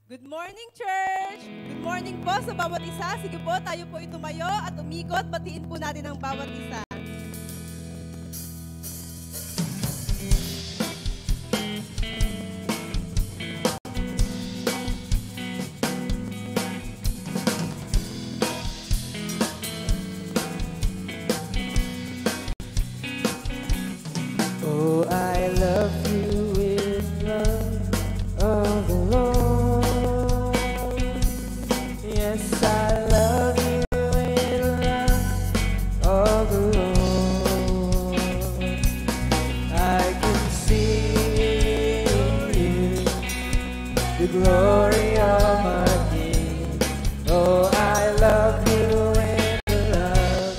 Good morning, church! Good morning po sa bawat isa. Sige po, tayo po itumayo at umikot. Batiin po natin ang bawat isa. Oh, I love you with love of the Lord. Yes, I love you with love of the Lord. I can see in you the glory of our King. Oh, I love you with the love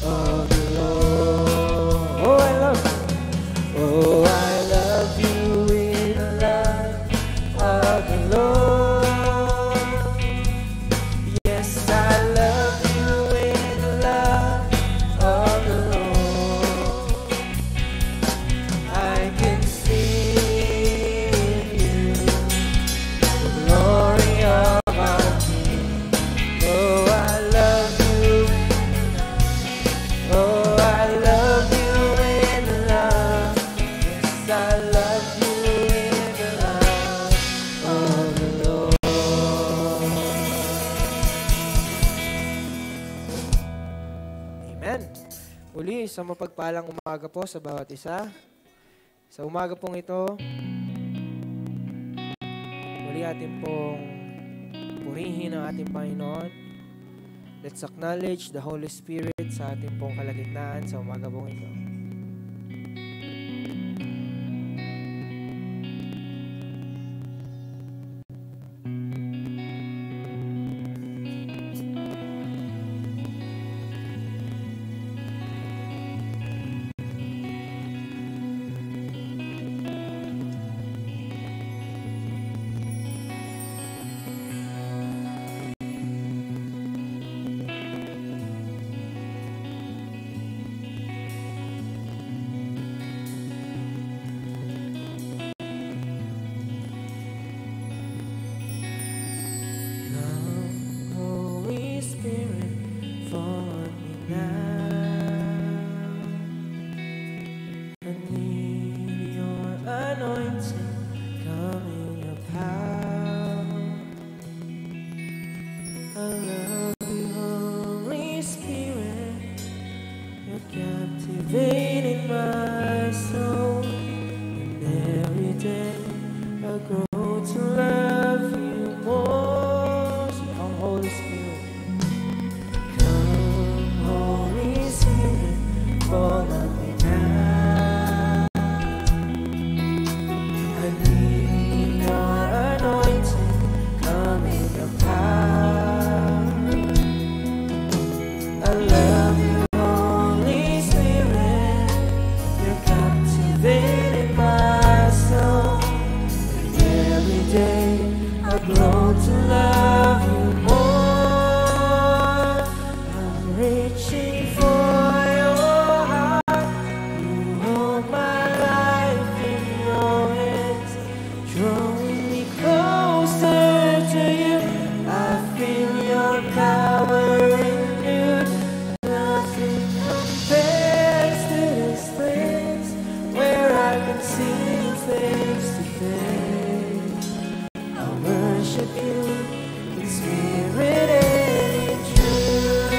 of the Lord. Oh, I love you. Oh, I love you with the love of the Lord. Yes, I love you with the love of the Lord. I can see in you the glory of our King. Oh, I love you. Oh, I love you with the love. I love you with the love of the Lord. Amen. Muli, isang mapagpalang umaga po sa bawat isa. Sa umaga pong ito, muli atin pong purihin ang ating Panginoon. Let's acknowledge the Holy Spirit sa ating pong kalagitnaan sa umaga pong ito. Holy Spirit, fall on me now. I need your anointing, come in your power. I love you, Holy Spirit, you're captivating my soul. And every day I grow to love you more. So come, Holy Spirit. Come, Holy Spirit, fall on me now. I need your anointing, come in your power. I love you, Holy Spirit, you're captivating my soul. And every day I grow to love you more. I'm reaching for your heart. You hold my life in your hands, drawing me closer to you. I feel your power renewed. Nothing compares to this place where I can see you face to face. I worship you in spirit and in truth.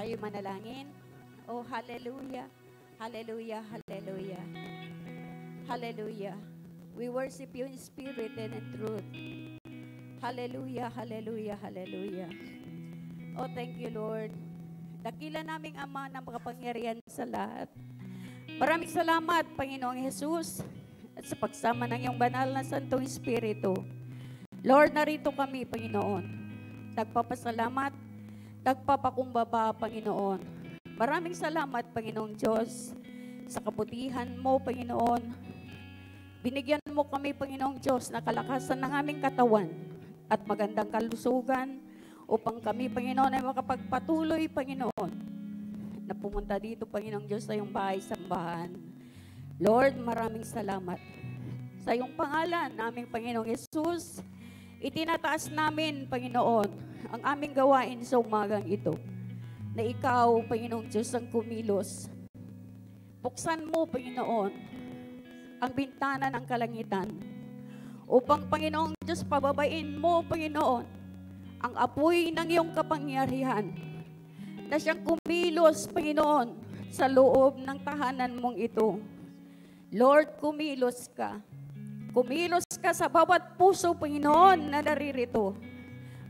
Tayo manalangin. Oh, hallelujah. Hallelujah, hallelujah. Hallelujah. We worship you in spirit and in truth. Hallelujah, hallelujah, hallelujah. Oh, thank you, Lord. Dakila naming Ama ng makapangyarihan sa lahat. Maraming salamat, Panginoong Jesus, at sa pagsama ng iyong banal na Santong Espiritu. Lord, narito kami, Panginoon. Nagpapasalamat, nagpapakumbaba, Panginoon. Maraming salamat, Panginoong Diyos, sa kabutihan mo, Panginoon. Binigyan mo kami, Panginoong Diyos, na kalakasan ng aming katawan at magandang kalusugan upang kami, Panginoon, ay makapagpatuloy, Panginoon, na pumunta dito, Panginoong Diyos, sa iyong bahay-sambahan. Lord, maraming salamat. Sa iyong pangalan, naming Panginoong Jesus, itinataas namin, Panginoon, ang aming gawain sa umagang ito, na ikaw, Panginoong Diyos, ang kumilos. Buksan mo, Panginoon, ang bintana ng kalangitan, upang, Panginoong Diyos, pababain mo, Panginoon, ang apoy ng iyong kapangyarihan, na siyang kumilos, Panginoon, sa loob ng tahanan mong ito. Lord, kumilos ka. Kumilos ka sa bawat puso, Panginoon, na naririto.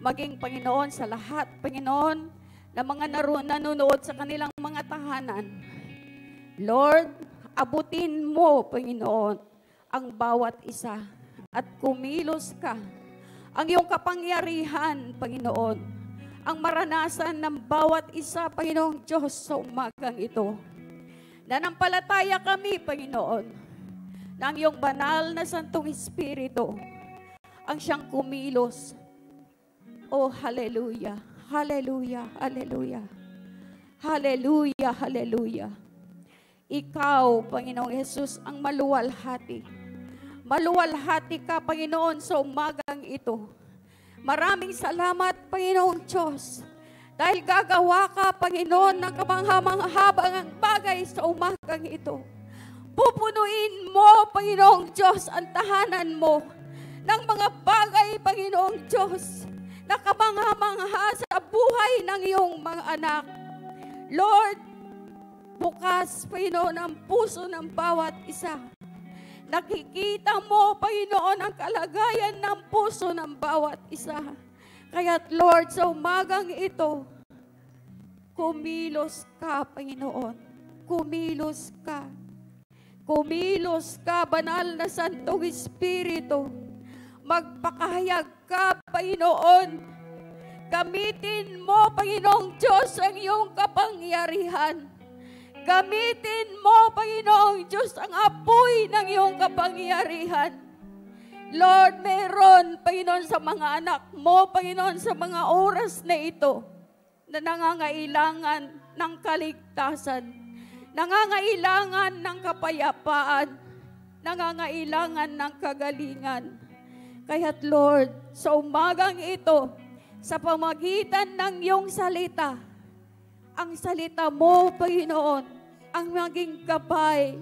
Maging, Panginoon, sa lahat, Panginoon, na mga nanonood sa kanilang mga tahanan. Lord, abutin mo, Panginoon, ang bawat isa. At kumilos ka. Ang iyong kapangyarihan, Panginoon, ang maranasan ng bawat isa, Panginoong Diyos, sa umagang ito. Nanampalataya kami, Panginoon, ng iyong banal na Santong Espiritu, ang siyang kumilos. Oh, hallelujah, hallelujah, hallelujah, hallelujah, hallelujah. Ikaw, Panginoong Jesus, ang maluwalhati. Maluwalhati ka, Panginoon, sa umagang ito. Maraming salamat, Panginoong Diyos, dahil gagawa ka, Panginoon, ng kamangha-manghabang bagay sa umagang ito. Pupunuin mo, Panginoong Diyos, ang tahanan mo ng mga bagay, Panginoong Diyos, na kamangha-mangha sa buhay ng iyong mga anak. Lord, bukas, Panginoon, ang puso ng bawat isa. Nakikita mo, Panginoon, ang kalagayan ng puso ng bawat isa. Kaya't, Lord, sa umagang ito, kumilos ka, Panginoon. Kumilos ka. Kumilos ka, banal na Santong Espiritu. Magpakahayag ka, Panginoon. Gamitin mo, Panginoong Diyos, ang iyong kapangyarihan. Gamitin mo, Panginoong Diyos, ang apoy ng iyong kapangyarihan. Lord, meron, Panginoon, sa mga anak mo, Panginoon, sa mga oras na ito, na nangangailangan ng kaligtasan. Nangangailangan ng kapayapaan, nangangailangan ng kagalingan. Kaya't Lord, sa umagang ito, sa pamagitan ng iyong salita, ang salita mo, Panginoon, ang maging gabay,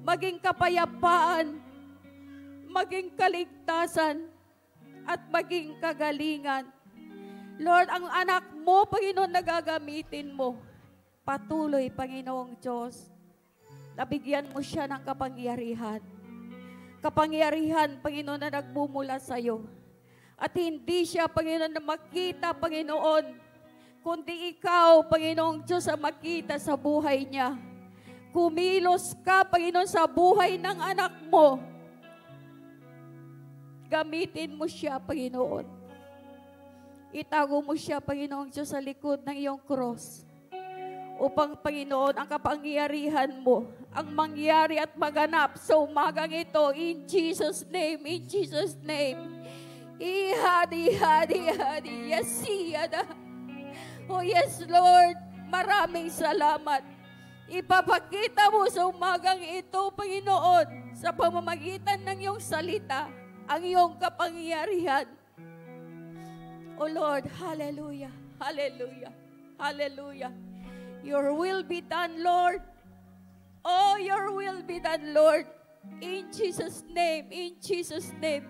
maging kapayapaan, maging kaligtasan, at maging kagalingan. Lord, ang anak mo, Panginoon, na gagamitin mo. Patuloy, Panginoong Diyos, nabigyan mo siya ng kapangyarihan. Kapangyarihan, Panginoon, na nagmumula sa iyo. At hindi siya, Panginoon, na makita, Panginoon, kundi ikaw, Panginoong Diyos, ang makita sa buhay niya. Kumilos ka, Panginoon, sa buhay ng anak mo. Gamitin mo siya, Panginoon. Itago mo siya, Panginoong Diyos, sa likod ng iyong cross. Upang, Panginoon, ang kapangyarihan mo, ang mangyari at maganap sa umagang ito, in Jesus' name, in Jesus' name. Ihadi, yes, iyada. Oh yes, Lord, maraming salamat. Ipapakita mo sa umagang ito, Panginoon, sa pamamagitan ng iyong salita, ang iyong kapangyarihan. Oh Lord, hallelujah, hallelujah, hallelujah. Your will be done, Lord. Oh, your will be done, Lord. In Jesus' name, in Jesus' name.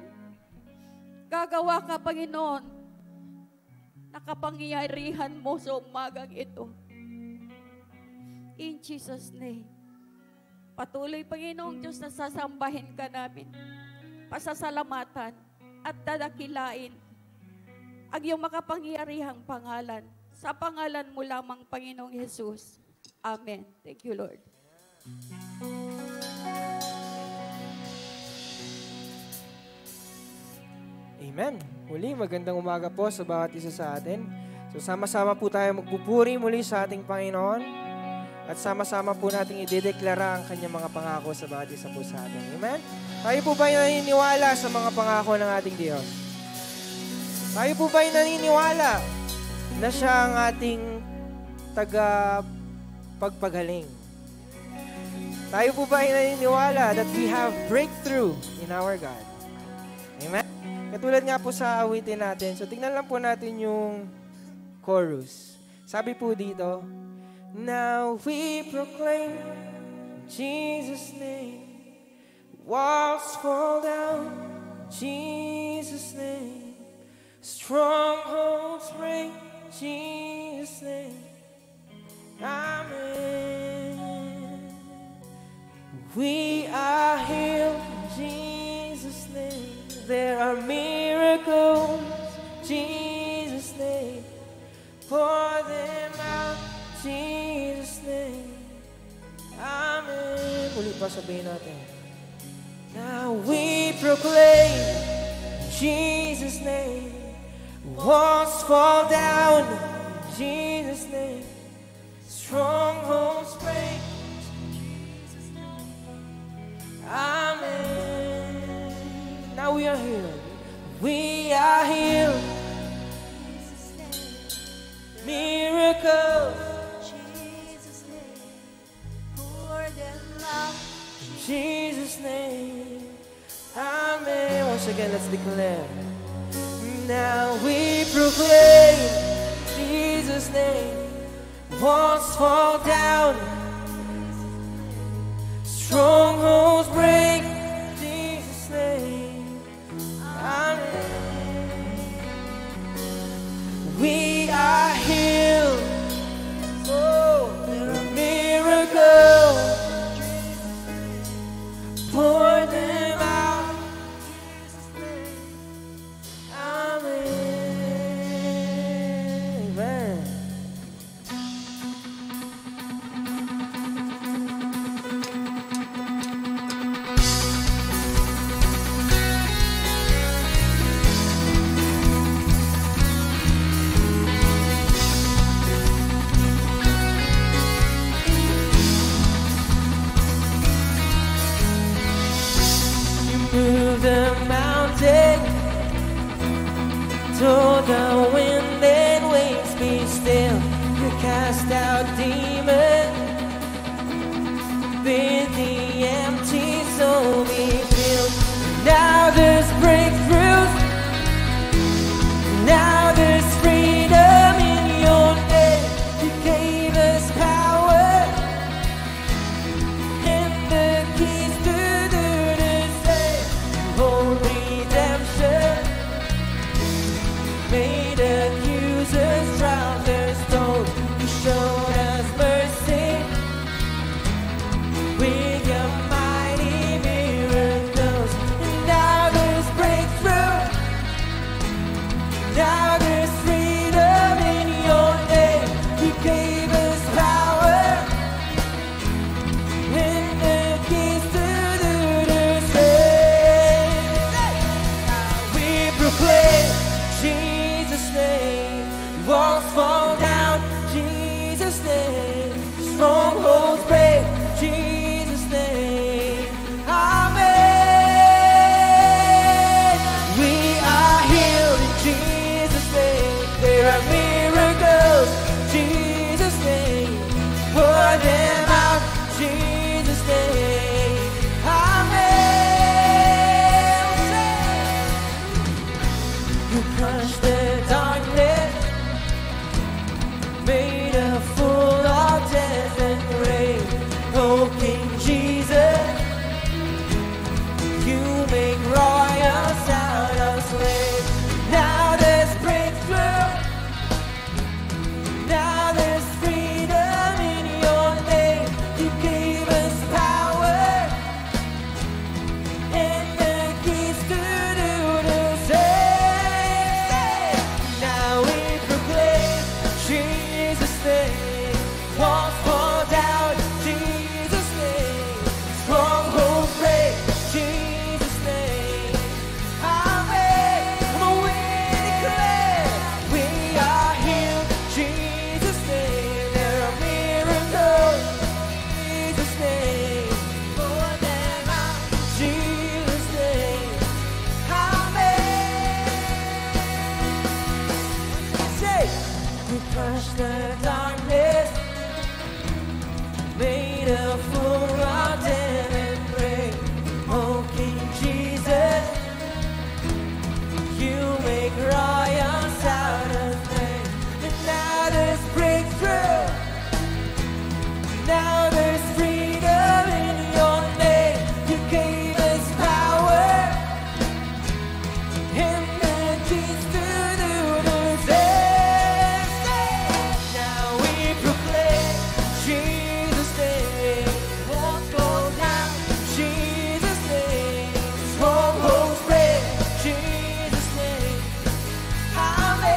Gagawa ka, Panginoon, nakapangyarihan mo sa umagang ito. In Jesus' name. Patuloy, Panginoong Diyos, na sasambahin ka namin. Pasasalamatan at dadakilain ang iyong makapangyarihang pangalan. Sa pangalan mo lamang, Panginoong Jesus. Amen. Thank you, Lord. Amen. Muli, magandang umaga po sa bawat isa sa atin. So, sama-sama po tayo magpupuri muli sa ating Panginoon at sama-sama po nating idedeklara ang kanyang mga pangako sa bawat isa po sa atin. Amen? Tayo po ba naniniwala sa mga pangako ng ating Diyos? Tayo po ba naniniwala na siya ang ating taga-pagpagaling? Tayo po ba naniniwala that we have breakthrough in our God? Amen? Katulad nga po sa awitin natin. So, tingnan lang po natin yung chorus. Sabi po dito, now we proclaim Jesus' name. Walls fall down, Jesus' name. Strongholds break, Jesus' name. Amen. We are healed in Jesus' name. There are miracles, Jesus' name. Pour them out, Jesus' name. Amen. Muli pa sabihin natin. Now we proclaim Jesus' name. Walls fall down, Jesus' name. Strongholds break, Jesus' name. Amen. Now we are healed. We are healed. Miracles. Jesus' name. Pour them out. Jesus' name. Amen. Once again, let's declare. Now we proclaim Jesus' name. Walls fall down. Strongholds break. Jesus' name. We are healed. Oh, there are miracles. Pour them out. Amen. Amen. Move the mountain, told the wind and waves be still. You cast out demons, bid the empty soul be filled. Now there's breakthroughs, now there's freedom in your name. You gave us power and the keys to redemption, made accusers drown their stones. You showed us mercy with your mighty miracles. And now there's breakthrough, now there's freedom in your name. You gave us power and the keys to proclaim Jesus' name. Walls fall down, Jesus' name. Strongholds break, Jesus' name. Amen. We are healed in Jesus' name. There are miracles, Jesus' name. Pour them out, Jesus' name. Crush the darkness, made a fool of death and grave. Oh, King Jesus, you make royals out of slaves. Now there's breakthrough, now there's freedom in your name. crushed the darkness, made a fool of death and grave. Oh, King Jesus, you make royals out of men. And now there's breakthrough, now there's freedom in your name. You gave us power and the keys to the same. Now we proclaim Jesus' name. Walls go down, Jesus' name. Strongholds break, Jesus' name. Amen.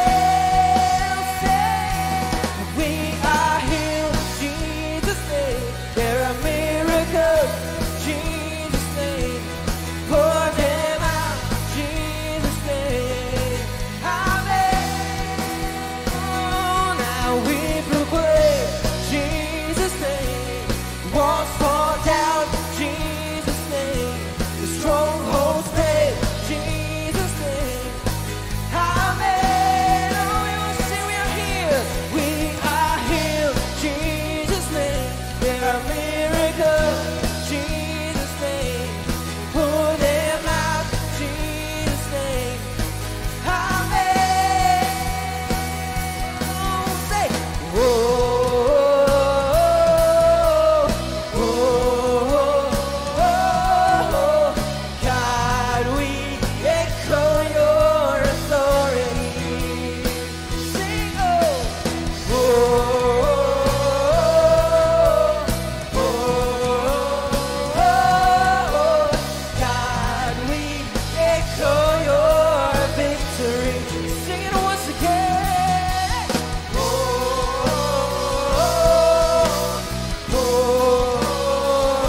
We are healed, Jesus' name. There are miracles, Jesus' name. Pour them out, Jesus' name. Amen. Oh, now we proclaim Jesus' name. Walls fall down, Jesus' name. The strongholds break, Jesus' name. Amen. Oh, we will sing, we are healed. We are healed, Jesus' name. There are miracles, Jesus' name. Pour them out, Jesus' name. Amen. Oh, say, oh, oh, oh, oh, God, we echo your authority. Sing, oh, oh, oh, oh, God, we echo your victory. Sing it once again. Oh, oh,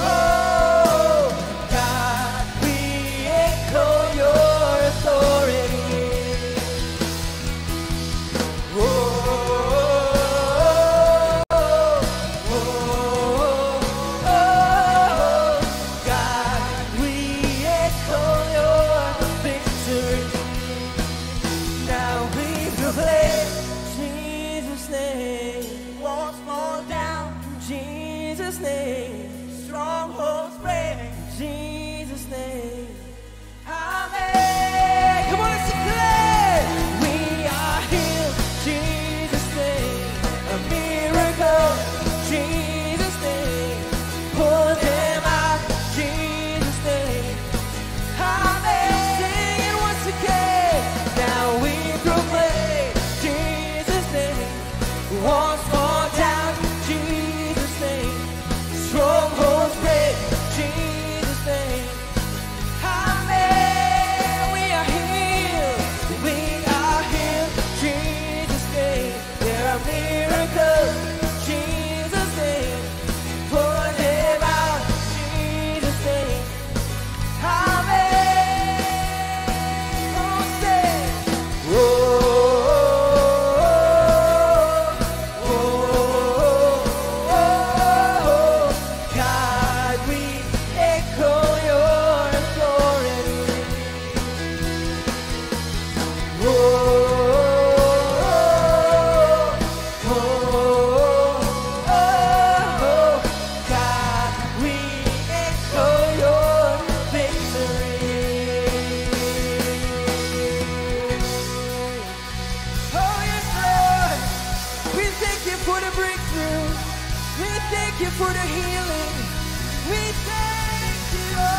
oh, God, we echo your authority. Oh, oh, God, we echo your victory. Now we proclaim Jesus' name. Walls fall down, Jesus' name. Strongholds break, Jesus' name. Amen. Come on, let's declare. We are healed, Jesus' name. A miracle, Jesus' name. Pull them out, Jesus' name. Amen. Sing it once again. Now we proclaim Jesus' name. Walls fall down, Jesus' name. Strongholds break, Jesus' name. Amen. We are healed. We are healed, Jesus' name. There are miracles, Jesus' name. Pour them out, Jesus' name. Amen. Oh, say, oh, oh, oh, oh, God, we echo your authority. Oh, oh, oh, God, we echo your victory. Oh, yes, Lord. We thank you for the breakthrough. We thank you for the healing. We thank you, Lord.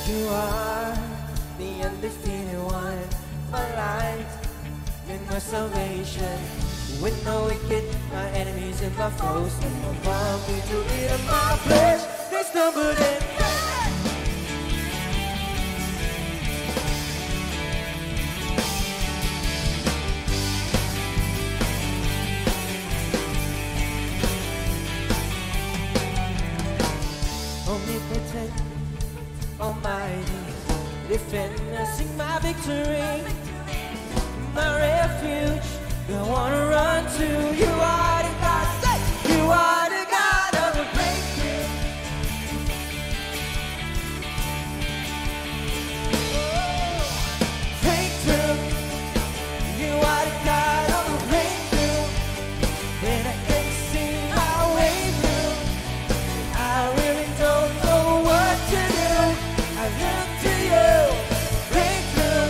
You are the undefeated one, my light and my salvation. When the wicked, my enemies and my foes, when my mom me to eat of my flesh, they stumbled and fell. mighty defender, sing my victory, my refuge. I wanna run to you. Are the God, say you are the God of the breakthrough. Breakthrough. You are the God of the breakthrough. When I can't see my way through, I really don't know what to do. I look to you. Breakthrough.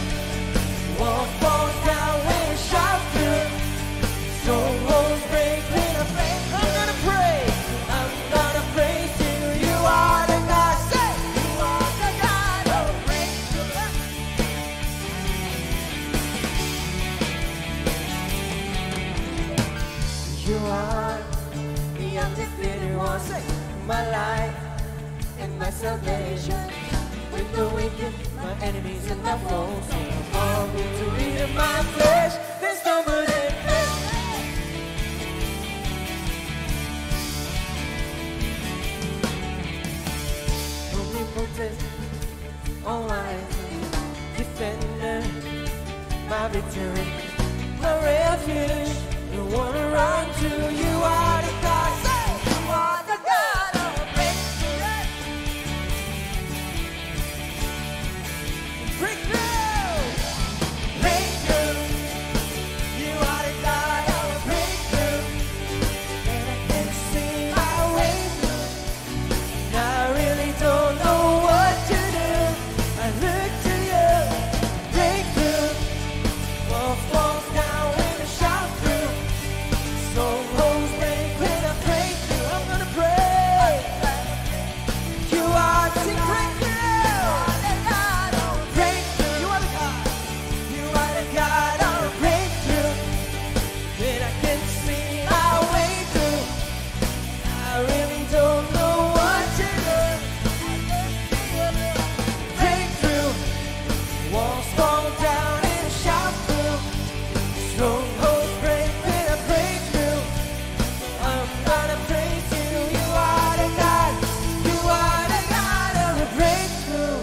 Won't fall down when I shout through. Strongholds break when I pray. I'm gonna pray. I'm gonna praise you. You are the God. Say you are the God of the breakthrough. You are the undefeated one. Say my life and my salvation. With the wicked, my enemies and my foes, all victory in my flesh. There's no good in it. Omnipotent, almighty, defender, my victory, my refuge. The one I run to. You are the God. Say you are the God of the breakthrough. Breakthrough! Breakthrough! You are the God of the breakthrough. And I can't see my way through. And I really don't know what to do. I look to you. Breakthrough! Walls falls down when I shout through. Strongholds break when I break through. I'm gonna pray. You are the breakthrough. Breakthrough. You are the God. You are the God of the breakthrough. When I can't see my way through, I really don't know what to do. Breakthrough. Walls fall down and I shout through. Strongholds break when I break through. I'm gonna praise you. You are the God. You are the God of the breakthrough.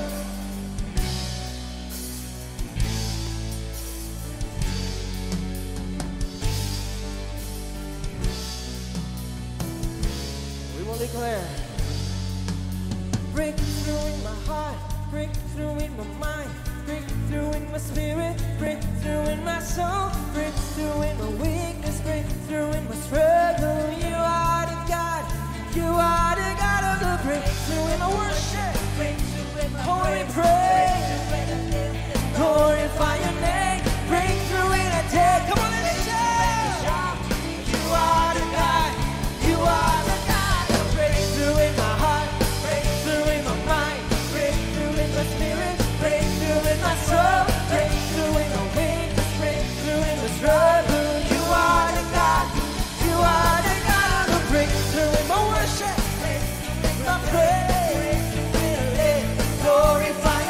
We will declare breakthrough in my heart, breakthrough in my mind, breakthrough in my spirit, breakthrough in my soul, breakthrough in my weakness, breakthrough in my struggle. You are the God. You are the God of the breakthrough in my worship. Holy praise. Glorify your name. Breakthrough in a day. Come on, let's shout. You are the God. You are the God. Breakthrough in my heart. Breakthrough in my mind. Breakthrough in my spirit. Breakthrough in my soul. Breakthrough in my weakness. Breakthrough in the struggle. You are the God. You are the God of the breakthrough in my worship. My praise. Glorify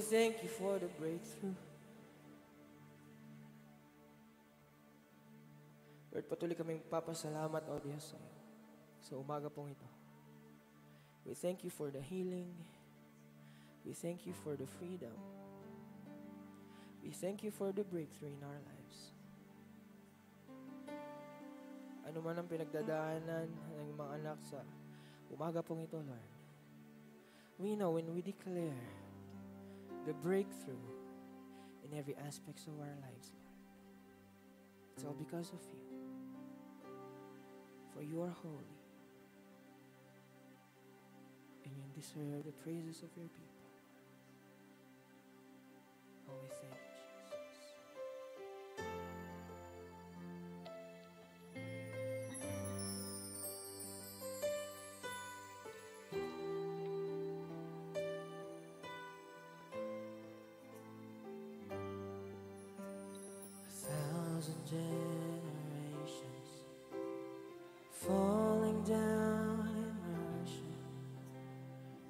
thank you for the breakthrough. Lord, patuloy kaming papasalamat, O Diyos, sa iyo sa umaga pong ito. We thank you for the healing. We thank you for the freedom. We thank you for the breakthrough in our lives. Ano man ang pinagdadaanan ng mga anak sa umaga pong ito, Lord, we know when we declare the breakthrough in every aspect of our lives, Lord, it's all because of you. For you are holy, and you deserve the praises of your people. Oh, we thank you, Jesus. A thousand generations falling down in worship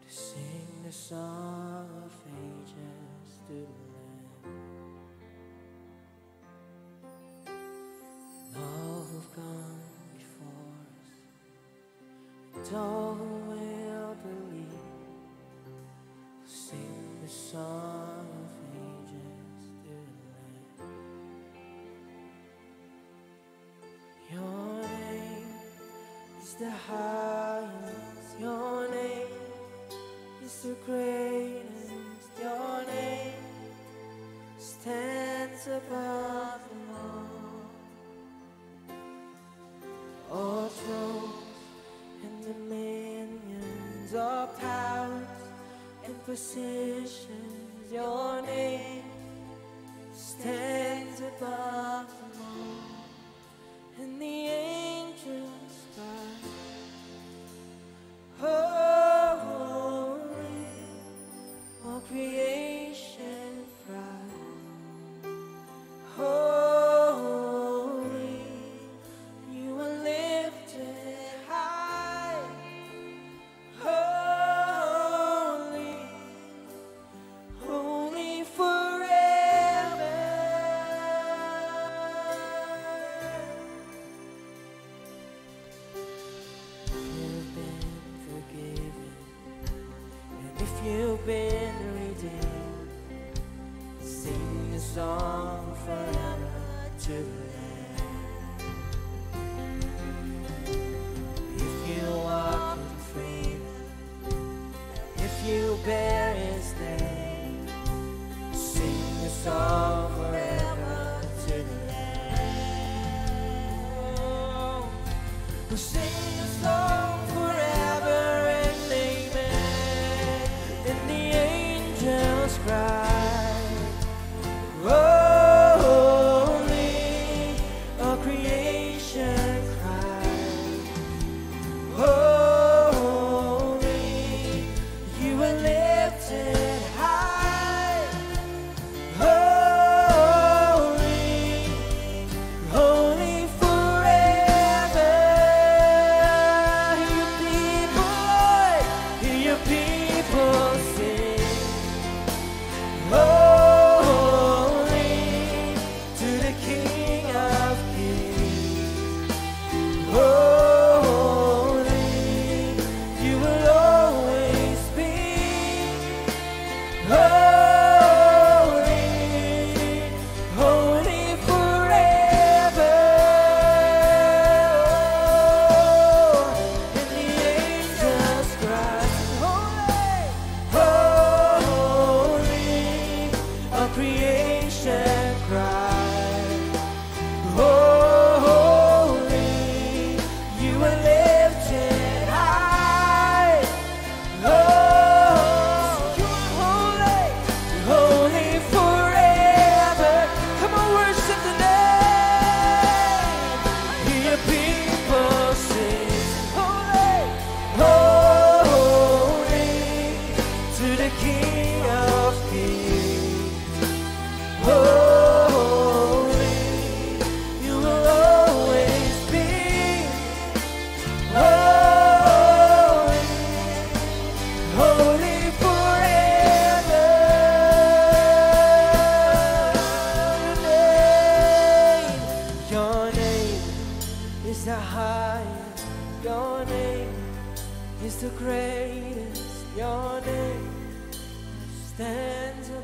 to sing the song of ages to the Lamb. And all who've gone before us, and all who will believe, will sing the song of ages to the Lamb. Your name is the highest, your name is the greatest, your name stands above them all. All thrones and dominions, all powers and positions, your name stands above them all. And the angels cry, holy, all creation cries, holy, you are lifted high, holy, holy forever. You've been forgiven, and if you've been redeemed, sing a song forever to the Lamb. If you walk in freedom, if you bear His name, sing a song forever to the Lamb. We'll sing a song forever and amen. And the angels cry, holy, all creation cries, holy, you are lifted high, holy, holy forever. Hear your people sing,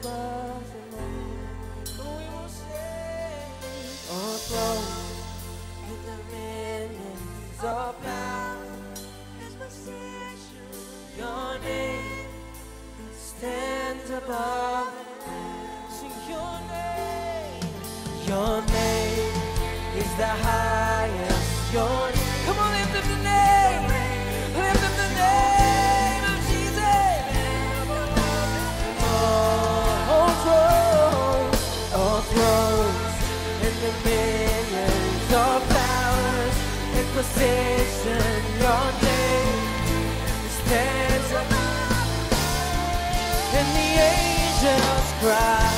above them all. We will sing, all thrones and dominions, all power and possession. Your name stands above. Sing your name. Your name is the highest. Your name. Come on, lift up the name. Lift up the name of Jesus. All thrones and dominions, all powers and possession. Your name stands above, and the angels cry.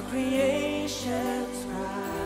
Creation's cry.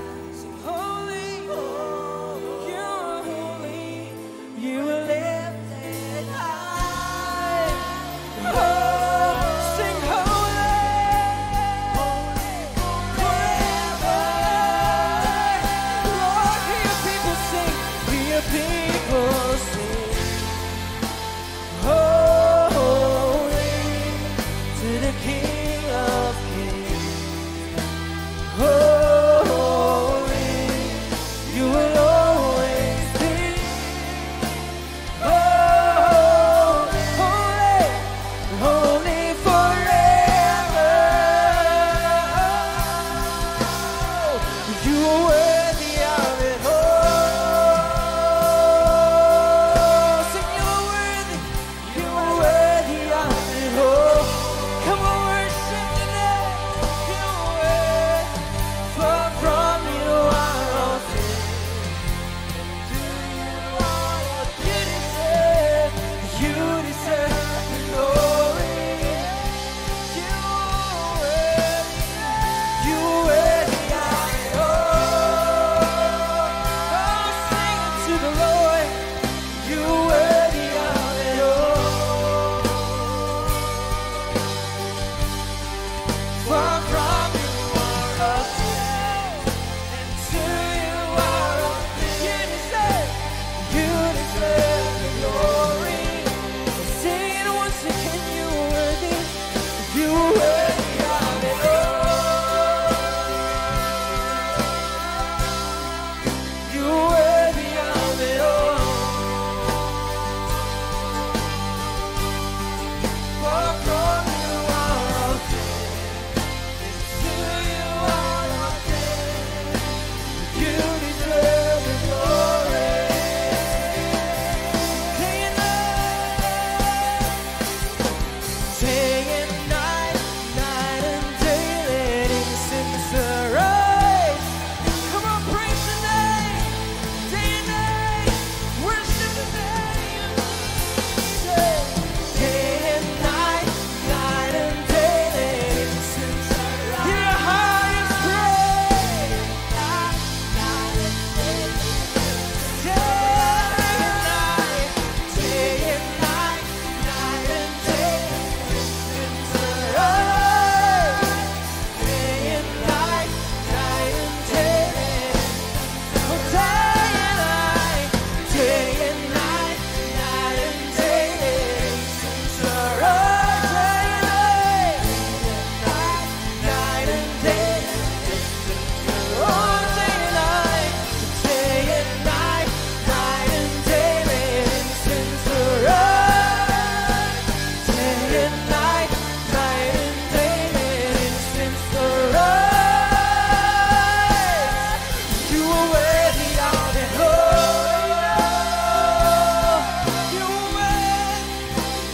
worthy of it all.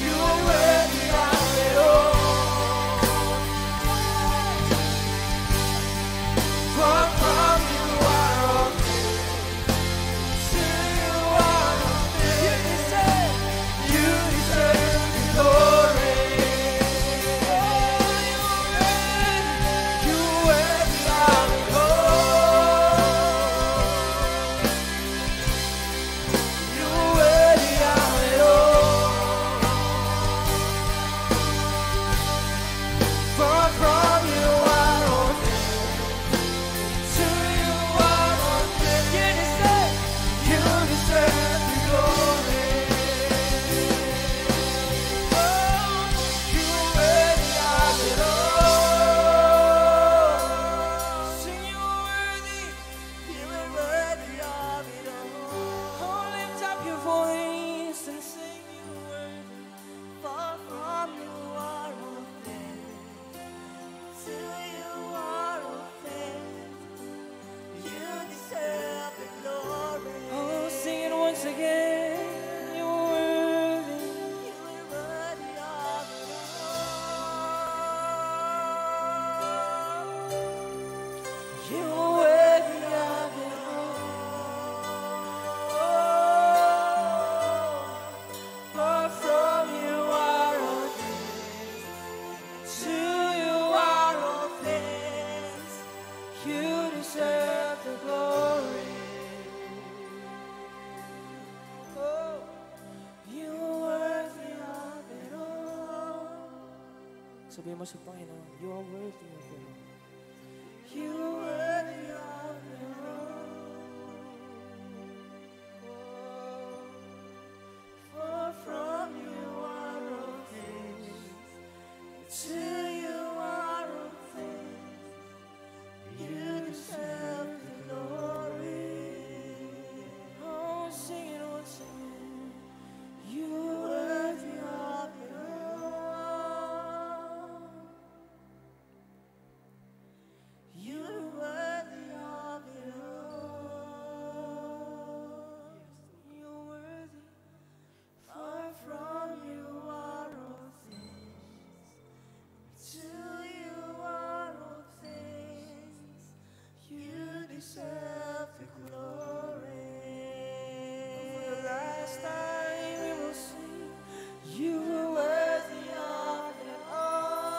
You're worthy of it all. For from you are all things, to you are all things. You deserve the glory. You're worthy of it all. You're worthy of it all. For from you are all things, to you are all things. You deserve the glory. Oh, you're worthy of it all. Sing you're worthy. You're worthy of it all. Oh, lift up your voice and sing you're worthy. For from you are all things, to you are all things. You deserve the glory. Oh, sing it once again. You're worthy. You're worthy of it all. You're worthy of it all. For from you are all things, to you are all things. You deserve the glory. Oh, you're worthy of it all. Sabihin mo sa Panginoon, you are worthy of it all. You're worthy of it all. For from you are all things, to you are all things. You deserve the glory. Oh, sing it once again. You're worthy of it all. You're worthy of it all. You're worthy. Far from you are all things, to you are all things. You deserve the glory. For the last time we will sing, you are worthy of it all.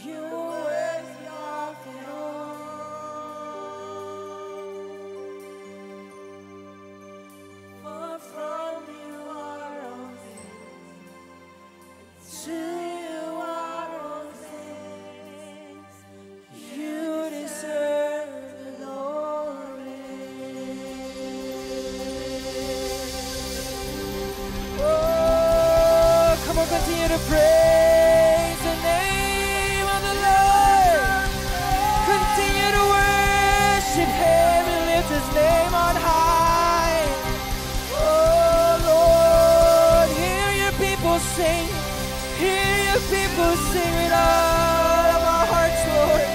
You are worthy of it all. For from you are all things, to you are all things. You deserve the glory. Oh, come on, continue to praise the name of the Lord. Continue to worship Him and lift His name on high. Oh Lord, hear your people sing. Hear your people sing with all of our hearts, Lord.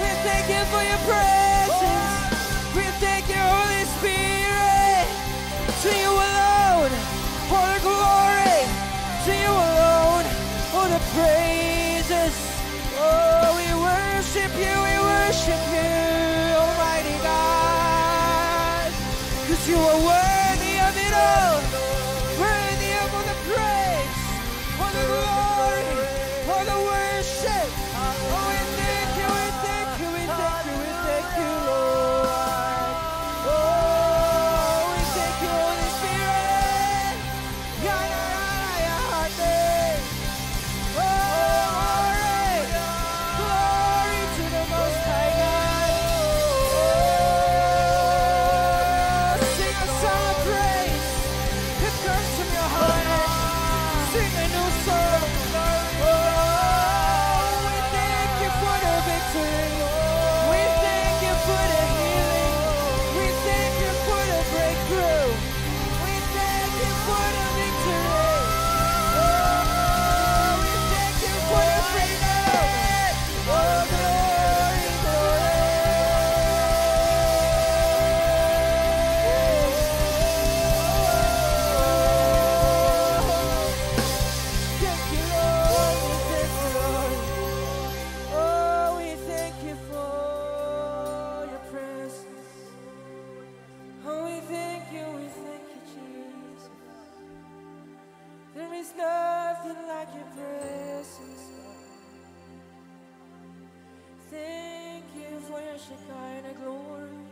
We thank you for your presence. We thank you, Holy Spirit. To you alone, all the glory. To you alone, all the praises. Oh, we worship you, Almighty God. Because you are worthy of it all. Worthy of all the praise, all the glory, all the worship. Oh, we thank you, we thank you, we thank you, we thank you, Lord. Oh, we thank you, Holy Spirit. Oh, Shekinah glory.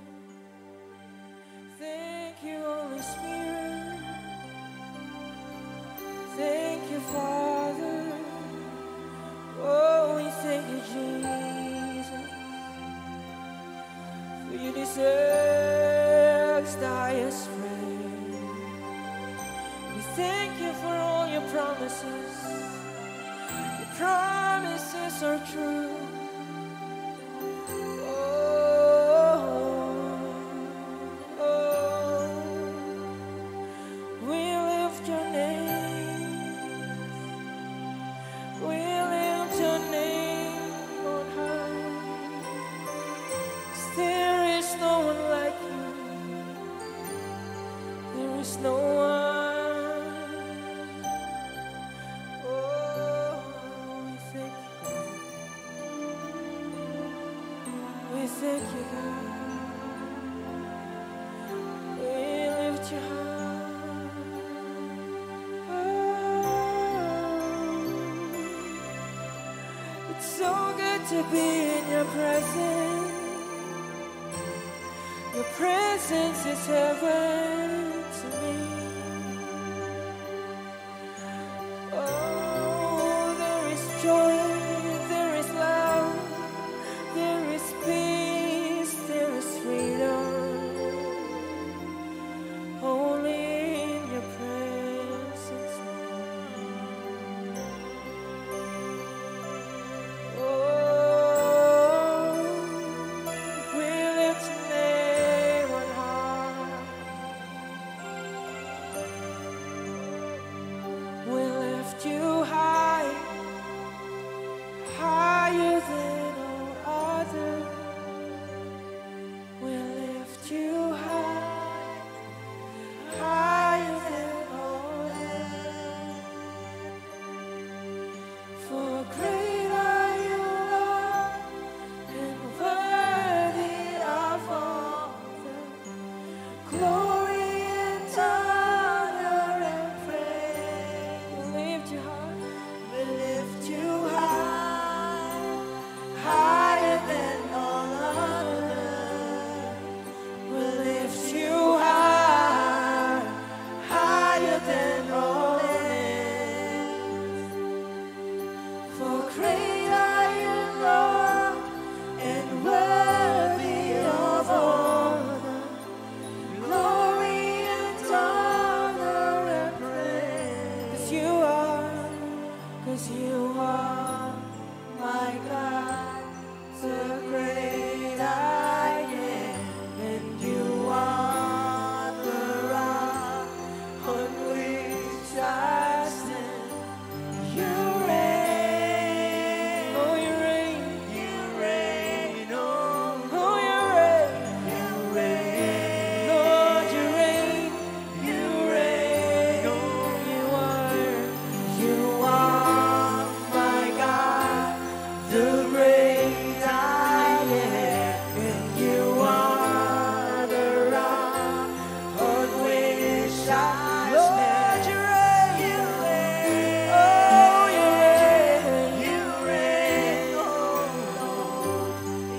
Thank you, Holy Spirit. Thank you, Father. Oh, we thank you, Jesus. For you deserve the highest praise. We thank you for all your promises. Your promises are true. No one. Oh, we thank you. We thank you, God. We lift you high. Oh, it's so good to be in your presence. Your presence is heaven to me. Oh, there is joy, there is love, there is peace, there is freedom. Only in your presence, Lord. Oh, we lift your name on high. We lift you high, higher than all other. We lift you high, higher than all other. For great are you, Lord, and worthy of all the glory and honor and praise. We lift you high. We lift you high, higher than all others. We lift you high, higher than all else. For great are you, Lord, and worthy of all the glory and honor and praise. 'Cause you are my God, the great I am, and you are the rock on which I stand. You reign, oh you reign, oh, oh you reign, Lord you reign, oh you are my God, the great I am, and you are the rock on which I stand. You reign, oh you reign, oh Lord,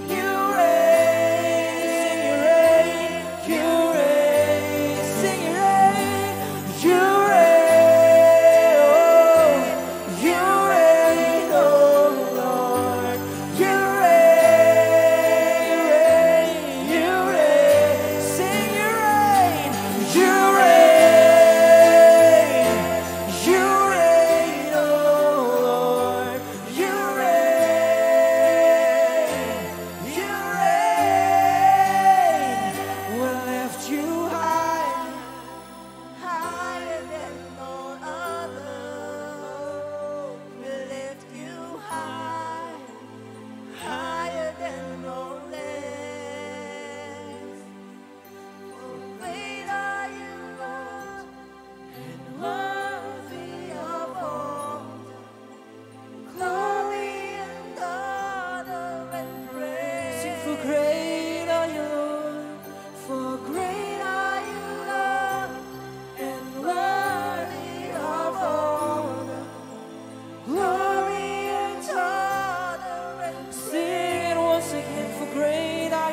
you reign, you reign, sing you reign, you reign, you reign, oh Lord, you reign, you reign, sing you reign, you reign, you reign, oh Lord, you reign, you reign. We'll lift you high, higher than all others. We lift you high, higher than all else. For great are you, Lord, and worthy of all glory and honor and praise. Sing, for great are you, Lord, for great are you, Lord, and worthy of all glory and honor and praise. Sing it once again, for great are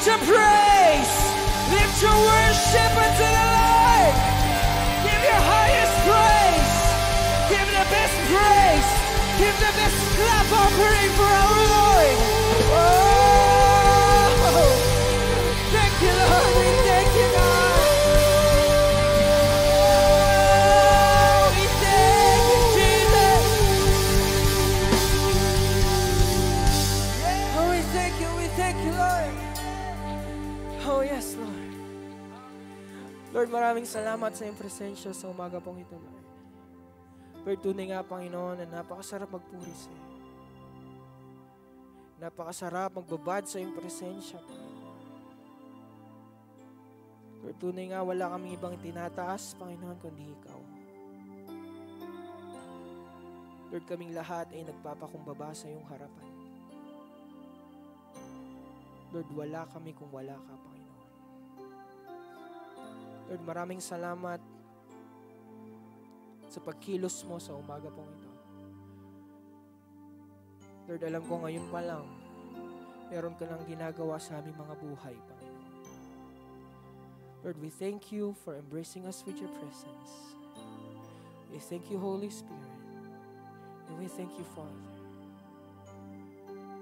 lift your praise. Lift your worship unto the Lord. Give your highest praise. Give the best praise. Give the best clap offering for our Lord. Oh, thank you, Lord. We thank you, God. Oh, we thank you, Jesus. Oh, we thank you, Lord. Oh, yes, Lord. Lord, maraming salamat sa iyong presensya sa umaga pong ito, Lord. Lord, tunay nga, Panginoon, na napakasarap magpuri sa iyo. Napakasarap magbabad sa iyong presensya, Panginoon. Lord, tunay nga, wala kaming ibang tinataas, Panginoon, kundi ikaw. Lord, kaming lahat ay nagpapakumbaba sa iyong harapan. Lord, wala kami kung wala ka, Panginoon. Lord, maraming salamat sa pagkilos mo sa umaga pong ito. Lord, alam ko ngayon pa lang, meron ka nang ginagawa sa aming mga buhay, Panginoon. Lord, we thank you for embracing us with your presence. We thank you, Holy Spirit. And we thank you, Father.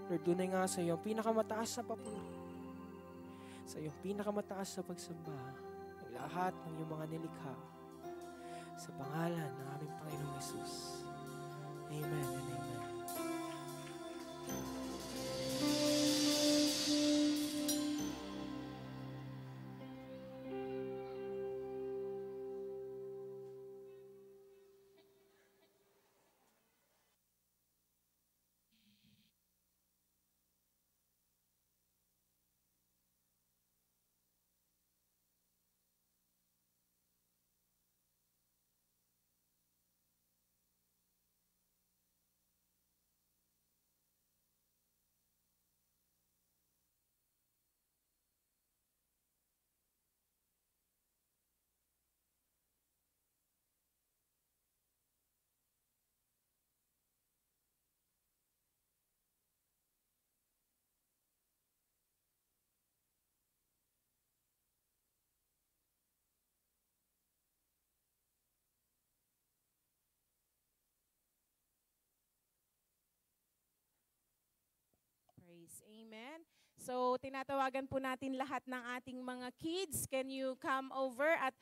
Lord, tunay nga sa iyong pinakamataas na papuri, sa iyong pinakamataas na pagsamba, ang lahat ng iyong mga nilikha, sa pangalan ng aming Panginoong Hesus. Amen and amen. Praise. Amen. So, tinatawagan po natin lahat ng ating mga kids. Can you come over at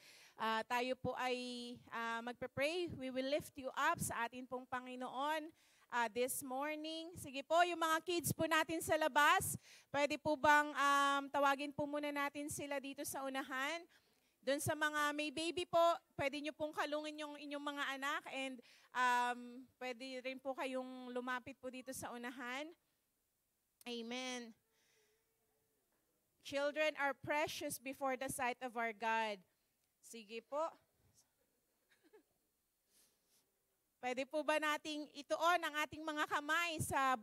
tayo po ay magpe-pray. We will lift you up sa atin pong Panginoon this morning. Sige po, yung mga kids po natin sa labas, pwede po bang tawagin po muna natin sila dito sa unahan? Doon sa mga may baby po, pwede nyo pong kalungin yung inyong mga anak and pwede rin po kayong lumapit po dito sa unahan. Amen. Children are precious before the sight of our God. Sige po. Pwede po ba nating ituon ang ating mga kamay sa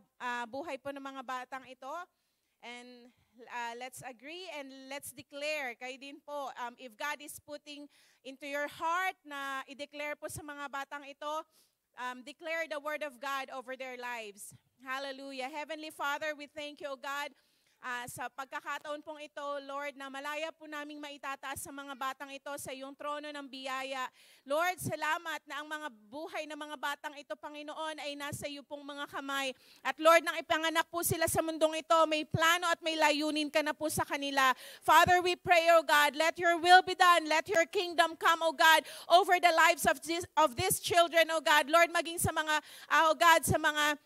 buhay po ng mga batang ito? And let's agree and let's declare. Kayo din po, if God is putting into your heart na i-declare po sa mga batang ito, declare the word of God over their lives. Hallelujah. Heavenly Father, we thank you, O God, sa pagkakataon pong ito, Lord, na malaya po naming maitataas sa mga batang ito sa iyong trono ng biyaya. Lord, salamat na ang mga buhay ng mga batang ito, Panginoon, ay nasa iyo pong mga kamay. At Lord, nang ipanganak po sila sa mundong ito, may plano at may layunin ka na po sa kanila. Father, we pray, O God, let your will be done. Let your kingdom come, O God, over the lives of these children, O God. Lord, maging sa mga, O God, sa mga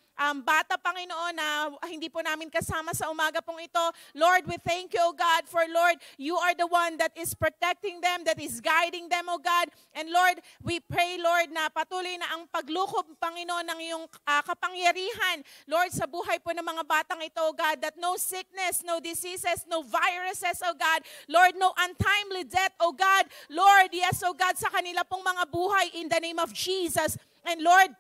bata, Panginoon, na hindi po namin kasama sa umaga pong ito. Lord, we thank you, O God, for Lord, you are the one that is protecting them, that is guiding them, O God. And Lord, we pray, Lord, na patuloy na ang paglukob, Panginoon, ng iyong kapangyarihan, Lord, sa buhay po ng mga batang ito, O God, that no sickness, no diseases, no viruses, O God, Lord, no untimely death, O God, Lord, yes, O God, sa kanila pong mga buhay in the name of Jesus. And Lord,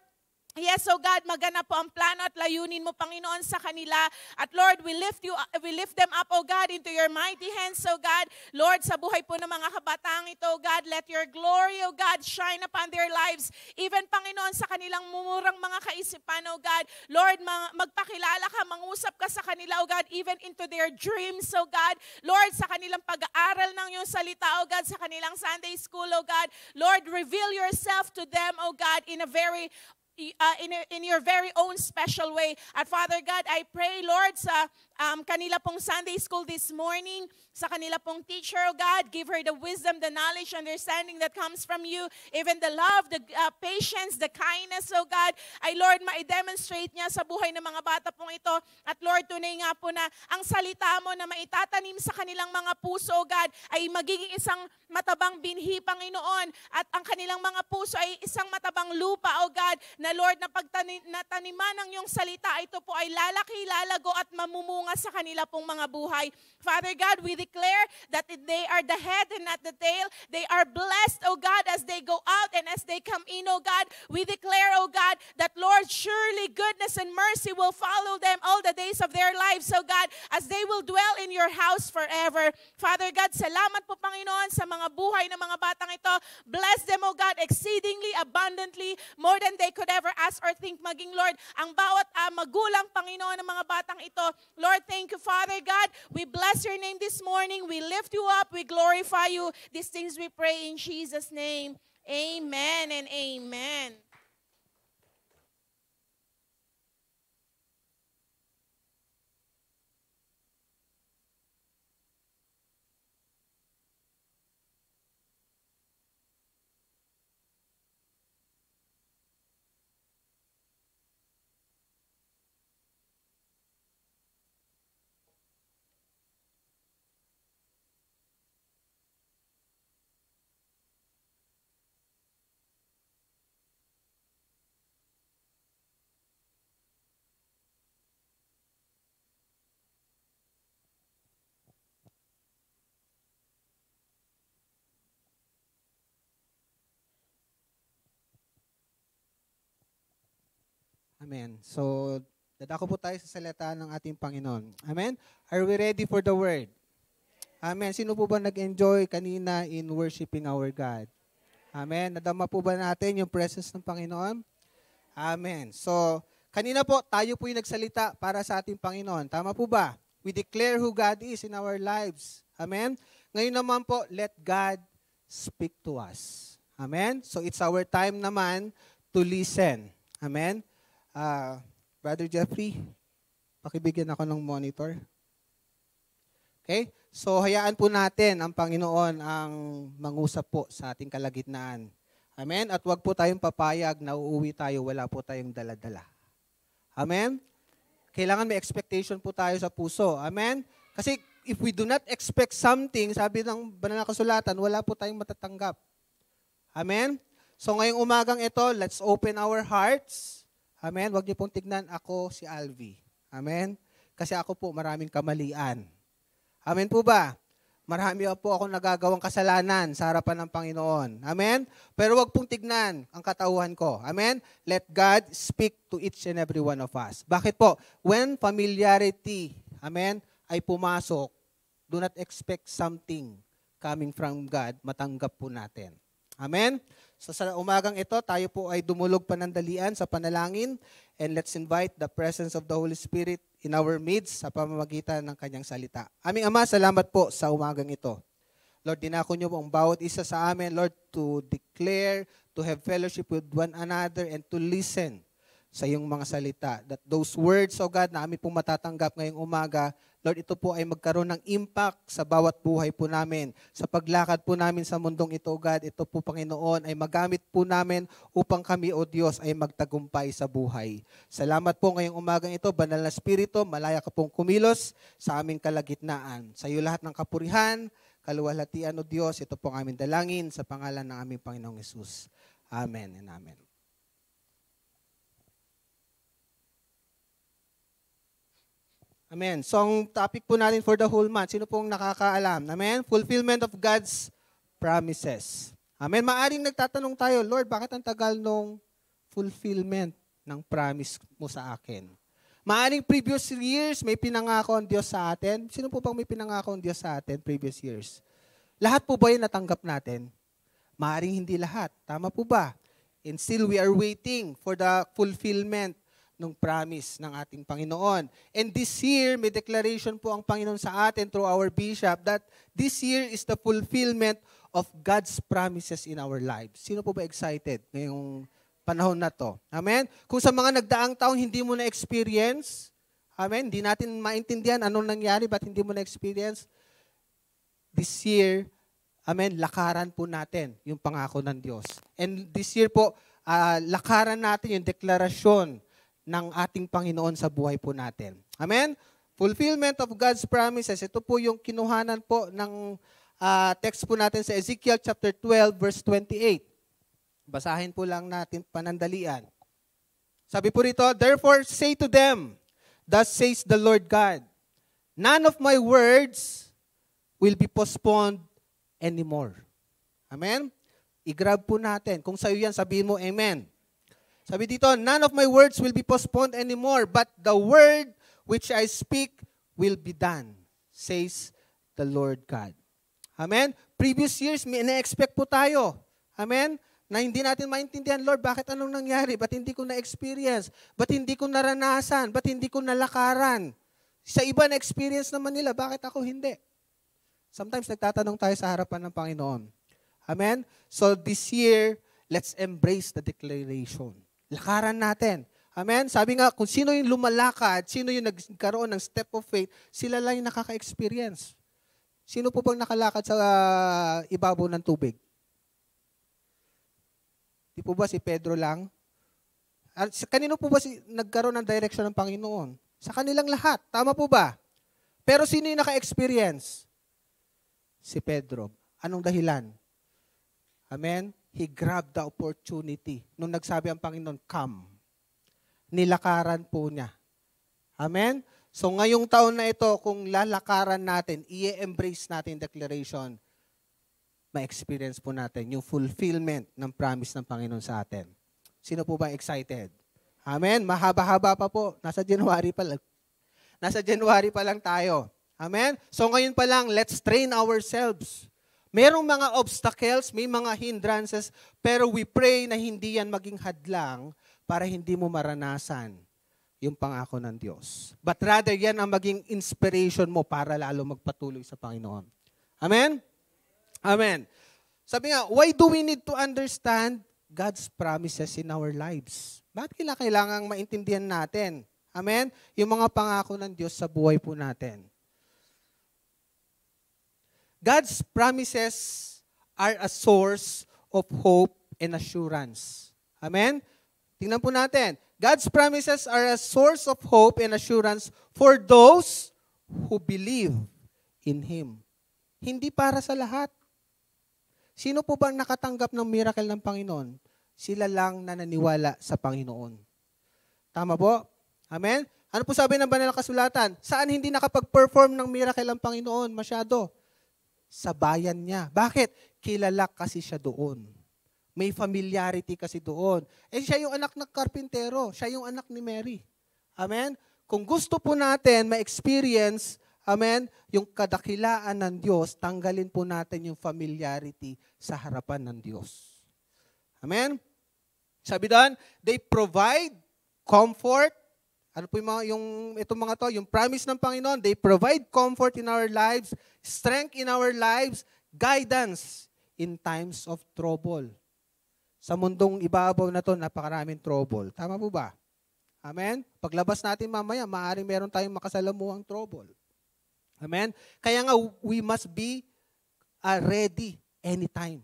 Yes, oh God, magana po ang plano at layunin mo, Panginoon, sa kanila. At Lord, we lift them up, oh God, into your mighty hands, oh God. Lord, sa buhay po ng mga kabataang ito, oh God, let your glory, oh God, shine upon their lives. Even, Panginoon, sa kanilang mumurang mga kaisipan, oh God. Lord, magpakilala ka, mangusap ka sa kanila, oh God, even into their dreams, oh God. Lord, sa kanilang pag-aaral ng iyong salita, oh God, sa kanilang Sunday school, oh God. Lord, reveal yourself to them, oh God, in your very own special way. At Father God, I pray, Lord, sa kanila pong Sunday school this morning, sa kanila pong teacher, oh God, give her the wisdom, the knowledge, understanding that comes from you, even the love, the patience, the kindness, oh God, ay Lord, ma-demonstrate niya sa buhay ng mga bata pong ito. At Lord, tunay nga po na ang salita mo na maitatanim sa kanilang mga puso, oh God, ay magiging isang matabang binhi, Panginoon, at ang kanilang mga puso ay isang matabang lupa, oh God, na Lord, na pagtaniman ng iyong salita, ito po ay lalaki, lalago at mamumunga sa kanila pong mga buhay. Father God, we declare that they are the head and not the tail. They are blessed, oh God, as they go out and as they come in, oh God. We declare, oh God, that Lord, surely goodness and mercy will follow them all the days of their lives, oh God, as they will dwell in your house forever. Father God, salamat po, Panginoon, sa mga buhay ng mga batang ito. Bless them, oh God, exceedingly, abundantly, more than they could ever ask or think, maging Lord, ang bawat magulang, Panginoon, ng mga batang ito. Lord, thank you, Father God. We bless your name this morning. We lift you up. We glorify you. These things we pray in Jesus' name. Amen and amen. Amen. So, dadako po tayo sa salita ng ating Panginoon. Amen? Are we ready for the word? Amen. Sino po ba nag-enjoy kanina in worshiping our God? Amen. Nadama po ba natin yung presence ng Panginoon? Amen. So, kanina po, tayo po yung nagsalita para sa ating Panginoon. Tama po ba? We declare who God is in our lives. Amen. Ngayon naman po, let God speak to us. Amen. So, it's our time naman to listen. Amen. Brother Jeffrey, pakibigyan ako ng monitor. Okay? So, hayaan po natin ang Panginoon ang mangusap po sa ating kalagitnaan. Amen? At wag po tayong papayag na uuwi tayo, wala po tayong daladala. Amen? Kailangan may expectation po tayo sa puso. Amen? Kasi if we do not expect something, sabi ng banal na kasulatan, wala po tayong matatanggap. Amen? So, ngayong umagang ito, let's open our hearts. Amen? Huwag niyo pong tignan ako si Alvi. Amen? Kasi ako po maraming kamalian. Amen po ba? Marami po ako nagagawang kasalanan sa harapan ng Panginoon. Amen? Pero huwag pong tignan ang katauhan ko. Amen? Let God speak to each and every one of us. Bakit po? When familiarity, amen, ay pumasok, do not expect something coming from God, matanggap po natin. Amen? So sa umagang ito, tayo po ay dumulog panandalian sa panalangin and let's invite the presence of the Holy Spirit in our midst sa pamamagitan ng kanyang salita. Aming Ama, salamat po sa umagang ito. Lord, dinako niyo po ang bawat isa sa amin, Lord, to declare, to have fellowship with one another and to listen sa iyong mga salita. That those words, O God, na aming pong matatanggap ngayong umaga, Lord, ito po ay magkaroon ng impact sa bawat buhay po namin. Sa paglakad po namin sa mundong ito, God, ito po, Panginoon, ay magamit po namin upang kami, O Diyos, ay magtagumpay sa buhay. Salamat po ngayong umagang ito, Banal na Espiritu, malaya ka pong kumilos sa aming kalagitnaan. Sa iyo lahat ng kapurihan, kaluwalhatian, O Diyos, ito po ang aming dalangin sa pangalan ng aming Panginoong Hesus. Amen and amen. Amen. So, ang topic po natin for the whole month, sino pong nakakaalam? Amen? Fulfillment of God's promises. Amen. Maaring nagtatanong tayo, Lord, bakit ang tagal nung fulfillment ng promise mo sa akin. Maaring previous years, may pinangako ang Diyos sa atin. Sino po bang may pinangako ang Diyos sa atin previous years? Lahat po ba yung natanggap natin? Maaring hindi lahat. Tama po ba? And still, we are waiting for the fulfillment ng promise ng ating Panginoon. And this year, may declaration po ang Panginoon sa atin through our bishop that this year is the fulfillment of God's promises in our lives. Sino po ba excited ngayong panahon na to? Amen? Kung sa mga nagdaang taong hindi mo na-experience, amen, hindi natin maintindihan anong nangyari, ba't hindi mo na-experience, this year, amen, lakaran po natin yung pangako ng Diyos. And this year po, lakaran natin yung deklarasyon ng ating Panginoon sa buhay po natin. Amen? Fulfillment of God's promises. Ito po yung kinuhanan po ng text po natin sa Ezekiel chapter 12 verse 28. Basahin po lang natin panandalian. Sabi po rito, therefore say to them, thus says the Lord God, none of my words will be postponed anymore. Amen? I-grab po natin. Kung sa'yo yan, sabihin mo, amen. Sabi dito, none of my words will be postponed anymore, but the word which I speak will be done, says the Lord God. Amen? Previous years, may na-expect po tayo. Amen? Na hindi natin maintindihan, Lord, bakit anong nangyari? Ba't hindi ko na-experience? Ba't hindi ko naranasan? Ba't hindi ko nalakaran? Sa iba na-experience naman nila, bakit ako hindi? Sometimes nagtatanong tayo sa harapan ng Panginoon. Amen? So this year, let's embrace the declaration. Lakaran natin. Amen? Sabi nga, kung sino yung lumalakad, sino yung nagkaroon ng step of faith, sila lang yung nakaka-experience. Sino po bang nakalakad sa ibabaw ng tubig? Di po ba si Pedro lang? Kanino po ba nagkaroon ng direction ng Panginoon? Sa kanilang lahat. Tama po ba? Pero sino yung naka-experience? Si Pedro. Anong dahilan? Amen? He grabbed the opportunity. Nung nagsabi ang Panginoon, come. Nilakaran po niya. Amen? So ngayong taon na ito, kung lalakaran natin, i-embrace natin declaration, ma-experience po natin yung fulfillment ng promise ng Panginoon sa atin. Sino po ba excited? Amen? Mahaba-haba pa po. Nasa January pa lang. Nasa January pa lang tayo. Amen? So ngayon pa lang, let's train ourselves. Merong mga obstacles, may mga hindrances, pero we pray na hindi yan maging hadlang para hindi mo maranasan yung pangako ng Diyos. But rather, yan ang maging inspiration mo para lalo magpatuloy sa Panginoon. Amen? Amen. Sabi nga, why do we need to understand God's promises in our lives? Bakit kailangang maintindihan natin? Amen? Yung mga pangako ng Diyos sa buhay po natin. God's promises are a source of hope and assurance. Amen? Tingnan po natin. God's promises are a source of hope and assurance for those who believe in Him. Hindi para sa lahat. Sino po bang nakatanggap ng miracle ng Panginoon? Sila lang na naniwala sa Panginoon. Tama po? Amen? Ano po sabi ng banal na kasulatan? Saan hindi nakapag-perform ng miracle ang Panginoon? Masyado. Sa bayan niya. Bakit? Kilala kasi siya doon. May familiarity kasi doon. Eh siya yung anak ng karpintero. Siya yung anak ni Mary. Amen? Kung gusto po natin ma-experience, amen, yung kadakilaan ng Diyos, tanggalin po natin yung familiarity sa harapan ng Diyos. Amen? Sabi doon, they provide comfort. Ano po itong mga to? Yung promise ng Panginoon, they provide comfort in our lives, strength in our lives, guidance in times of trouble. Sa mundong ibabaw na to, napakaraming trouble. Tama po ba? Amen? Paglabas natin mamaya, maaaring meron tayong makasalamuhang trouble. Amen? Kaya nga, we must be ready anytime.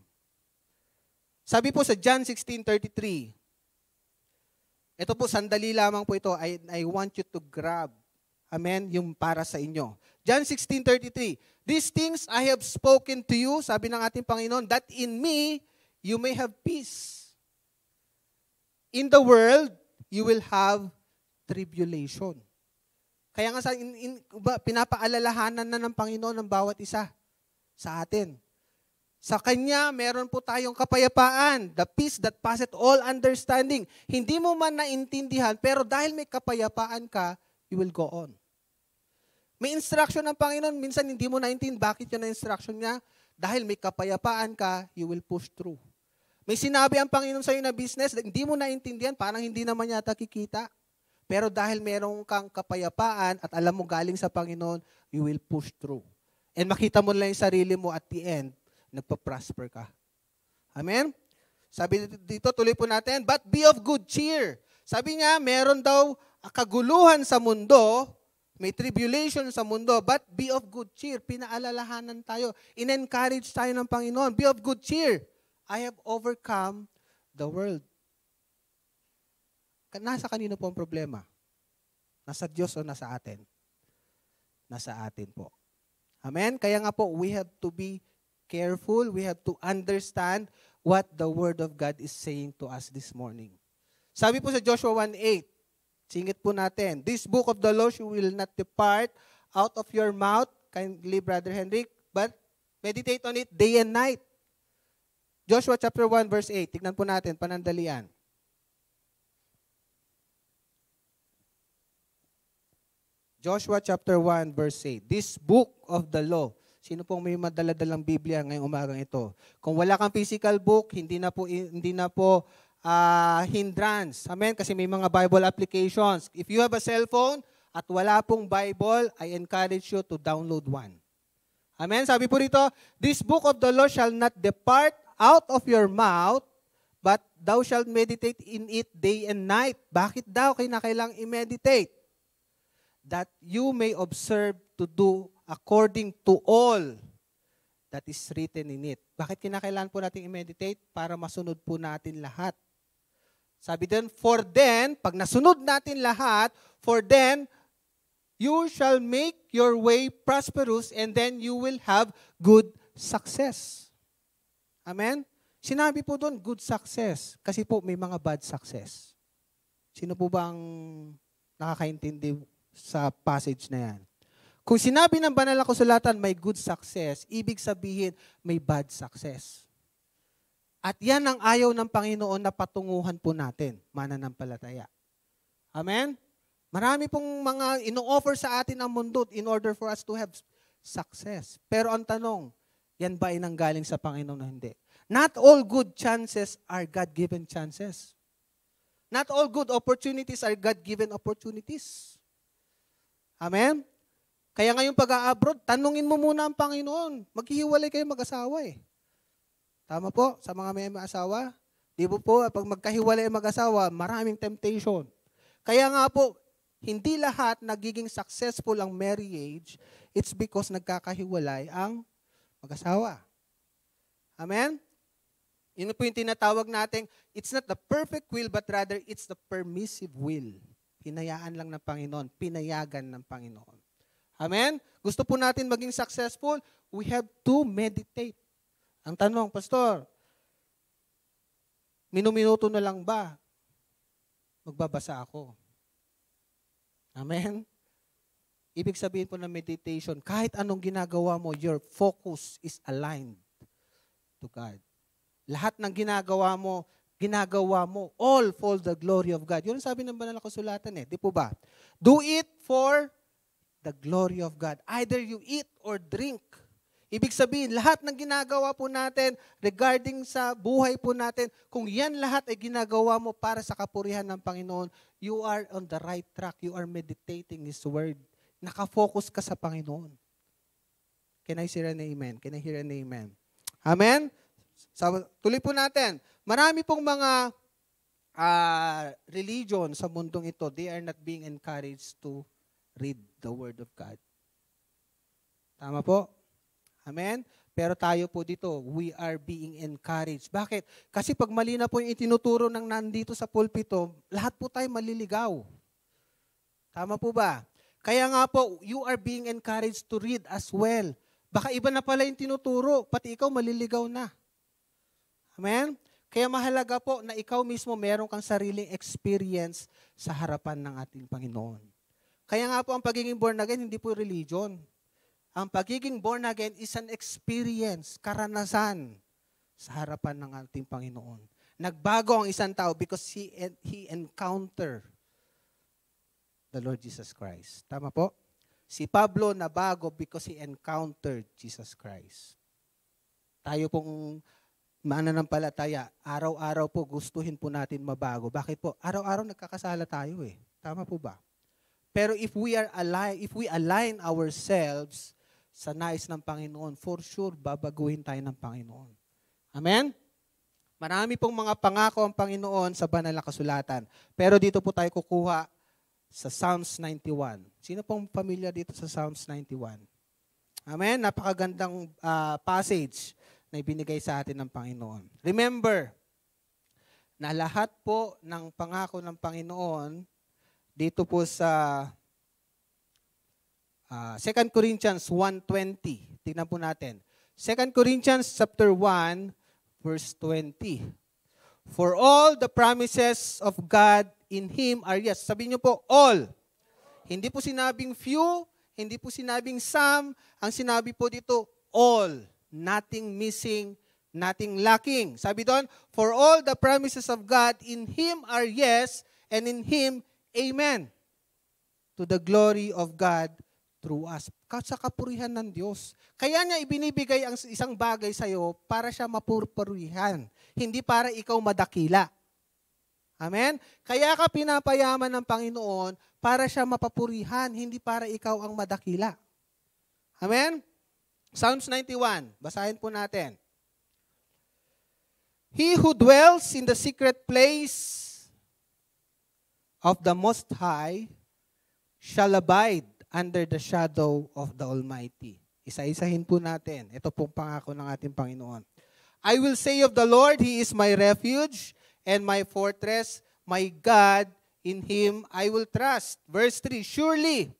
Sabi po sa John 16:33, ito po, sandali lamang po ito. I want you to grab. Amen? Yung para sa inyo. John 16:33. These things I have spoken to you, sabi ng ating Panginoon, that in me you may have peace. In the world, you will have tribulation. Kaya nga pinapaalalahanan na ng Panginoon ng bawat isa sa atin. Sa Kanya, meron po tayong kapayapaan, the peace that passeth all understanding. Hindi mo man naintindihan, pero dahil may kapayapaan ka, you will go on. May instruction ng Panginoon, minsan hindi mo naintindihan, bakit yun ang instruction niya? Dahil may kapayapaan ka, you will push through. May sinabi ang Panginoon sa iyo na business, hindi mo naintindihan, parang hindi naman yata kikita. Pero dahil meron kang kapayapaan at alam mo galing sa Panginoon, you will push through. And makita mo lang yung sarili mo at the end, nagpa-prosper ka. Amen? Sabi dito, tuloy po natin, but be of good cheer. Sabi niya, meron daw kaguluhan sa mundo, may tribulation sa mundo, but be of good cheer. Pinaalalahanan tayo. In-encourage tayo ng Panginoon. Be of good cheer. I have overcome the world. Nasa kanino po ang problema? Nasa Diyos o nasa atin? Nasa atin po. Amen? Kaya nga po, we have to be careful. We have to understand what the Word of God is saying to us this morning. Sabi po sa Joshua 1:8, singit po natin, this book of the law will not depart out of your mouth, kindly Brother Henrik, but meditate on it day and night. Joshua chapter 1 verse 8, tignan po natin, panandalian. Joshua chapter 1 verse 8, this book of the law. Sino pong may madala-dalang Biblia ngayong umagang ito? Kung wala kang physical book, hindi na po hindrance. Amen? Kasi may mga Bible applications. If you have a cellphone at wala pong Bible, I encourage you to download one. Amen? Sabi po rito, this book of the law shall not depart out of your mouth, but thou shalt meditate in it day and night. Bakit daw kinakailangang i-meditate? That you may observe to do according to all that is written in it. Bakit kinakailangan po natin i-meditate? Para masunod po natin lahat. Sabi din, for then, pag nasunod natin lahat, for then, you shall make your way prosperous and then you will have good success. Amen? Sinabi po doon, good success. Kasi po may mga bad success. Sino po ba ang nakakaintindi sa passage na yan? Kung sinabi ng banal na kasulatan may good success, ibig sabihin may bad success. At yan ang ayaw ng Panginoon na patunguhan po natin, mananampalataya. Amen? Marami pong mga ino-offer sa atin ang mundo in order for us to have success. Pero ang tanong, yan ba ay nanggaling sa Panginoon o hindi? Not all good chances are God-given chances. Not all good opportunities are God-given opportunities. Amen? Kaya ngayong pag-a-abroad, tanungin mo muna ang Panginoon. Maghihiwalay kayo mag-asawa eh. Tama po, sa mga may asawa. Di po pag magkahiwalay ang mag-asawa, maraming temptation. Kaya nga po, hindi lahat nagiging successful ang marriage, it's because nagkakahiwalay ang mag-asawa. Amen? Yun po yung tinatawag natin, it's not the perfect will, but rather it's the permissive will. Hinayaan lang ng Panginoon, pinayagan ng Panginoon. Amen? Gusto po natin maging successful, we have to meditate. Ang tanong, Pastor, minuminuto na lang ba magbabasa ako? Amen? Ibig sabihin po ng meditation, kahit anong ginagawa mo, your focus is aligned to God. Lahat ng ginagawa mo, all for the glory of God. Yun ang sabi ng banal na kasulatan eh. Di po ba? Do it for the glory of God. Either you eat or drink. Ibig sabihin, lahat ng ginagawa po natin regarding sa buhay po natin, kung yan lahat ay ginagawa mo para sa kapurihan ng Panginoon, you are on the right track. You are meditating His Word. Nakafocus ka sa Panginoon. Can I hear an amen? Can I hear an amen? Amen? So, tuloy po natin. Marami pong mga religion sa mundong ito, they are not being encouraged to read the Word of God. Tama po? Amen? Pero tayo po dito, we are being encouraged. Bakit? Kasi pag mali na po yung itinuturo ng nandito sa pulpito, lahat po tayo maliligaw. Tama po ba? Kaya nga po, you are being encouraged to read as well. Baka iba na pala yung tinuturo, pati ikaw maliligaw na. Amen? Kaya mahalaga po na ikaw mismo meron kang sariling experience sa harapan ng ating Panginoon. Kaya nga po ang pagiging born again, hindi po religion. Ang pagiging born again is an experience, karanasan sa harapan ng ating Panginoon. Nagbago ang isang tao because he encountered the Lord Jesus Christ. Tama po? Si Pablo nabago because he encountered Jesus Christ. Tayo pong mananampalataya, araw-araw po gustuhin po natin mabago. Bakit po? Araw-araw nagkakasala tayo eh. Tama po ba? Pero if we align ourselves sa nais ng Panginoon, for sure, babaguhin tayo ng Panginoon. Amen? Marami pong mga pangako ang Panginoon sa banal na kasulatan. Pero dito po tayo kukuha sa Psalms 91. Sino pong pamilya dito sa Psalms 91? Amen? Napakagandang passage na ibinigay sa atin ng Panginoon. Remember, na lahat po ng pangako ng Panginoon, dito po sa 2 Corinthians 1:20. Tingnan po natin. 2 Corinthians chapter 1, verse 20. For all the promises of God in Him are yes. Sabihin niyo po, all. Hindi po sinabing few, hindi po sinabing some. Ang sinabi po dito, all. Nothing missing, nothing lacking. Sabi doon, for all the promises of God in Him are yes, and in Him, amen. To the glory of God through us. Sa kapurihan ng Diyos. Kaya niya ibinibigay ang isang bagay sa iyo para siya mapupurihan. Hindi para ikaw madakila. Amen? Kaya ka pinapayaman ng Panginoon para siya mapapurihan, hindi para ikaw ang madakila. Amen? Psalms 91. Basahin po natin. He who dwells in the secret place of the Most High shall abide under the shadow of the Almighty. Isa-isahin po natin. Ito pong pangako ng ating Panginoon. I will say of the Lord, He is my refuge and my fortress, my God, in Him I will trust. Verse 3, surely,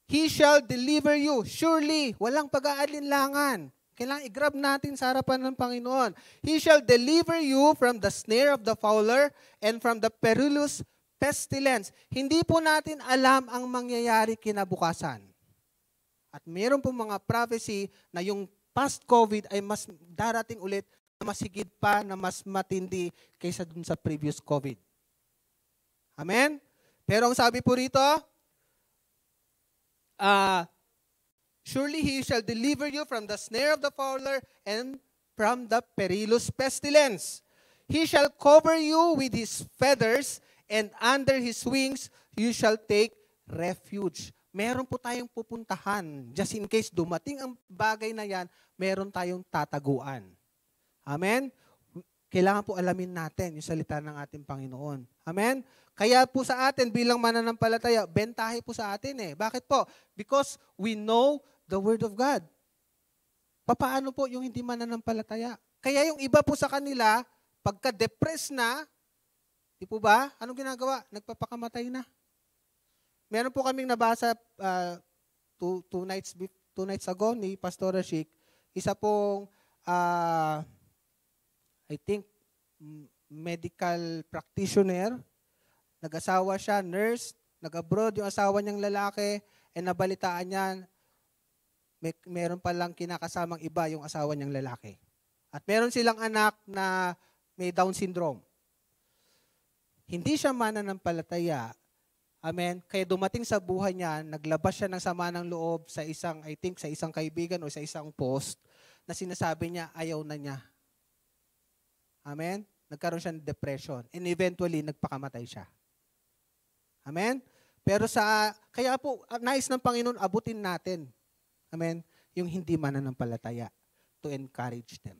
He shall deliver you. Surely, walang pag-aalinlangan. Kailangan i-grab natin sa harapan ng Panginoon. He shall deliver you from the snare of the fowler and from the perilous pestilence. Hindi po natin alam ang mangyayari kinabukasan. At meron po mga prophecy na yung post-COVID ay mas darating ulit na mas higit pa, na mas matindi kaysa dun sa previous COVID. Amen? Pero ang sabi po rito, surely He shall deliver you from the snare of the fowler and from the perilous pestilence. He shall cover you with His feathers, and under His wings you shall take refuge. Meron po tayong pupuntahan. Just in case dumating ang bagay na yan, meron tayong tataguan. Amen? Kailangan po alamin natin yung salita ng ating Panginoon. Amen? Kaya po sa atin bilang mananampalataya, bentahe po sa atin eh. Bakit po? Because we know the Word of God. Papaano po yung hindi mananampalataya? Kaya yung iba po sa kanila, pagka-depressed na, di po ba? Anong ginagawa? Nagpapakamatay na. Meron po kaming nabasa two nights ago ni Pastor Rashik. Isa pong, I think, medical practitioner. Nag-asawa siya, nurse. Nag-abroad yung asawa niyang lalaki. And nabalitaan niya, meron palang kinakasamang iba yung asawa niyang lalaki. At meron silang anak na may Down syndrome. Hindi siya mananampalataya. Amen. Kaya dumating sa buhay niya, naglabas siya ng sama ng loob sa isang, I think, sa isang kaibigan o sa isang post na sinasabi niya, ayaw na niya. Amen. Nagkaroon siya ng depression. And eventually, nagpakamatay siya. Amen. Pero kaya po, nais ng Panginoon, abutin natin. Amen. Yung hindi mananampalataya to encourage them.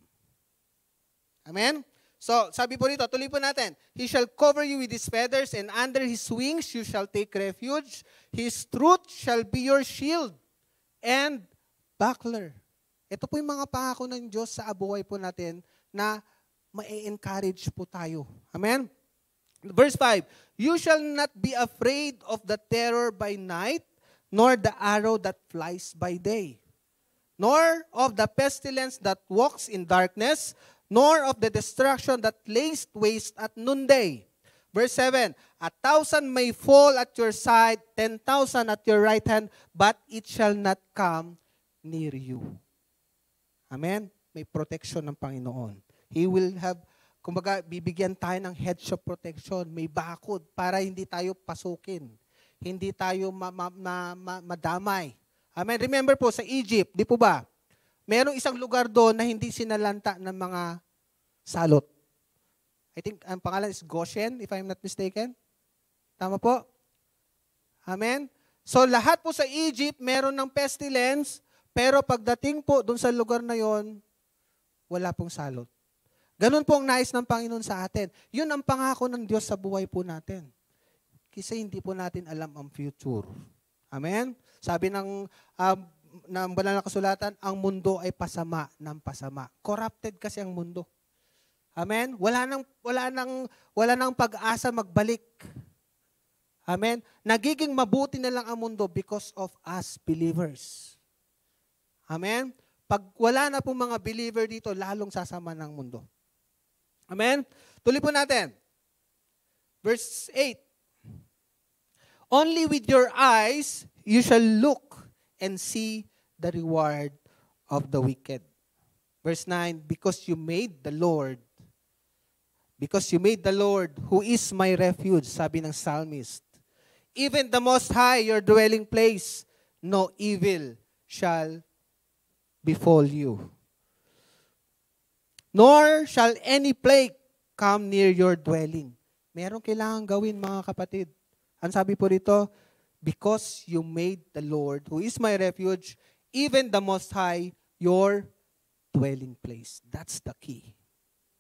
Amen. So, sabi po rito, tuloy po natin. He shall cover you with His feathers, and under His wings you shall take refuge. His truth shall be your shield and buckler. Ito po yung mga pangako ng Diyos sa buhay po natin na ma-encourage po tayo. Amen? Verse 5, you shall not be afraid of the terror by night, nor the arrow that flies by day, nor of the pestilence that walks in darkness, nor of the destruction that lays waste at noonday. Verse 7, 1,000 may fall at your side, 10,000 at your right hand, but it shall not come near you. Amen? May protection ng Panginoon. He will have, kumbaga, bibigyan tayo ng hedge of protection. May bakod para hindi tayo pasukin. Hindi tayo madamay. Amen? Remember po, sa Egypt, di po ba? Merong isang lugar doon na hindi sinalanta ng mga salot. I think ang pangalan is Goshen, if I'm not mistaken. Tama po? Amen? So lahat po sa Egypt, meron ng pestilence, pero pagdating po doon sa lugar na yon, wala pong salot. Ganun po ang nais ng Panginoon sa atin. Yun ang pangako ng Diyos sa buhay po natin. Kasi hindi po natin alam ang future. Amen? Sabi ng banal na kasulatan, ang mundo ay pasama ng pasama. Corrupted kasi ang mundo. Amen? Wala nang pag-asa magbalik. Amen? Nagiging mabuti na lang ang mundo because of us believers. Amen? Pag wala na pong mga believer dito, lalong sasama ng mundo. Amen? Tuloy po natin. Verse 8. Only with your eyes you shall look and see the reward of the wicked. Verse 9, because you made the Lord, who is my refuge, sabi ng psalmist, even the Most High, your dwelling place, no evil shall befall you. Nor shall any plague come near your dwelling. Meron kailangan gawin, mga kapatid. Ang sabi po rito, because you made the Lord, who is my refuge, even the Most High, your dwelling place. That's the key.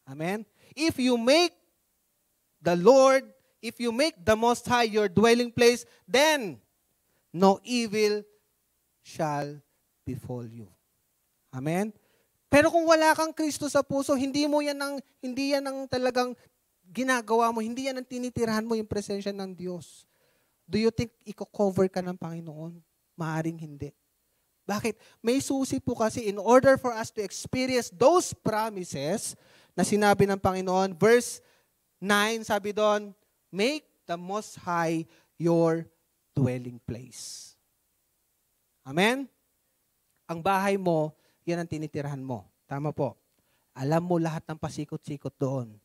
Amen? If you make the Most High your dwelling place, then no evil shall befall you. Amen? Pero kung wala kang Kristo sa puso, hindi yan ang talagang ginagawa mo, hindi yan ang tinitirahan mo yung presensya ng Diyos. Do you think i-cover ka ng Panginoon? Maaring hindi. Bakit? May susi po kasi in order for us to experience those promises na sinabi ng Panginoon. Verse 9, sabi doon, make the Most High your dwelling place. Amen? Ang bahay mo, yan ang tinitirahan mo. Tama po. Alam mo lahat ng pasikot-sikot doon.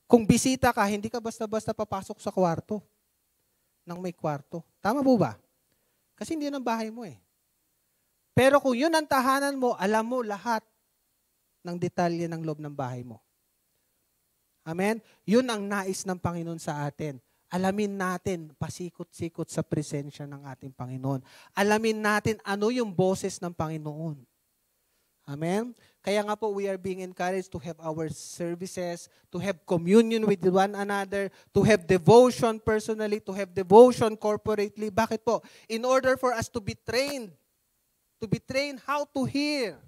Kung bisita ka, hindi ka basta-basta papasok sa kwarto nang may kwarto. Tama po ba? Kasi hindi yun ang bahay mo eh. Pero kung yun ang tahanan mo, alam mo lahat ng detalye ng loob ng bahay mo. Amen? Yun ang nais ng Panginoon sa atin. Alamin natin, pasikot-sikot sa presensya ng ating Panginoon. Alamin natin ano yung boses ng Panginoon. Amen? Kaya nga po, we are being encouraged to have our services, to have communion with one another, to have devotion personally, to have devotion corporately. Bakit po? In order for us to be trained how to hear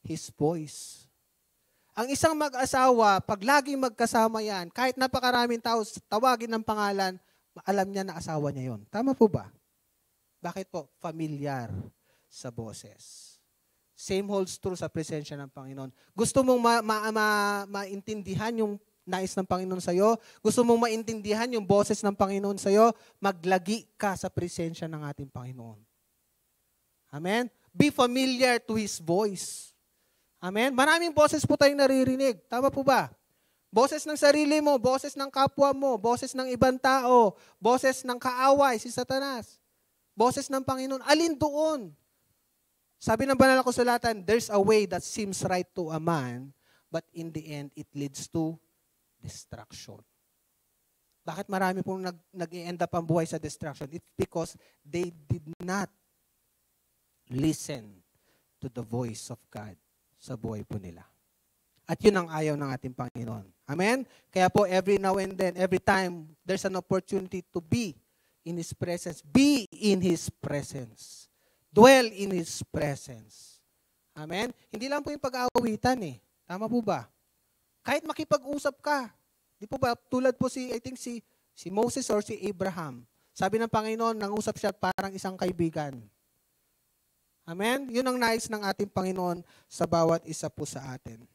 His voice. Ang isang mag-asawa, pag laging magkasama yan, kahit napakaraming tao tawagin ng pangalan, alam niya na asawa niya yon. Tama po ba? Bakit po? Familiar sa boses. Same holds true sa presensya ng Panginoon. Gusto mong maintindihan yung nais ng Panginoon sa'yo? Gusto mong maintindihan yung boses ng Panginoon sa'yo? Maglagi ka sa presensya ng ating Panginoon. Amen? Be familiar to His voice. Amen? Maraming boses po tayong naririnig. Tama po ba? Boses ng sarili mo, boses ng kapwa mo, boses ng ibang tao, boses ng kaaway, si Satanas. Boses ng Panginoon. Alin doon? Sabi ng banal na kasulatan, there's a way that seems right to a man, but in the end, it leads to destruction. Bakit marami pong nag-i-end up ang buhay sa destruction? It's because they did not listen to the voice of God sa buhay po nila. At yun ang ayaw ng ating Panginoon. Amen? Kaya po, every now and then, every time, there's an opportunity to be in His presence. Be in His presence. Dwell in His presence. Amen? Hindi lang po yung pag-aawitan eh. Tama po ba? Kahit makipag-usap ka. Di po ba? Tulad po si Moses or si Abraham. Sabi ng Panginoon, nangusap siya parang isang kaibigan. Amen? Yun ang nais ng ating Panginoon sa bawat isa po sa atin.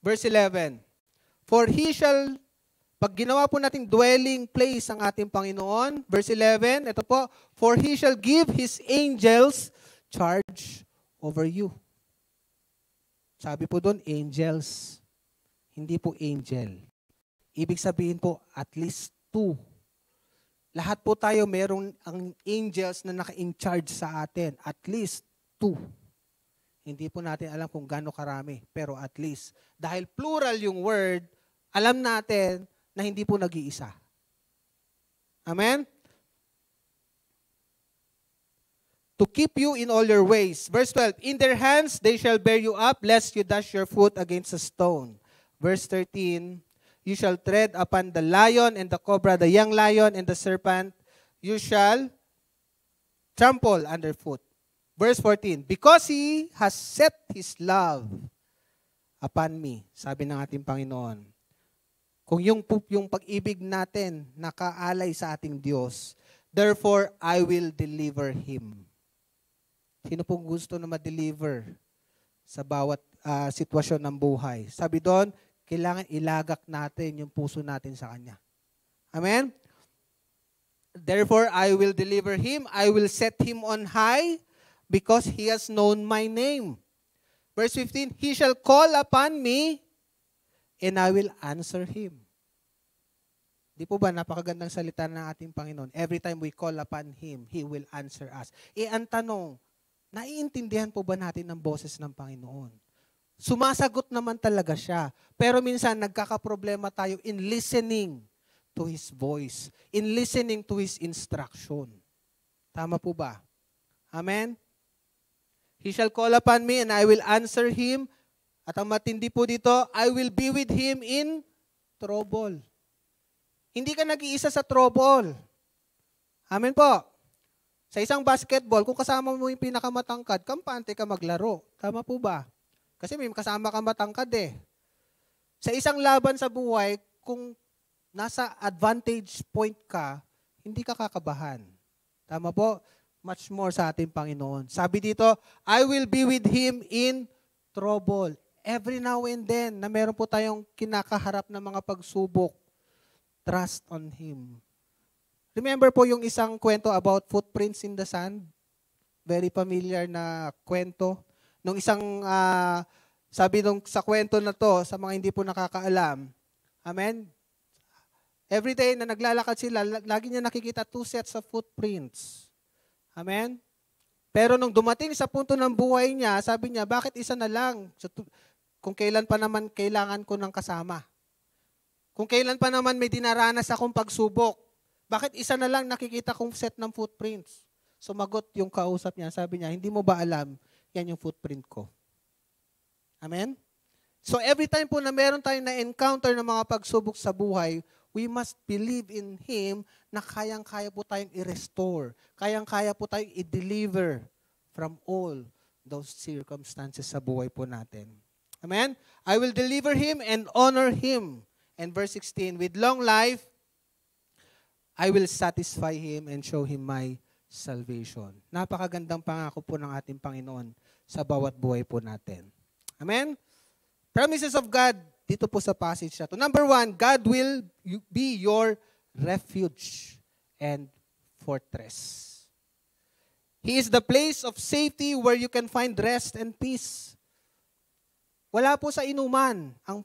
Verse 11, for He shall Pag ginawa po nating dwelling place ang ating Panginoon, verse 11, ito po, for He shall give His angels charge over you. Sabi po doon, angels. Hindi po angel. Ibig sabihin po, at least 2. Lahat po tayo merong ang angels na naka-in charge sa atin. At least 2. Hindi po natin alam kung gaano karami, pero at least. Dahil plural yung word, alam natin na hindi po nag-iisa. Amen? To keep you in all your ways. Verse 12, in their hands they shall bear you up, lest you dash your foot against a stone. Verse 13, you shall tread upon the lion and the cobra, the young lion and the serpent, you shall trample underfoot. Verse 14, because He has set His love upon me, sabi ng ating Panginoon. Kung yung pag-ibig natin nakaalay sa ating Diyos, therefore I will deliver him. Sino pong gusto na ma-deliver sa bawat sitwasyon ng buhay? Sabi doon, kailangan ilagak natin yung puso natin sa Kanya. Amen? Therefore I will deliver him, I will set him on high, because he has known my name. Verse 15, he shall call upon me, and I will answer him. Di po ba napakagandang salita ng ating Panginoon? Every time we call upon Him, He will answer us. Ang tanong, naiintindihan po ba natin ang boses ng Panginoon? Sumasagot naman talaga siya. Pero minsan nagkakaproblema tayo in listening to His voice, in listening to His instruction. Tama po ba? Amen? He shall call upon me and I will answer him. At ang matindi po dito, I will be with him in trouble. Hindi ka nag-iisa sa trouble. Amen po. Sa isang basketball, kung kasama mo yung pinakamatangkad, kampante ka maglaro. Tama po ba? Kasi may kasama ka matangkad eh. Sa isang laban sa buhay, kung nasa advantage point ka, hindi ka kakabahan. Tama po? Much more sa ating Panginoon. Sabi dito, I will be with Him in trouble. Every now and then, na meron po tayong kinakaharap na mga pagsubok, trust on Him. Remember po yung isang kwento about footprints in the sand? Very familiar na kwento. Nung isang, sabi nung sa kwento na to, sa mga hindi po nakakaalam, amen? Every day na naglalakad sila, lagi niya nakikita 2 sets of footprints. Amen? Pero nung dumating sa punto ng buhay niya, sabi niya, bakit isa na lang? Kung kailan pa naman kailangan ko ng kasama. Kung kailan pa naman may dinaranas akong pagsubok. Bakit isa na lang nakikita kong set ng footprints? Sumagot yung kausap niya, sabi niya, hindi mo ba alam, yan yung footprint ko. Amen? So every time po na meron tayong na-encounter ng mga pagsubok sa buhay, we must believe in Him na kayang-kaya po tayong i-restore. Kayang-kaya po tayong i-deliver from all those circumstances sa buhay po natin. Amen? I will deliver him and honor him. And verse 16, with long life, I will satisfy him and show him my salvation. Napakagandang pangako po ng ating Panginoon sa bawat buhay po natin. Amen? Promises of God dito po sa passage na to. Number 1, God will be your refuge and fortress. He is the place of safety where you can find rest and peace. Wala po sa inuman ang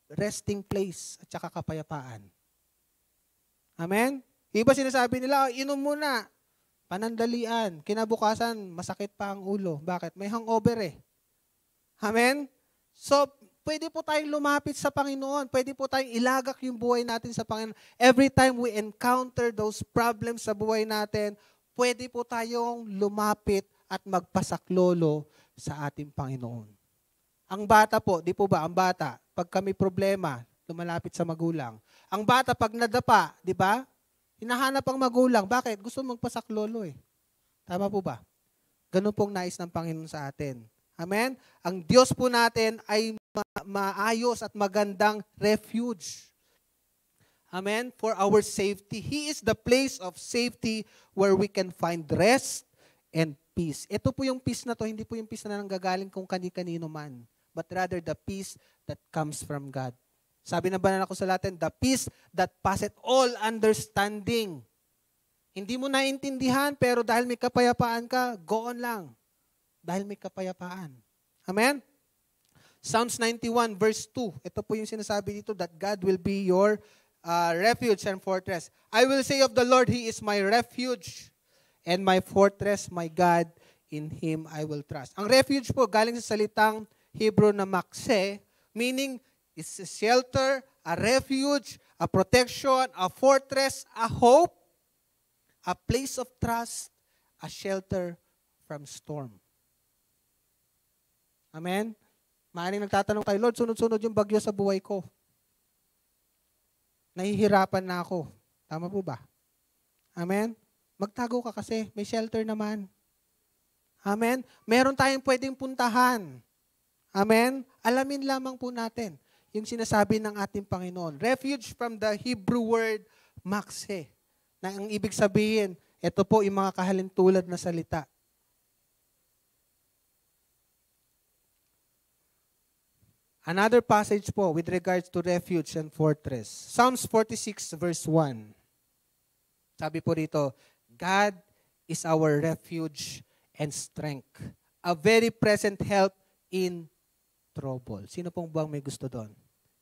resting place at saka kapayapaan. Amen? Iba sinasabi nila, inom muna, panandalian, kinabukasan, masakit pa ang ulo. Bakit? May hangover eh. Amen? So, pwede po tayong lumapit sa Panginoon. Pwede po tayong ilagak yung buhay natin sa Panginoon. Every time we encounter those problems sa buhay natin, pwede po tayong lumapit at magpasaklolo sa ating Panginoon. Ang bata po, di po ba, ang bata, pag kami problema, lumalapit sa magulang. Ang bata, pag nadapa, di ba, hinahanap ang magulang. Bakit? Gusto magpasaklolo eh. Tama po ba? Ganun pong nais ng Panginoon sa atin. Amen? Ang Diyos po natin ay maayos at magandang refuge. Amen? For our safety. He is the place of safety where we can find rest and peace. Ito po yung peace na to, hindi po yung peace na nanggagaling kung kani-kanino man, but rather the peace that comes from God. Sabi ng banal na kasulatan, the peace that passeth all understanding. Hindi mo naintindihan, pero dahil may kapayapaan ka, go on lang. Dahil may kapayapaan. Amen? Psalms 91 verse 2. Ito po yung sinasabi dito that God will be your refuge and fortress. I will say of the Lord, He is my refuge and my fortress, my God, in Him I will trust. Ang refuge po, galing sa salitang Hebrew na makse, meaning it's a shelter, a refuge, a protection, a fortress, a hope, a place of trust, a shelter from storm. Amen? Maaaring nagtatanong tayo, Lord, sunod-sunod yung bagyo sa buhay ko. Nahihirapan na ako. Tama po ba? Amen? Magtago ka kasi, may shelter naman. Amen? Meron tayong pwedeng puntahan. Amen? Alamin lamang po natin yung sinasabi ng ating Panginoon. Refuge from the Hebrew word makse. Na ang ibig sabihin, ito po yung mga kahalintulad na salita. Another passage po with regards to refuge and fortress. Psalms 46 verse 1. Sabi po rito, God is our refuge and strength, a very present help in trouble. Sino pong bang may gusto doon?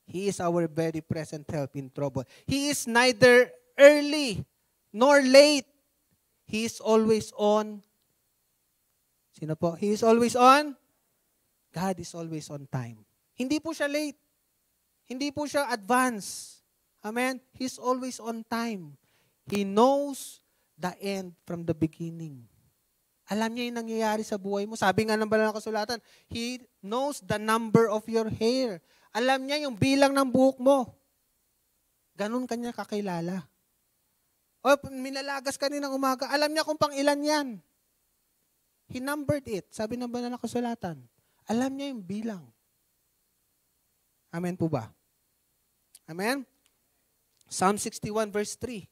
He is our very present help in trouble. He is neither early nor late. He is always on. Sino po? He is always on. God is always on time. Hindi po siya late. Hindi po siya advance. Amen? He's always on time. He knows the end from the beginning. Alam niya yung nangyayari sa buhay mo. Sabi nga ng banal na kasulatan, He knows the number of your hair. Alam niya yung bilang ng buhok mo. Ganun kanya kakilala. O, minalagas ka ng umaga. Alam niya kung pang ilan yan. He numbered it. Sabi ng banal na kasulatan. Alam niya yung bilang. Amen po ba? Amen? Psalm 61 verse 3.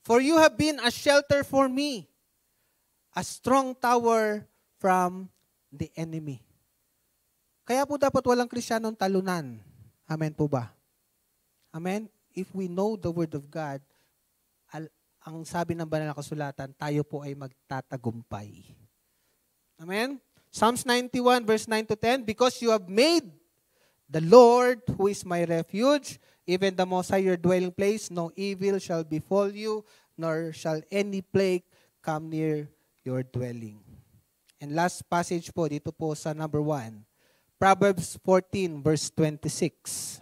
For you have been a shelter for me, a strong tower from the enemy. Kaya po dapat walang Kristiyanong talunan. Amen po ba? Amen? If we know the Word of God, ang sabi ng banal na kasulatan, tayo po ay magtatagumpay. Amen? Psalms 91 verse 9 to 10, because you have made the Lord, who is my refuge, even the Most High your dwelling place, no evil shall befall you, nor shall any plague come near your dwelling. And last passage po, dito po sa number 1, Proverbs 14 verse 26.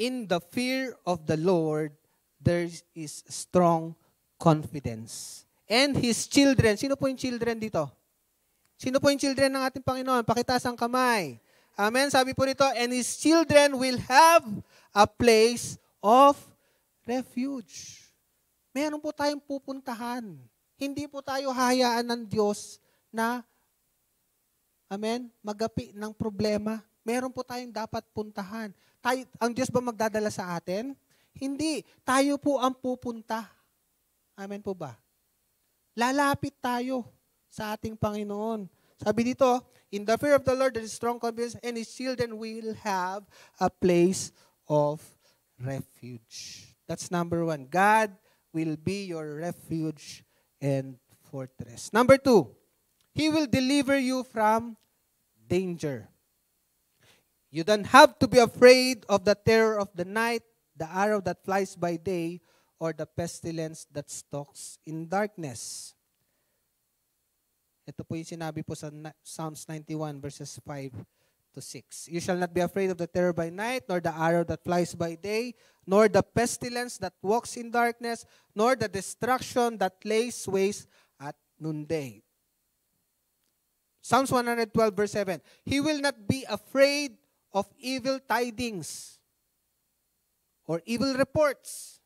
In the fear of the Lord, there is strong confidence. And His children, sino po yung children dito? Sino po yung children ng ating Panginoon? Pakitaas ang kamay. Amen? Sabi po nito, and His children will have a place of refuge. Meron po tayong pupuntahan. Hindi po tayo hayaan ng Diyos na, amen, magapi ng problema. Meron po tayong dapat puntahan. Ang Diyos ba magdadala sa atin? Hindi. Tayo po ang pupunta. Amen po ba? Lalapit tayo sa ating Panginoon. Sabi dito, in the fear of the Lord, there is strong confidence, and His children will have a place of refuge. That's number 1. God will be your refuge and fortress. Number 2, He will deliver you from danger. You don't have to be afraid of the terror of the night, the arrow that flies by day, or the pestilence that stalks in darkness. Ito po yung sinabi po sa Psalms 91 verses 5 to 6. You shall not be afraid of the terror by night, nor the arrow that flies by day, nor the pestilence that walks in darkness, nor the destruction that lays waste at noonday. Psalms 112 verse 7. He will not be afraid of evil tidings or evil reports.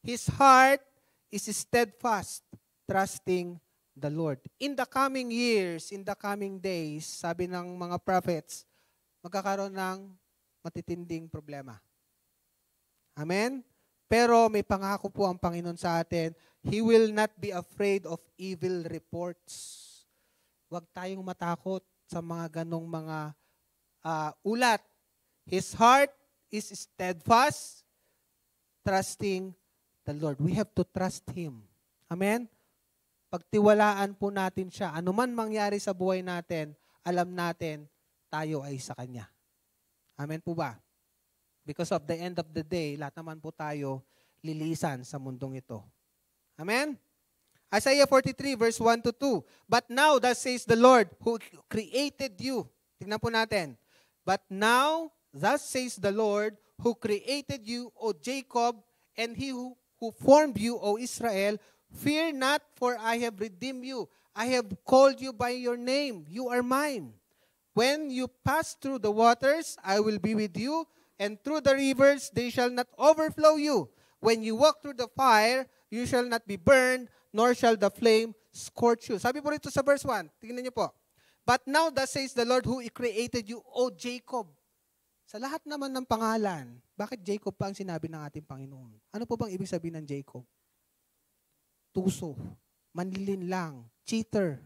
His heart is steadfast, trusting the Lord. In the coming years, in the coming days, sabi ng mga prophets, magkakaroon ng matitinding problema. Amen? Pero may pangako po ang Panginoon sa atin, He will not be afraid of evil reports. Huwag tayong matakot sa mga ganong mga ulat. His heart is steadfast, trusting the Lord. We have to trust Him. Amen? Pagtiwalaan po natin siya. Ano man mangyari sa buhay natin, alam natin, tayo ay sa Kanya. Amen po ba? Because of the end of the day, lahat naman po tayo lilisan sa mundong ito. Amen? Isaiah 43 verse 1 to 2. But now, thus says the Lord, who created you. Tingnan po natin. But now, thus says the Lord, who created you, O Jacob, and He who formed you, O Israel, fear not, for I have redeemed you. I have called you by your name. You are mine. When you pass through the waters, I will be with you, and through the rivers, they shall not overflow you. When you walk through the fire, you shall not be burned, nor shall the flame scorch you. Sabi po rito sa verse 1, tingnan niyo po. But now, thus says the Lord who created you, O Jacob. Sa lahat naman ng pangalan, bakit Jacob pa ang sinabi ng ating Panginoon? Ano po bang ibig sabihin ng Jacob? Tuso, manlilinlang, cheater.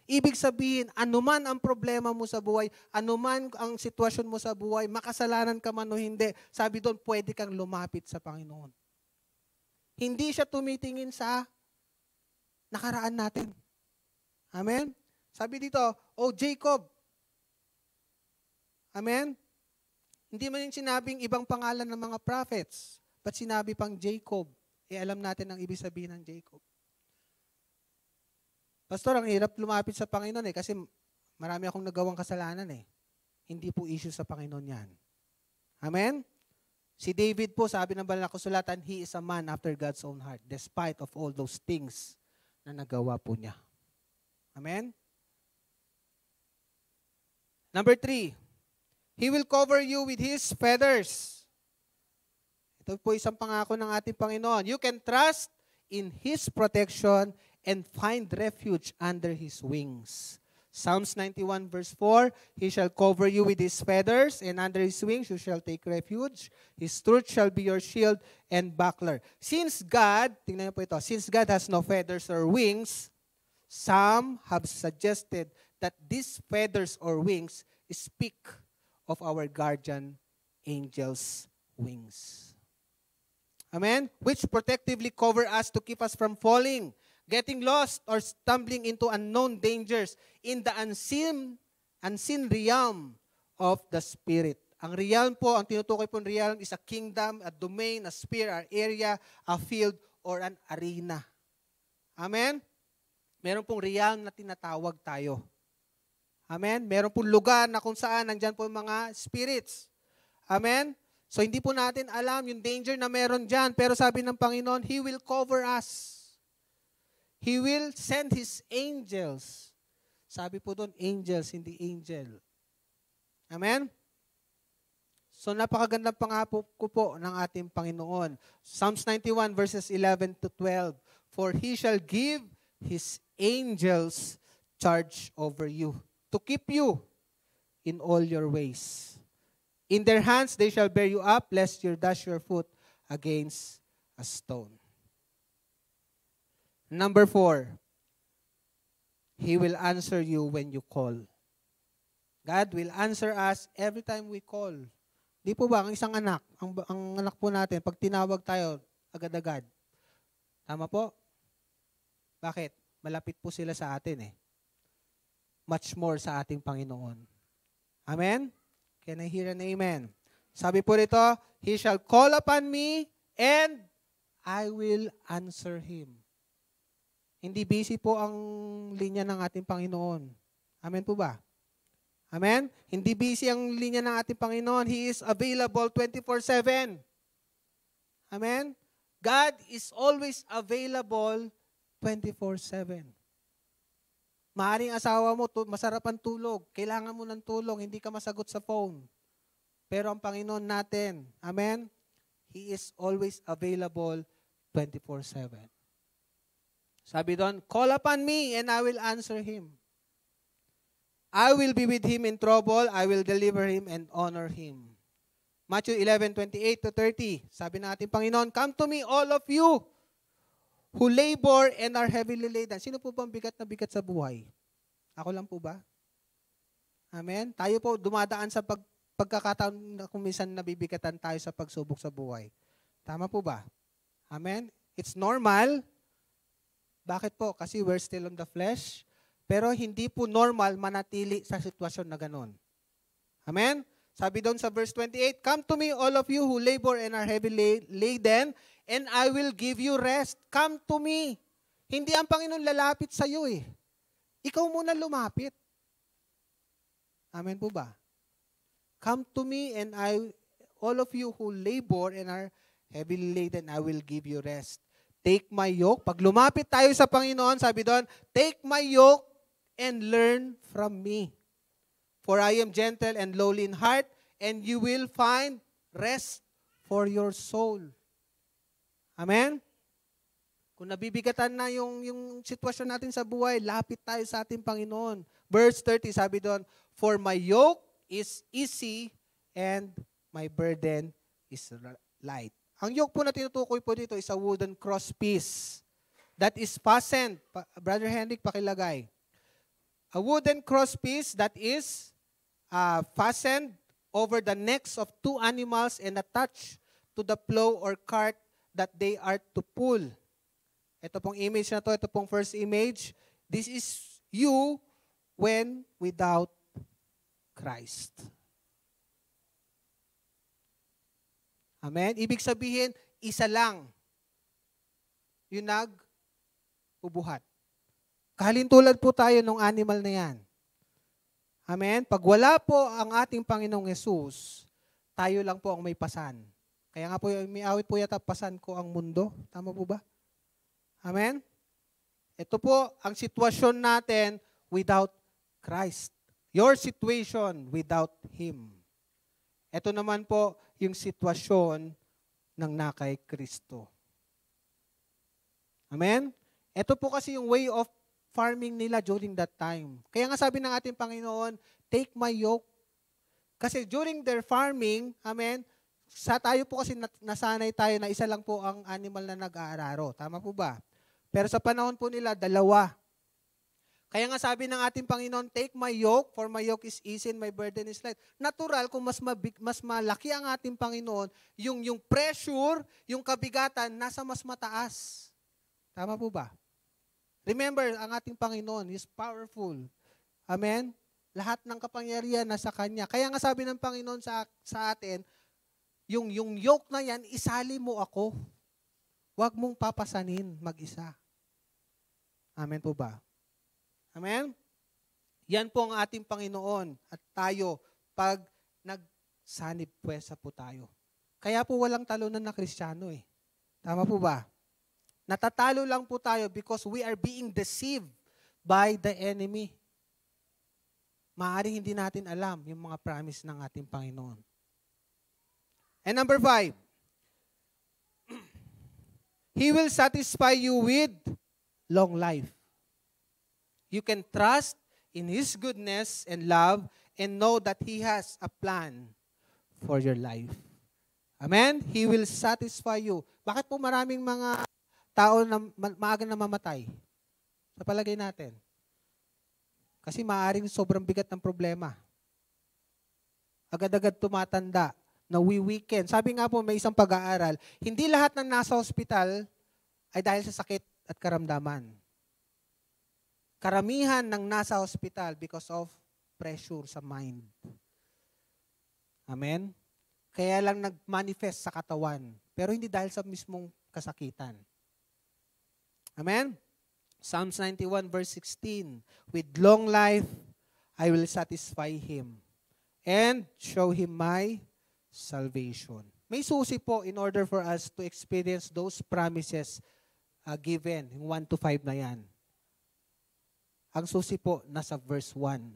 Ibig sabihin, anuman ang problema mo sa buhay, anuman ang sitwasyon mo sa buhay, makasalanan ka man o hindi, sabi doon, pwede kang lumapit sa Panginoon. Hindi siya tumitingin sa nakaraan natin. Amen? Sabi dito, O Jacob. Amen? Hindi man yung sinabing ibang pangalan ng mga prophets, but sinabi pang Jacob. Alam natin ang ibig sabihin ng Jacob. Pastor, ang hirap lumapit sa Panginoon kasi marami akong nagawang kasalanan Hindi po issue sa Panginoon yan. Amen? Si David po, sabi ng banal na kasulatan, he is a man after God's own heart, despite of all those things na nagawa po niya. Amen? Number 3, He will cover you with His feathers. Ito po isang pangako ng ating Panginoon. You can trust in His protection and find refuge under His wings. Psalms 91 verse 4, He shall cover you with His feathers, and under His wings you shall take refuge. His truth shall be your shield and buckler. Since God, tingnan niyo po ito, since God has no feathers or wings, some have suggested that these feathers or wings speak of our guardian angel's wings. Amen? Which protectively cover us to keep us from falling, getting lost, or stumbling into unknown dangers in the unseen realm of the Spirit. Ang realm po, ang tinutukoy po ng realm is a kingdom, a domain, a sphere, an area, a field, or an arena. Amen? Meron pong realm na tinatawag tayo. Amen? Meron pong lugar na kung saan nandyan po mga spirits. Amen? So hindi po natin alam yung danger na meron dyan, pero sabi ng Panginoon, He will cover us. He will send His angels. Sabi po doon, angels, hindi angel. Amen? So napakagandang pangako po ng ating Panginoon. Psalms 91 verses 11 to 12. For He shall give His angels charge over you, to keep you in all your ways. In their hands they shall bear you up, lest you dash your foot against a stone. Number 4, He will answer you when you call. God will answer us every time we call. Di po ba, ang isang anak, ang anak po natin, pag tinawag tayo, agad-agad. Tama po? Bakit? Malapit po sila sa atin Much more sa ating Panginoon. Amen? Can I hear an amen? Sabi po rito, He shall call upon me and I will answer him. Hindi busy po ang linya ng ating Panginoon. Amen po ba? Amen? Hindi busy ang linya ng ating Panginoon. He is available 24/7. Amen? God is always available 24/7. Maaring asawa mo, masarap ang tulog. Kailangan mo ng tulong, hindi ka masagot sa phone. Pero ang Panginoon natin, amen? He is always available 24/7. Sabi doon, call upon me and I will answer him. I will be with him in trouble. I will deliver him and honor him. Matthew 11:28-30. Sabi ng ating Panginoon, come to me all of you who labor and are heavily laden. Sino po bang bigat na bigat sa buhay? Ako lang po ba? Amen? Tayo po dumadaan sa pagkakataon na kung minsan nabibigatan tayo sa pagsubok sa buhay. Tama po ba? Amen? It's normal. Bakit po? Kasi we're still on the flesh. Pero hindi po normal manatili sa sitwasyon na ganun. Amen? Sabi doon sa verse 28, "Come to me, all of you who labor and are heavy laden, and I will give you rest." Come to me. Hindi ang Panginoon lalapit sa iyo eh. Ikaw muna lumapit. Amen po ba? "Come to me, and all of you who labor and are heavy laden, I will give you rest. Take my yoke." Pag lumapit tayo sa Panginoon, sabi doon, "Take my yoke and learn from me. For I am gentle and lowly in heart, and you will find rest for your soul." Amen? Kung nabibigatan na yung sitwasyon natin sa buhay, lapit tayo sa ating Panginoon. Verse 30, sabi doon, "For my yoke is easy and my burden is light." Ang yoke po na tinutukoy po dito is a wooden cross piece that is fastened. Brother Henrik, pakilagay. A wooden cross piece that is fastened over the necks of two animals and attached to the plow or cart that they are to pull. Ito pong image na to, ito pong first image. This is you when without Christ. Amen? Ibig sabihin, isa lang yung nag-ubuhat. Kalintulad po tayo ng animal na yan. Amen? Pag wala po ang ating Panginoong Yesus, tayo lang po ang may pasan. Kaya nga po, may awit po yata, "Pasan ko ang mundo." Tama po ba? Amen? Ito po ang sitwasyon natin without Christ. Your situation without Him. Ito naman po yung sitwasyon ng nakay Kristo. Amen? Ito po kasi yung way of farming nila during that time. Kaya nga sabi ng ating Panginoon, "Take my yoke." Kasi during their farming, amen, tayo po kasi nasanay tayo na isa lang po ang animal na nag-aararo. Tama po ba? Pero sa panahon po nila, dalawa. Kaya nga sabi ng ating Panginoon, "Take my yoke, for my yoke is easy and my burden is light." Natural, kung mas malaki ang ating Panginoon, yung pressure, yung kabigatan, nasa mas mataas. Tama po ba? Remember, ang ating Panginoon is powerful. Amen? Lahat ng kapangyarihan nasa Kanya. Kaya nga sabi ng Panginoon sa atin, yung yoke na yan, isali mo ako. Huwag mong papasanin mag-isa. Amen po ba? Amen? Yan po ang ating Panginoon at tayo pag nagsanib puwesa po tayo. Kaya po walang talunan na Kristiyano eh. Tama po ba? Natatalo lang po tayo because we are being deceived by the enemy. Maaaring hindi natin alam yung mga promise ng ating Panginoon. And number 5, He will satisfy you with long life. You can trust in His goodness and love and know that He has a plan for your life. Amen? He will satisfy you. Bakit po maraming mga tao na maaga na mamatay? Sa palagay natin. Kasi maaaring sobrang bigat ng problema. Agad-agad tumatanda, nawi-weekend. Sabi nga po, may isang pag-aaral, hindi lahat ng nasa hospital ay dahil sa sakit at karamdaman. Karamihan ng nasa hospital because of pressure sa mind. Amen? Kaya lang nag-manifest sa katawan. Pero hindi dahil sa mismong kasakitan. Amen? Psalms 91 verse 16, "With long life, I will satisfy him and show him my salvation." May susi po in order for us to experience those promises given, yung 1 to 5 na yan. Ang susi po nasa verse 1.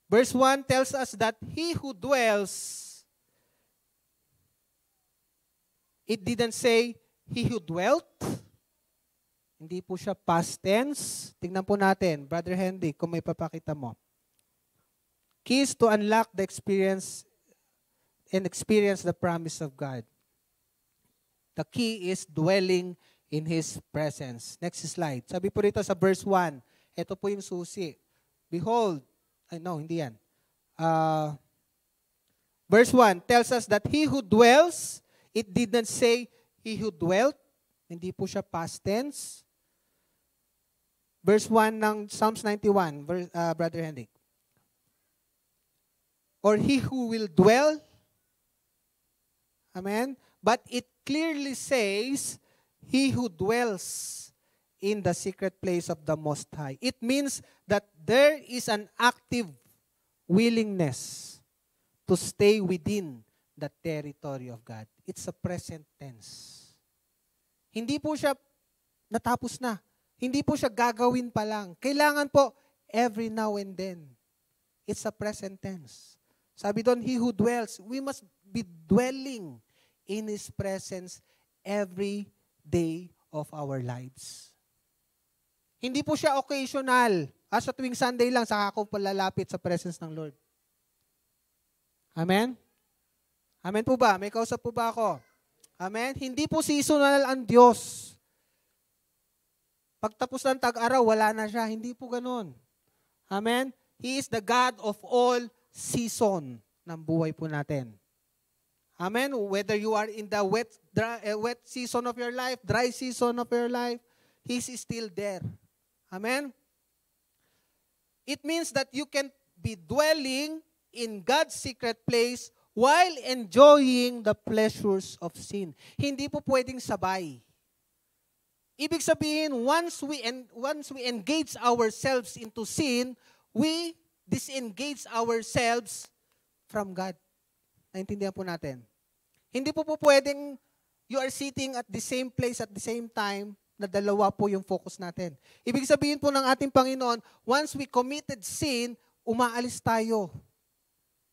Verse 1 tells us that he who dwells, it didn't say he who dwelt. Hindi po siya past tense. Tingnan po natin, Brother Henry, kung may papakita mo. Keys to unlock the experience and experience the promise of God. The key is dwelling in His presence. Next slide. Sabi po rito sa verse 1, ito po yung susi. Behold, no, hindi yan. Verse 1 tells us that he who dwells, it did not say he who dwelt. Hindi po siya past tense. Verse 1 ng Psalms 91, Brother Henrik. Or he who will dwell. Amen? But it clearly says, he who dwells in the secret place of the Most High. It means that there is an active willingness to stay within the territory of God. It's a present tense. Hindi po siya natapos na. Hindi po siya gagawin pa lang. Kailangan po every now and then. It's a present tense. Sabi doon, he who dwells, we must be dwelling in His presence every day of our lives. Hindi po siya occasional. Sa tuwing Sunday lang, saka ako palalapit sa presence ng Lord. Amen? Amen po ba? May kausap po ba ako? Amen? Hindi po seasonal ang Diyos. Pagtapos ng tag-araw, wala na siya. Hindi po ganun. Amen? He is the God of all season ng buhay po natin. Amen? Whether you are in the wet season of your life, dry season of your life, He is still there. Amen? It means that you can be dwelling in God's secret place while enjoying the pleasures of sin. Hindi po pwedeng sabay. Ibig sabihin, once we engage ourselves into sin, we disengage ourselves from God. Naintindihan po natin. Hindi po pwedeng you are sitting at the same place at the same time na dalawa po yung focus natin. Ibig sabihin po ng ating Panginoon, once we committed sin, umaalis tayo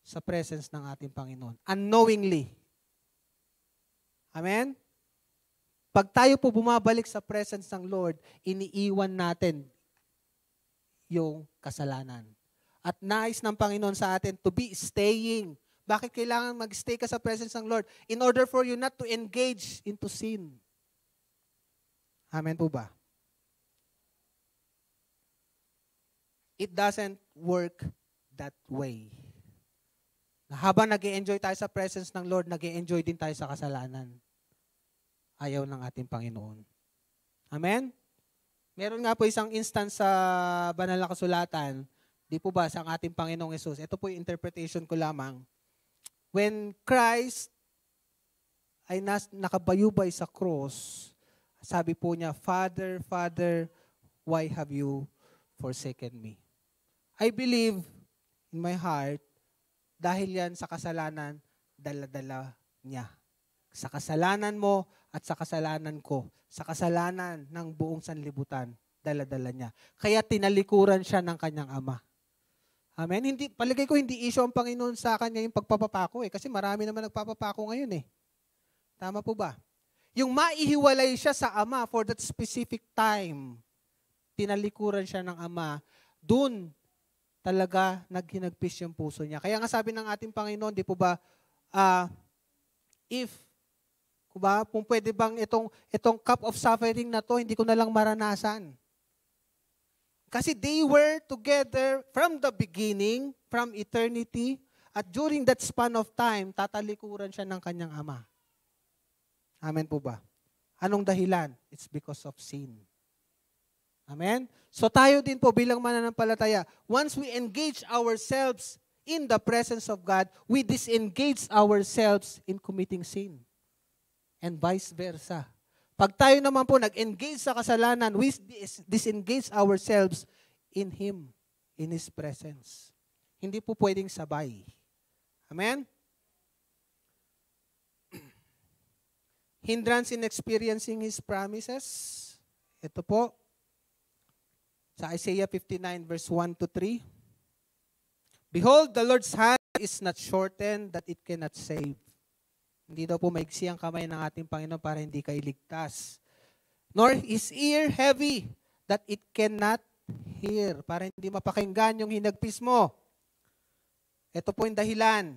sa presence ng ating Panginoon. Unknowingly. Amen? Pag tayo po bumabalik sa presence ng Lord, iniiwan natin yung kasalanan. At nais ng Panginoon sa atin to be staying. Bakit kailangan mag-stay ka sa presence ng Lord? In order for you not to engage into sin. Amen po ba? It doesn't work that way. Habang nag-e-enjoy tayo sa presence ng Lord, nag-e-enjoy din tayo sa kasalanan. Ayaw ng ating Panginoon. Amen? Meron nga po isang instance sa banal na kasulatan, di po ba, sa ating Panginoong Hesus. Ito po yung interpretation ko lamang. When Christ ay nakabayubay sa cross, sabi po niya, Father, Father, why have you forsaken me? I believe in my heart, dahil yan sa kasalanan, dala-dala niya. Sa kasalanan mo at sa kasalanan ko, sa kasalanan ng buong sanlibutan, dala-dala niya. Kaya tinalikuran siya ng kanyang ama. Amen? Palagay ko hindi issue ang Panginoon sa kanya yung pagpapapako kasi marami naman nagpapapako ngayon Tama po ba? Yung maihiwalay siya sa ama for that specific time, tinalikuran siya ng ama, dun talaga naghinagpis yung puso niya. Kaya nga sabi ng ating Panginoon, di po ba, kung pwede bang itong cup of suffering na to, hindi ko na lang maranasan. Kasi they were together from the beginning, from eternity, at during that span of time, tatalikuran siya ng kanyang ama. Amen po ba? Anong dahilan? It's because of sin. Amen? So tayo din po bilang mananampalataya, once we engage ourselves in the presence of God, we disengage ourselves in committing sin. And vice versa. Pag tayo naman po nag-engage sa kasalanan, we disengage ourselves in Him, in His presence. Hindi po pwedeng sabay. Amen? Hindrance in experiencing His promises. Ito po, sa Isaiah 59 verse 1 to 3. Behold, the Lord's hand is not shortened that it cannot save. Hindi daw po maigsi ang kamay ng ating Panginoon para hindi ka iligtas. Nor His ear heavy that it cannot hear. Para hindi mapakinggan yung hinagpis mo. Ito po yung dahilan.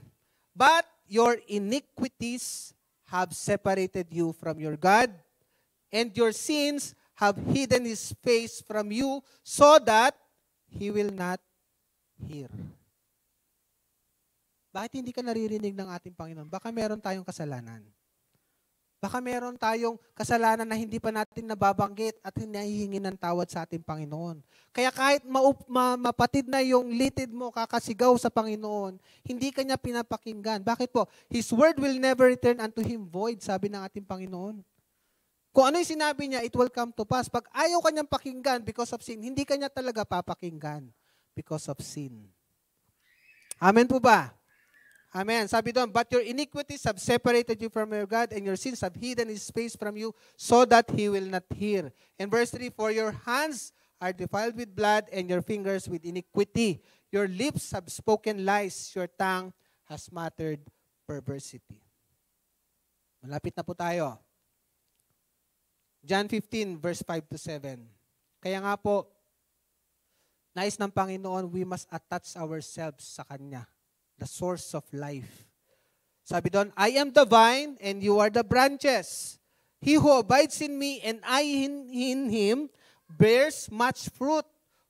But your iniquities have separated you from your God, and your sins have hidden His face from you so that He will not hear. Bakit hindi ka naririnig ng ating Panginoon? Baka meron tayong kasalanan. Baka meron tayong kasalanan na hindi pa natin nababanggit at hinahihingi ng tawad sa ating Panginoon. Kaya kahit mapatid na yung litid mo, kakasigaw sa Panginoon, hindi ka niya pinapakinggan. Bakit po? His word will never return unto Him void, sabi ng ating Panginoon. Kung ano yung sinabi niya, it will come to pass. Pag ayaw ka niyang pakinggan because of sin, hindi ka niya talaga papakinggan because of sin. Amen po ba? Amen. Sabi doon, but your iniquities have separated you from your God, and your sins have hidden His face from you, so that He will not hear. And verse 3, for your hands are defiled with blood, and your fingers with iniquity. Your lips have spoken lies, your tongue has muttered perversity. Malapit na po tayo. John 15, verse 5 to 7. Kaya nga po, nais ng Panginoon, we must attach ourselves sa Kanya, the source of life. Sabi doon, I am the vine and you are the branches. He who abides in me and I in him bears much fruit.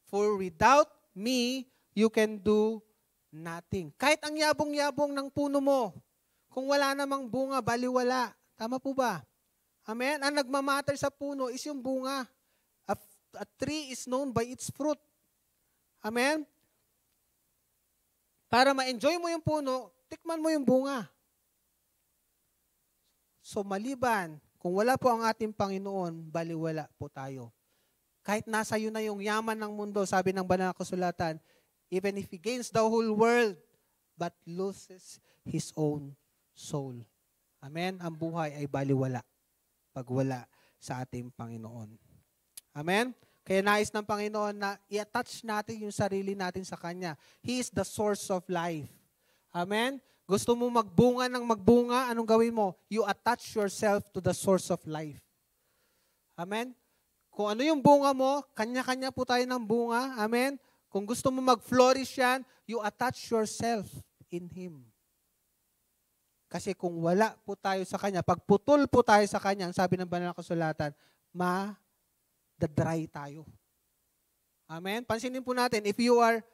For without me, you can do nothing. Kahit ang yabong-yabong ng puno mo, kung wala namang bunga, baliwala. Tama po ba? Amen? Ang nagmamatter sa puno is yung bunga. A tree is known by its fruit. Amen? Para ma-enjoy mo yung puno, tikman mo yung bunga. So maliban, kung wala po ang ating Panginoon, baliwala po tayo. Kahit nasa iyo na yung yaman ng mundo, sabi ng banal na kasulatan, even if he gains the whole world, but loses his own soul. Amen? Ang buhay ay baliwala pag wala sa ating Panginoon. Amen? Kaya nais ng Panginoon na i-attach natin yung sarili natin sa Kanya. He is the source of life. Amen? Gusto mo magbunga ng magbunga, anong gawin mo? You attach yourself to the source of life. Amen? Kung ano yung bunga mo, kanya-kanya po tayo ng bunga. Amen? Kung gusto mo mag-flourish yan, you attach yourself in Him. Kasi kung wala po tayo sa Kanya, pag putol po tayo sa Kanya, ang sabi ng banal na kasulatan, dry tayo. Amen? Pansinin po natin, if you are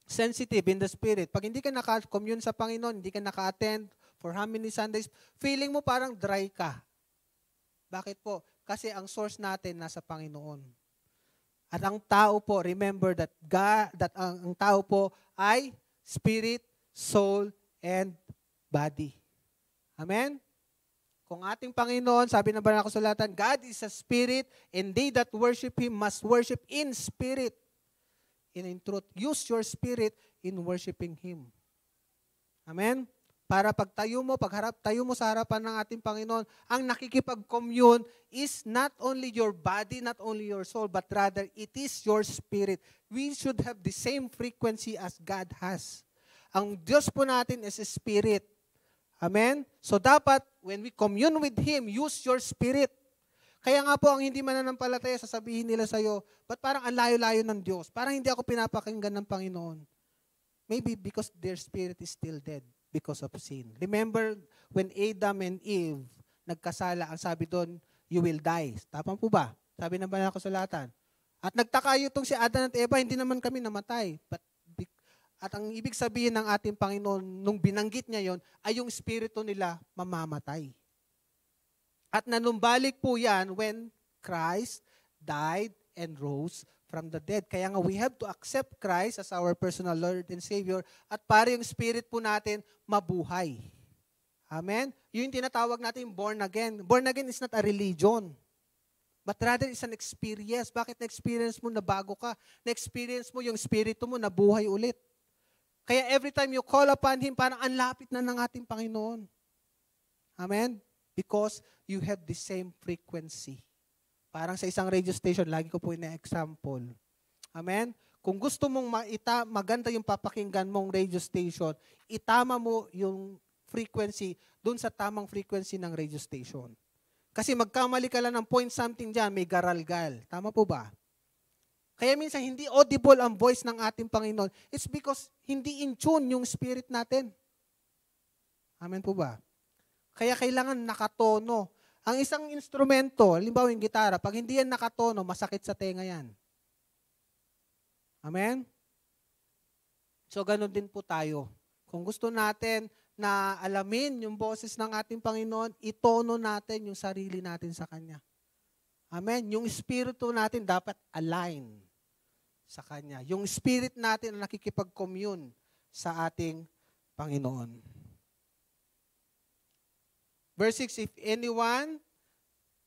sensitive in the Spirit, pag hindi ka naka-commune sa Panginoon, hindi ka naka-attend for how many Sundays, feeling mo parang dry ka. Bakit po? Kasi ang source natin nasa Panginoon. At ang tao po, remember that ang tao po ay spirit, soul, and body. Amen? Kung ating Panginoon, sabi ng banal na kasulatan, God is a spirit, and they that worship Him must worship in spirit and in truth. Use your spirit in worshiping Him. Amen? Para pagharap tayo mo sa harapan ng ating Panginoon, ang nakikipag-commune is not only your body, not only your soul, but rather it is your spirit. We should have the same frequency as God has. Ang Diyos po natin is a spirit. Amen? So dapat, when we commune with Him, use your spirit. Kaya nga po, ang hindi mananampalataya, sasabihin nila sa'yo, ba't parang ang layo-layo ng Diyos? Parang hindi ako pinapakinggan ng Panginoon. Maybe because their spirit is still dead because of sin. Remember, when Adam and Eve nagkasala, ang sabi doon, you will die. Tama po ba? Sabi ng banal na kasulatan. At nagtaka itong si Adan at Eva, hindi naman kami namatay. At ang ibig sabihin ng ating Panginoon, nung binanggit niya yon, ay yung spirito nila mamamatay. At nanumbalik po yan when Christ died and rose from the dead. Kaya nga we have to accept Christ as our personal Lord and Savior at para yung spirit po natin mabuhay. Amen? Yun yung tinatawag natin born again. Born again is not a religion. But rather it's an experience. Bakit na-experience mo na bago ka? Na-experience mo yung spirito mo na buhay ulit. Kaya every time you call upon Him, parang ang lapit na ng ating Panginoon. Amen? Because you have the same frequency. Parang sa isang radio station, lagi ko po ina-example. Amen? Kung gusto mong maganda yung papakinggan mong radio station, itama mo yung frequency dun sa tamang frequency ng radio station. Kasi magkamali ka lang ng point something dyan, may garalgal. Tama po ba? Kaya minsan hindi audible ang voice ng ating Panginoon. It's because hindi in tune yung spirit natin. Amen po ba? Kaya kailangan nakatono. Ang isang instrumento, halimbawa yung gitara, pag hindi yan nakatono, masakit sa tenga yan. Amen? So, ganun din po tayo. Kung gusto natin na alamin yung boses ng ating Panginoon, itono natin yung sarili natin sa Kanya. Amen? Yung espiritu natin dapat align sa Kanya. Yung spirit natin na nakikipag-commune sa ating Panginoon. Verse 6, if anyone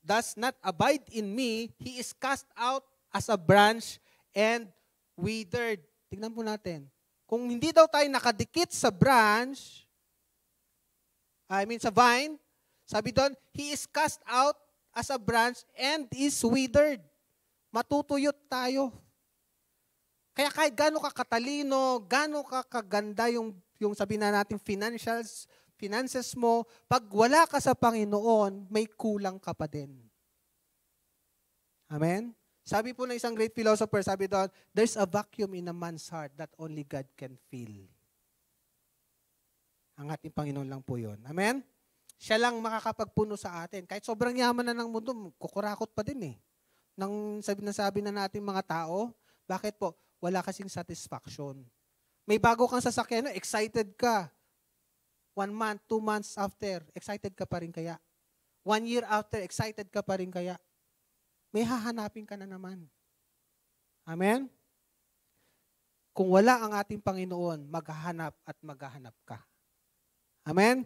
does not abide in me, he is cast out as a branch and withered. Tingnan po natin. Kung hindi daw tayo nakadikit sa branch, sa vine, sabi doon, he is cast out as a branch and is withered. Matutuyot tayo. Kaya kahit gano'n ka katalino, gano'n ka kaganda yung sabi na natin finances mo, pag wala ka sa Panginoon, may kulang ka pa din. Amen? Sabi po ng isang great philosopher, sabi doon, there's a vacuum in a man's heart that only God can fill. Ang ating Panginoon lang po yun. Amen? Siya lang makakapagpuno sa atin. Kahit sobrang yaman na ng mundo, kukurakot pa din eh. Nang sabi na natin mga tao, bakit po? Wala kasing satisfaction. May bago kang sasakyan, excited ka. 1 month, 2 months after, excited ka pa rin kaya? 1 year after, excited ka pa rin kaya? May hahanapin ka na naman. Amen? Kung wala ang ating Panginoon, maghahanap at maghahanap ka. Amen?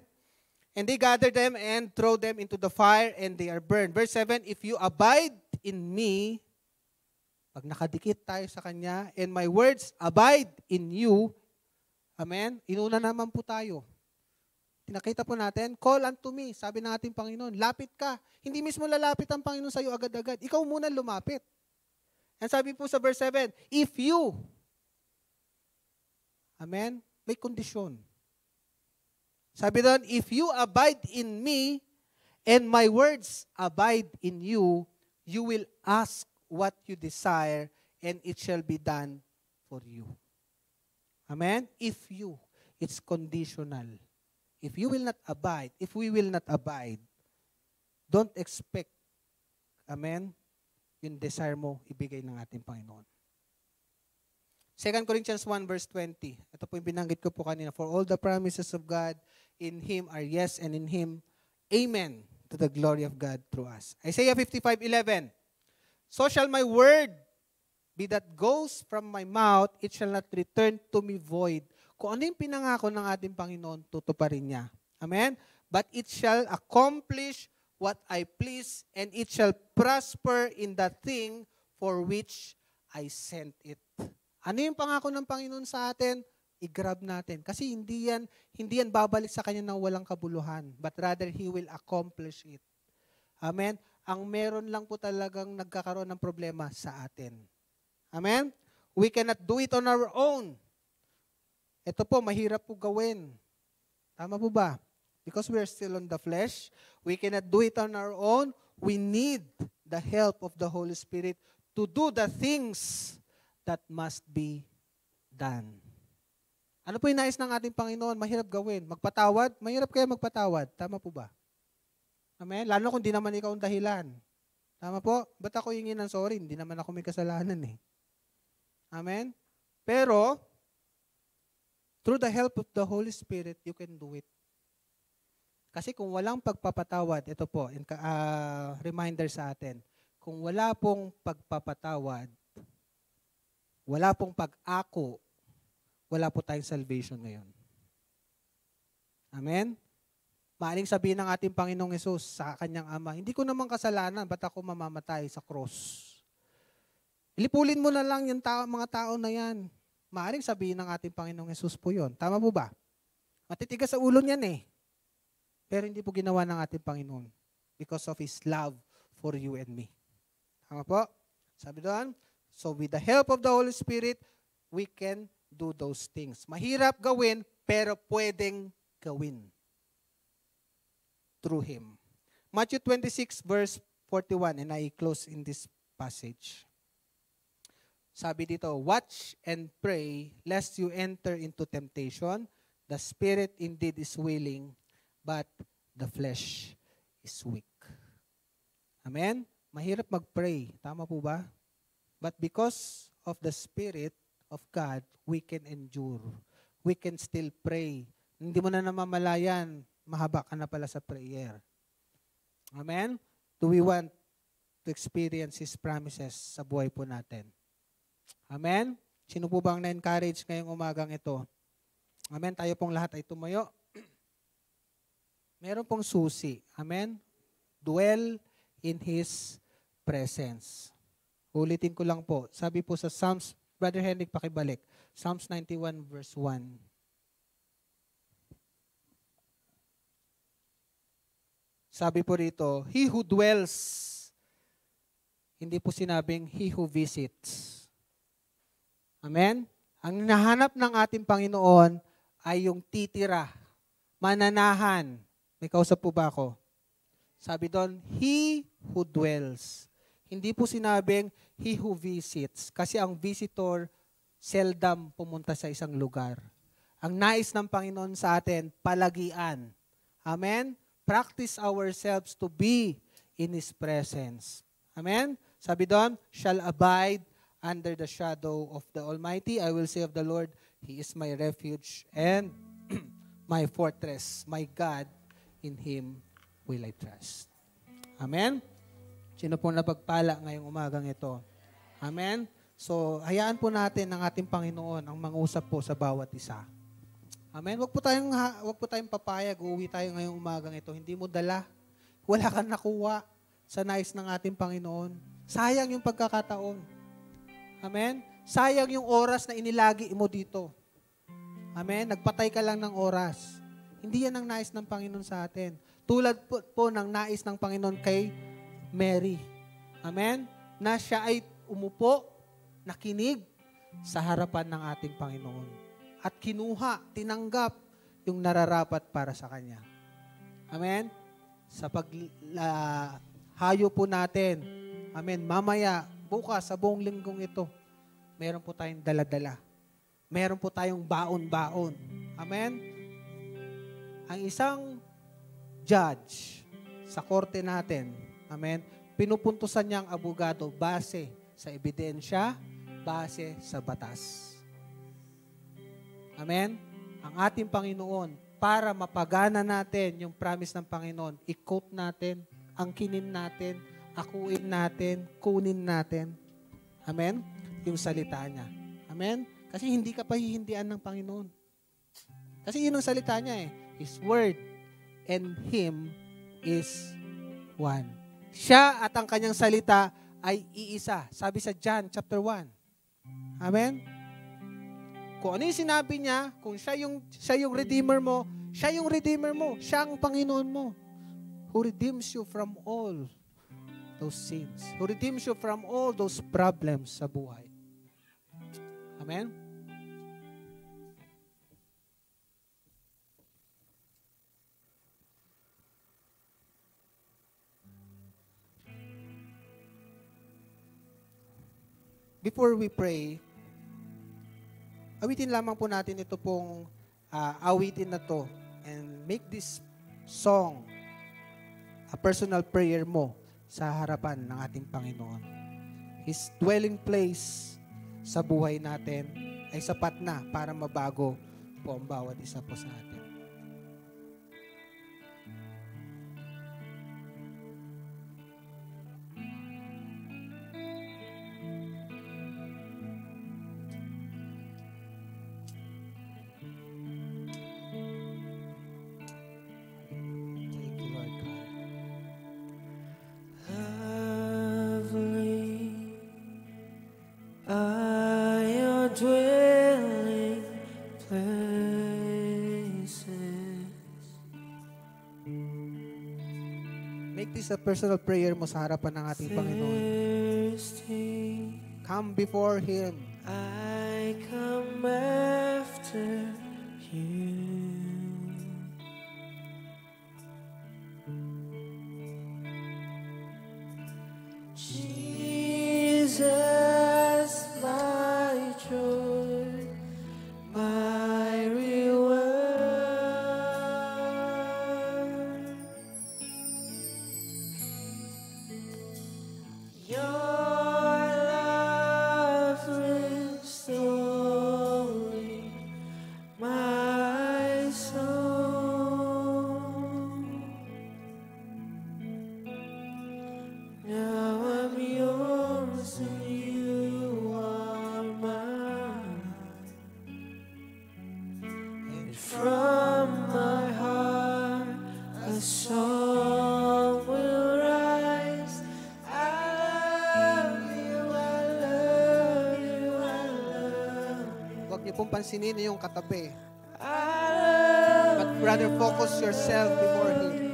And they gather them and throw them into the fire and they are burned. Verse 7, if you abide in me, pag nakadikit tayo sa Kanya, and my words abide in you, amen? Inuna naman po tayo. Tinakita po natin, call unto me, sabi ng ating Panginoon, lapit ka. Hindi mismo lalapit ang Panginoon sa iyo agad-agad. Ikaw muna lumapit. And sabi po sa verse 7, if you, amen, may kondisyon. Sabi doon, if you abide in me, and my words abide in you, you will ask what you desire, and it shall be done for you. Amen? If you, it's conditional. If you will not abide, if we will not abide, don't expect, amen, yung desire mo, ibigay ng ating Panginoon. 2 Corinthians 1 verse 20. Ito po yung binanggit ko po kanina. For all the promises of God in Him are yes, and in Him, amen, to the glory of God through us. Isaiah 55:11. So shall my word be that goes from my mouth, it shall not return to me void. Kung ano yung pinangako ng ating Panginoon, tutuparin niya. Amen? But it shall accomplish what I please, and it shall prosper in the thing for which I sent it. Ano yung pangako ng Panginoon sa atin? I-grab natin. Kasi hindi yan babalik sa Kanya ng walang kabuluhan, but rather He will accomplish it. Amen? Ang meron lang po talagang nagkakaroon ng problema sa atin. Amen? We cannot do it on our own. Ito po, mahirap po gawin. Tama po ba? Because we are still on the flesh, we cannot do it on our own. We need the help of the Holy Spirit to do the things that must be done. Ano po yung nais ng ating Panginoon? Mahirap gawin. Magpatawad? Mahirap kaya magpatawad. Tama po ba? Amen? Lalo kung di naman ikaw ang dahilan. Tama po? Ba't ako hingin ng sorry? Hindi naman ako may kasalanan eh. Amen? Pero, through the help of the Holy Spirit, you can do it. Kasi kung walang pagpapatawad, ito po, reminder sa atin, kung wala pong pagpapatawad, wala pong pag-ako, wala po tayong salvation ngayon. Amen? Maaring sabihin ng ating Panginoong Hesus sa Kanyang Ama, hindi ko naman kasalanan, ba't ako mamamatay sa cross? Ilipulin mo na lang yung mga tao na yan. Maaring sabihin ng ating Panginoong Hesus po yun. Tama po ba? Matitigas sa ulo niyan eh. Pero hindi po ginawa ng ating Panginoon because of His love for you and me. Tama po? Sabi doon, so with the help of the Holy Spirit, we can do those things. Mahirap gawin, pero pwedeng gawin. Through Him. Matthew 26 verse 41, and I close in this passage. Sabi dito, watch and pray lest you enter into temptation. The spirit indeed is willing, but the flesh is weak. Amen? Mahirap mag-pray. Tama po ba? But because of the Spirit of God, we can endure. we can still pray. Hindi mo na namamalayan, mahaba ka na pala sa prayer. Amen? Do we want to experience His promises sa buhay po natin? Amen? Sino po bang na-encourage ngayong umagang ito? Amen? Tayo pong lahat ay tumayo. Meron pong susi. Amen? Dwell in His presence. Ulitin ko lang po. Sabi po sa Psalms, Brother Henrik, pakibalik. Psalms 91 verse 1. Sabi po rito, He who dwells, hindi po sinabing He who visits. Amen? Ang nahanap ng ating Panginoon ay yung titira, mananahan. May kausap po ba ako? Sabi doon, He who dwells. Hindi po sinabing He who visits. Kasi ang visitor, seldom pumunta sa isang lugar. Ang nais ng Panginoon sa atin, palagian. Amen? Practice ourselves to be in His presence. Amen? Sabi doon, shall abide under the shadow of the Almighty. I will say of the Lord, He is my refuge and my fortress, my God, in Him will I trust. Amen? Sino pong napagpala ngayong umagang ito? Amen? So, hayaan po natin ng ating Panginoon ang mangusap po sa bawat isa. Amen? Huwag po tayong papayag, uuwi tayo ngayong umagang ito. Hindi mo dala. Wala kang nakuha sa nais ng ating Panginoon. Sayang yung pagkakataon. Amen? Sayang yung oras na inilagi mo dito. Amen? Nagpatay ka lang ng oras. Hindi yan ang nais ng Panginoon sa atin. Tulad po ng nais ng Panginoon kay Mary. Amen? Na siya ay umupo, nakinig sa harapan ng ating Panginoon. At kinuha, tinanggap yung nararapat para sa Kanya. Amen? Sa paghayo po natin, amen, mamaya, bukas, sa buong linggong ito, meron po tayong dala-dala. Meron po tayong baon-baon. Amen? Ang isang judge sa korte natin, amen, pinupuntusan niya ang abogado base sa ebidensya, base sa batas. Amen? Ang ating Panginoon, para mapagana natin yung promise ng Panginoon, i-quote natin, angkinin natin, akuin natin, kunin natin. Amen? Yung salita niya. Amen? Kasi hindi ka pahihindian ng Panginoon. Kasi yun ang salita niya eh. His word and Him is one. Siya at ang kanyang salita ay iisa. Sabi sa John chapter 1. Amen? Kung ano yung sinabi niya, kung siya yung Redeemer mo, siya yung Redeemer mo. Siya ang Panginoon mo. Who redeems you from all those sins. Who redeems you from all those problems sa buhay. Amen? Before we pray, awitin lamang po natin ito pong awitin na to and make this song a personal prayer mo sa harapan ng ating Panginoon. His dwelling place sa buhay natin ay sapat na para mabago po ang bawat isa po sa atin. Make this a personal prayer mo sa harapan ng ating Panginoon. Come before Him. I come after you. Jesus, my joy, my reward. Your love restoring my Huwag niyo pong pansinin yung katabi. I love But rather focus yourself before Him.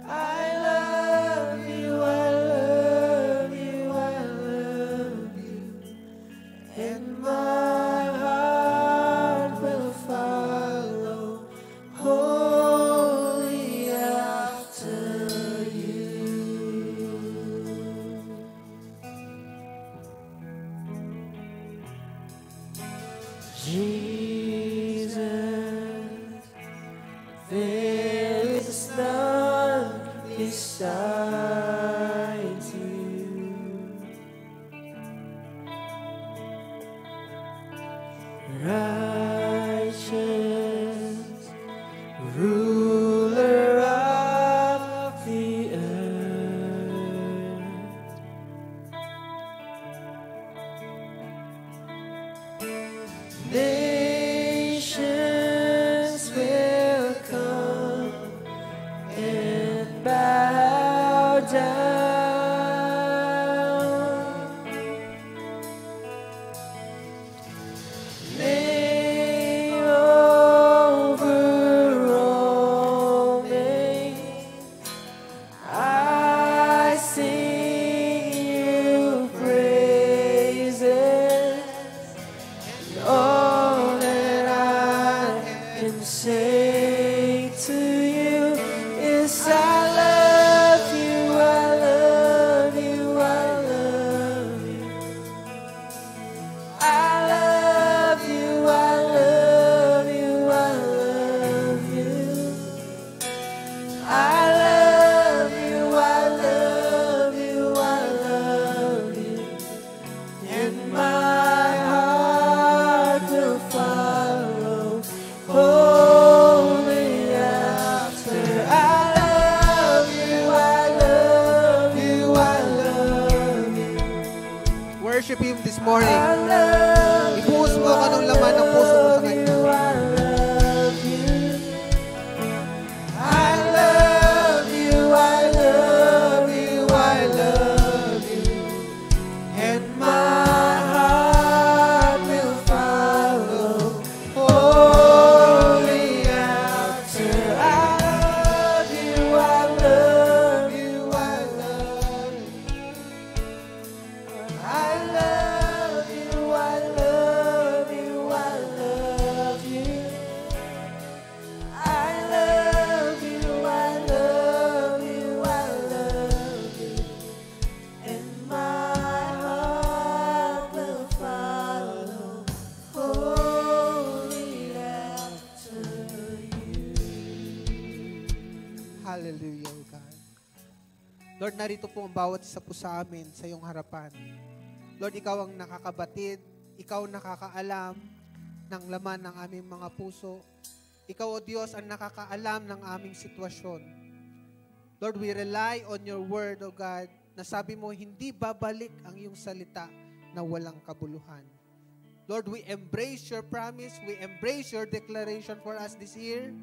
I love you, I love you, I love you, and my heart will follow wholly after you. Jesus, there is none besides you. Righteous ruler of the earth, nations will come and bow down. Name over all names, I sing you praises. All that I can say to you is I love you, I love you, I love you. I love you, I love you, I love you. I love you, I love you, I love you. And my heart will follow wholly after. I love you, I love you, I love you. Worship Him this morning. I love you, Ibuhos mo ka ng laman ng puso mo sa Kanya. I love you. I love you, I love you, I love you. And my heart will follow wholly after. I love you, I love you, I love you. I love you, I love you, I love you. I love you, I love you, I love you. And my heart will follow wholly after you. Hallelujah, O God. Lord, narito po ang bawat isa po sa amin sa iyong harapan. Lord, Ikaw ang nakakabatid, Ikaw ang nakakaalam ng laman ng aming mga puso. Ikaw, O Diyos, ang nakakaalam ng aming sitwasyon. Lord, we rely on your word, O God, na sabi mo, hindi babalik ang iyong salita na walang kabuluhan. Lord, we embrace your promise, we embrace your declaration for us this year.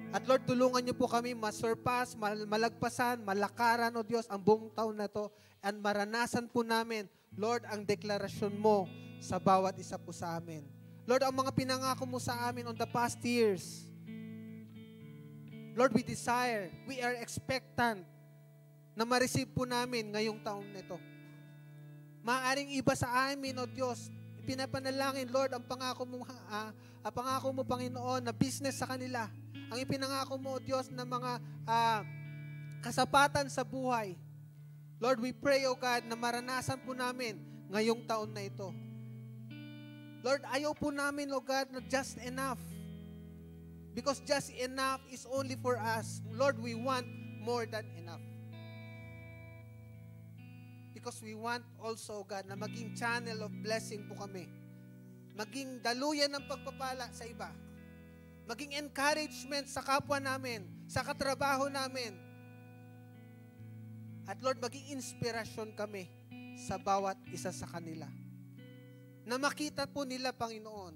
At Lord, tulungan niyo po kami masurpass, malagpasan, malakaran, O Diyos, ang buong taon na to and maranasan po namin, Lord, ang deklarasyon mo sa bawat isa po sa amin. Lord, ang mga pinangako mo sa amin on the past years, Lord, we desire, we are expectant na ma-receive po namin ngayong taon nito. Maaring iba sa amin, O Diyos, pinapanalangin, Lord, ang pangako mo, Panginoon, na business sa kanila. Ang ipinangako mo, O Diyos, na mga kasapatan sa buhay. Lord, we pray, O God, na maranasan po namin ngayong taon na ito. Lord, ayaw po namin, O God, na just enough. Because just enough is only for us. Lord, we want more than enough. Because we want also, God, na maging channel of blessing po kami. Maging daluyan ng pagpapala sa iba. Maging encouragement sa kapwa namin, sa katrabaho namin. At Lord, maging inspirasyon kami sa bawat isa sa kanila. Na makita po nila, Panginoon,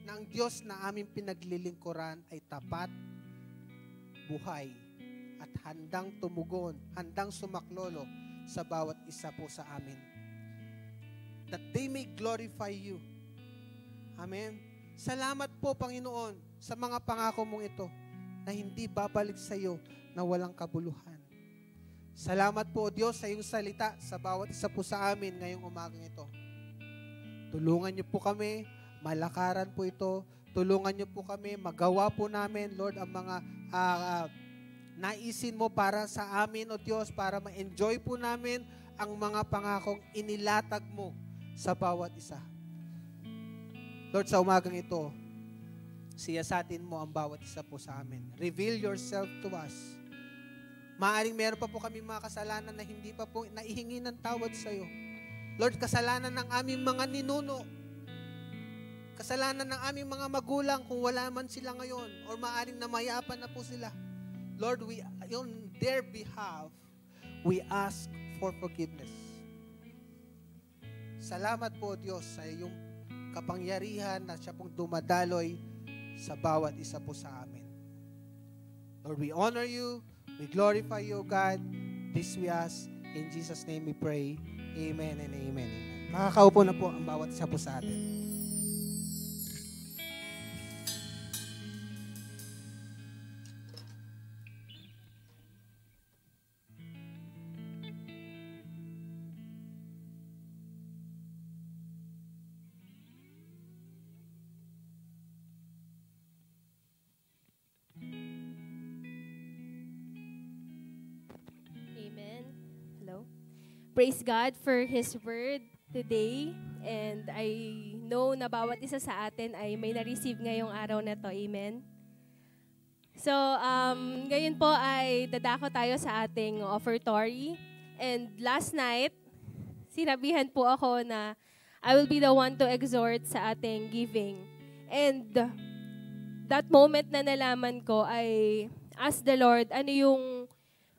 na ang Diyos na aming pinaglilingkuran ay tapat, buhay, at handang tumugon, handang sumaklolo sa bawat isa po sa amin. that they may glorify you. Amen. Salamat po, Panginoon, sa mga pangako mong ito na hindi babalik sa iyo na walang kabuluhan. Salamat po, Diyos, sa iyong salita sa bawat isa po sa amin ngayong umagang ito. Tulungan niyo po kami, malakaran po ito. Tulungan niyo po kami, magawa po namin, Lord, ang mga naisin mo para sa amin, O Diyos, para ma-enjoy po namin ang mga pangakong inilatag mo sa bawat isa. Lord, sa umagang ito, siyasatin mo ang bawat isa po sa amin. Reveal yourself to us. Maaring meron pa po kami mga kasalanan na hindi pa po naihingi ng tawad sa iyo. Lord, kasalanan ng aming mga ninuno, kasalanan ng aming mga magulang kung wala man sila ngayon or maaring namayapan na po sila. Lord, on their behalf, we ask for forgiveness. Salamat po, Diyos, sa iyong kapangyarihan na siya pong dumadaloy sa bawat isa po sa amin. Lord, we honor you, we glorify you, God. This we ask, in Jesus' name we pray. Amen and amen. Makakaupo na po ang bawat isa po sa atin. Praise God for His Word today. And I know na bawat isa sa atin ay may na-receive ngayong araw na to. Amen? So, ngayon po ay dadako tayo sa ating offertory. And last night, sinabihan po ako na I will be the one to exhort sa ating giving. And that moment na nalaman ko ay ask the Lord, ano yung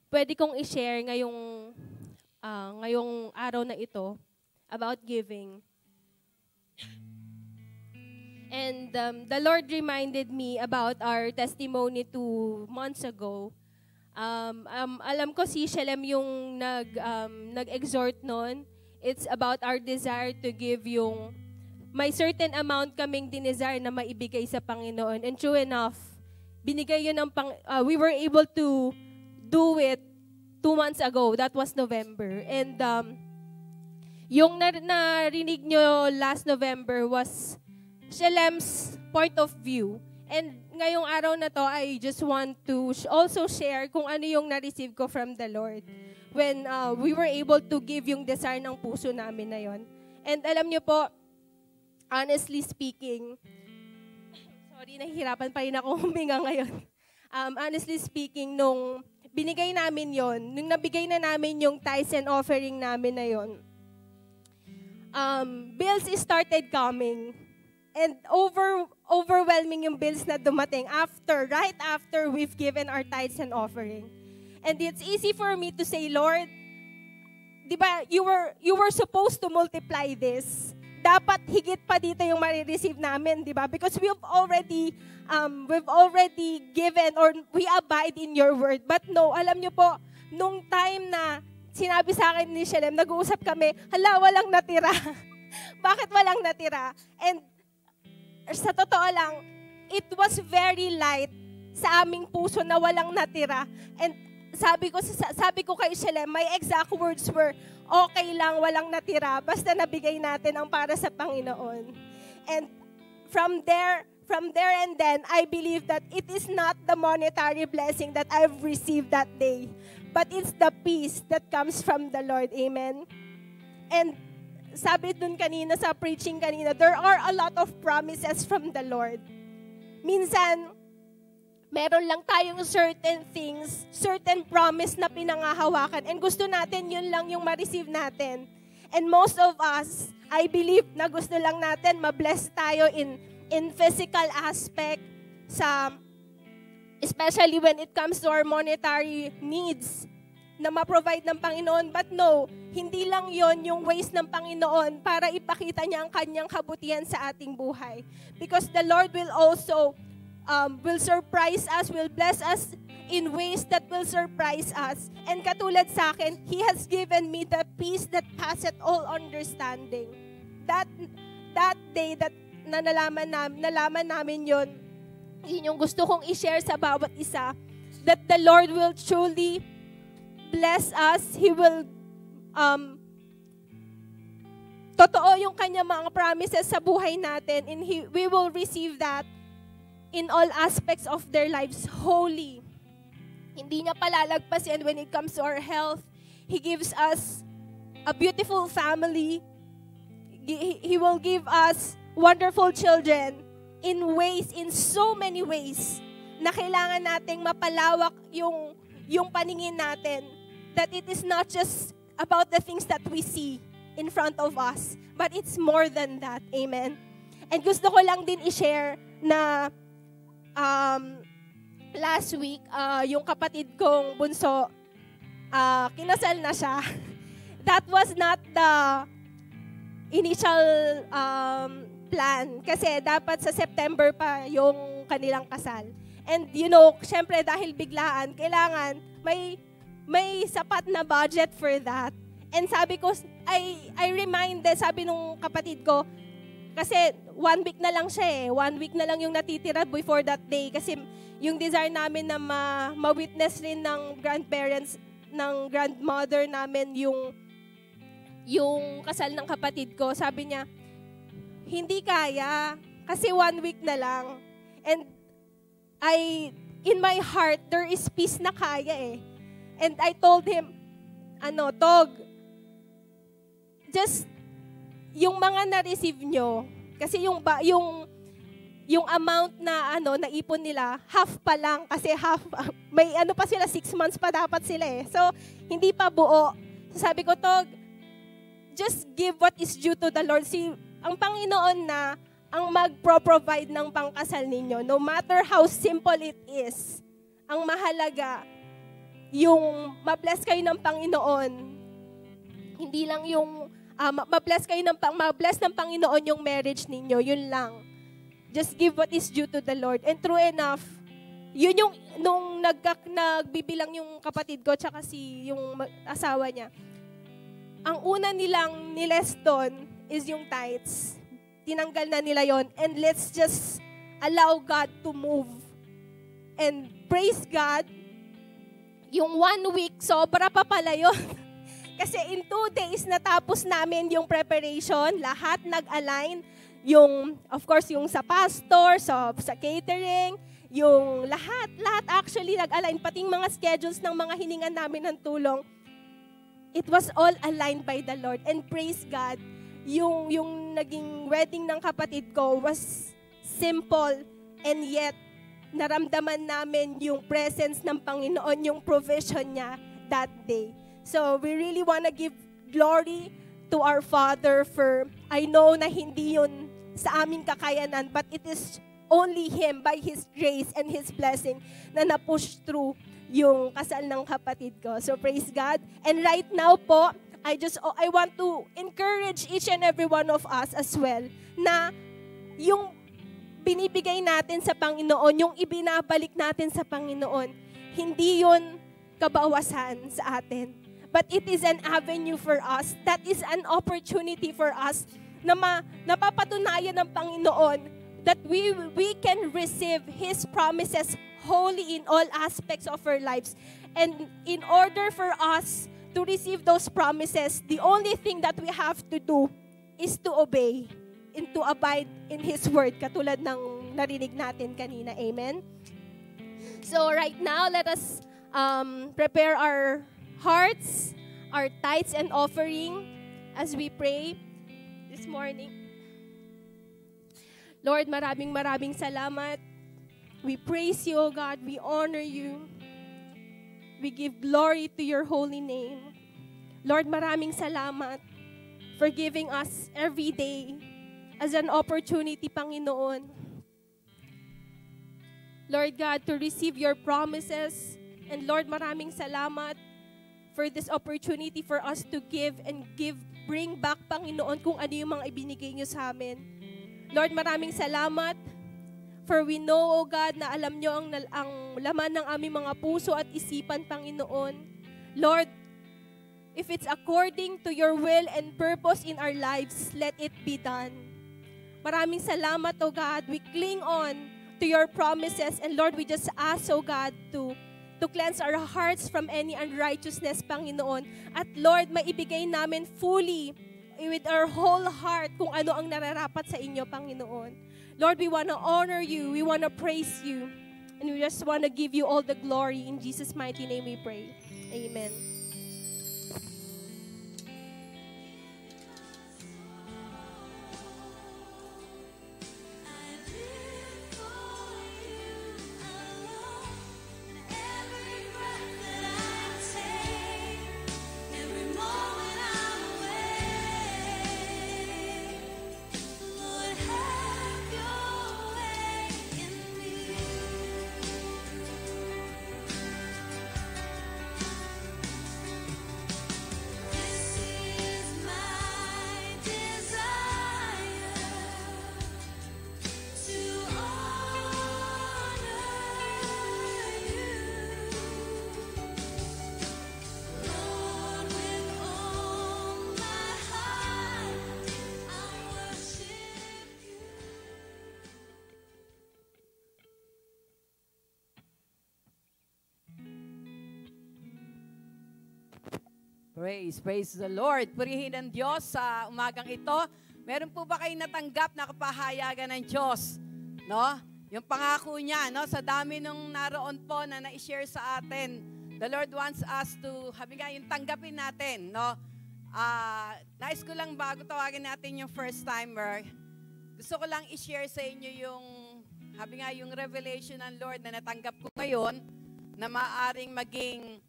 pwede kong i-share ngayong araw na ito about giving. And the Lord reminded me about our testimony 2 months ago. Alam ko si Shalem yung nag-exhort nun. It's about our desire to give yung may certain amount kaming dinesire na maibigay sa Panginoon. And true enough, binigay yun we were able to do it 2 months ago. That was November. And yung narinig nyo last November was Shalem's point of view. And ngayong araw na to, I just want to also share kung ano yung na-receive ko from the Lord when we were able to give yung desire ng puso namin na yon. And alam nyo po, honestly speaking, sorry, nahihirapan pa rin ako huminga ngayon. Honestly speaking, nung binigay namin yon, nung nabigay na namin yung tithes and offering namin na yon, bills started coming. And overwhelming yung bills na dumating right after we've given our tithes and offering. And it's easy for me to say, Lord, di ba, you were supposed to multiply this. Dapat higit pa dito yung marireceive namin, di ba? Because we've already given or we abide in your word. But no, alam nyo po, nung time na sinabi sa akin ni Shalem, nag-uusap kami, hala, walang natira. Bakit walang natira? And sa totoo lang, it was very light sa aming puso na walang natira. And sabi ko kay Shalem, my exact words were, okay lang, walang natira, basta nabigay natin ang para sa Panginoon. And from there and then, I believe that it is not the monetary blessing that I've received that day, but it's the peace that comes from the Lord. Amen? And sabi dun kanina, sa preaching kanina, there are a lot of promises from the Lord. Minsan, meron lang tayong certain things, certain promise na pinangahawakan, and gusto natin yun lang yung ma-receive natin. And most of us, I believe na gusto lang natin ma-bless tayo in physical aspect, especially when it comes to our monetary needs, na ma-provide ng Panginoon. But no, hindi lang yon yung ways ng Panginoon para ipakita niya ang kanyang kabutihan sa ating buhay. Because the Lord will also will surprise us, will bless us in ways that will surprise us. And katulad sa akin, He has given me the peace that passeth all understanding. that day that nalaman namin yun yung gusto kong i-share sa bawat isa, that the Lord will truly bless us. He will, totoo yung kanya mga promises sa buhay natin, and we will receive that in all aspects of their lives wholly. Hindi niya palalagpasin when it comes to our health. He gives us a beautiful family. He will give us wonderful children in so many ways, na kailangan nating mapalawak yung paningin natin, that it is not just about the things that we see in front of us, but it's more than that. Amen. And gusto ko lang din i-share na last week, yung kapatid kong bunso, kinasal na siya. That was not the initial plan. Kasi dapat sa September pa yung kanilang kasal. And syempre dahil biglaan, kailangan may sapat na budget for that. And sabi ko, I reminded, sabi nung kapatid ko, kasi 1 week na lang siya 1 week na lang yung natitira before that day. Kasi yung desire namin na ma-witness rin ng grandparents, ng grandmother namin yung kasal ng kapatid ko. Sabi niya, hindi kaya, kasi 1 week na lang. And in my heart, there is peace na kaya And I told him, Tog, just, yung mga na-receive nyo, kasi yung amount na, naipon nila, half pa lang, kasi may pa sila, 6 months pa dapat sila So, hindi pa buo. So, sabi ko, Tog, just give what is due to the Lord. Ang Panginoon na ang magpro-provide ng pangkasal ninyo. No matter how simple it is, ang mahalaga, yung ma-bless kayo ng Panginoon. Hindi lang yung ma-bless ng Panginoon yung marriage ninyo. Yun lang. Just give what is due to the Lord. And true enough, yun yung nung nagbibilang yung kapatid ko tsaka yung asawa niya. Ang una nilang niles doon is yung tithes. Tinanggal na nila yon. And let's just allow God to move. And praise God, yung 1 week, sobra pa pala yun. Kasi in 2 days, natapos namin yung preparation. Lahat nag-align. Of course, yung sa pastor, sa catering, yung lahat actually nag-align. Pati mga schedules ng mga hiningan namin ng tulong. It was all aligned by the Lord. And praise God, yung naging wedding ng kapatid ko was simple, and yet naramdaman namin yung presence ng Panginoon, yung provision niya that day. So we really want to give glory to our Father for, I know na hindi yun sa aming kakayanan, but it is only Him by His grace and His blessing na na-push through yung kasal ng kapatid ko. So praise God. And right now po, I want to encourage each and every one of us as well na yung binibigay natin sa Panginoon, yung ibinabalik natin sa Panginoon, hindi yun kabawasan sa atin. But it is an avenue for us. That is an opportunity for us na napapatunayan ng Panginoon that we can receive His promises wholly in all aspects of our lives. And in order for us to receive those promises, the only thing that we have to do is to obey and to abide in His Word, katulad ng narinig natin kanina. Amen? So right now, let us prepare our hearts, our tithes and offering as we pray this morning. Lord, maraming salamat. We praise you, O God. We honor you. We give glory to your holy name. Lord, maraming salamat for giving us every day as an opportunity, Panginoon. Lord God, to receive your promises. And Lord, maraming salamat for this opportunity for us to give and bring back, Panginoon, kung ano yung mga ibinigay niyo sa amin. Lord, maraming salamat for we know, O God, na alam niyo ang laman ng aming mga puso at isipan, Panginoon. Lord, If it's according to your will and purpose in our lives, let it be done. Maraming salamat, O God. We cling on to your promises. And Lord, we just ask, O God, to cleanse our hearts from any unrighteousness, Panginoon. At Lord, maibigay namin fully with our whole heart kung ano ang nararapat sa inyo, Panginoon. Lord, we want to honor you. We want to praise you. And we just want to give you all the glory. In Jesus' mighty name we pray. Amen. Praise the Lord. Purihin ang Diyos sa umagang ito. Meron po ba kayong natanggap na kapahayagan ng Diyos? No? Yung pangako niya, no? Sa dami nung naroon po na na-share sa atin, the Lord wants us to, habi nga, yung tanggapin natin, no? Nais ko lang bago tawagin natin yung first timer, gusto ko lang i-share sa inyo yung, habi nga, yung revelation ng Lord na natanggap ko ngayon, na maaring maging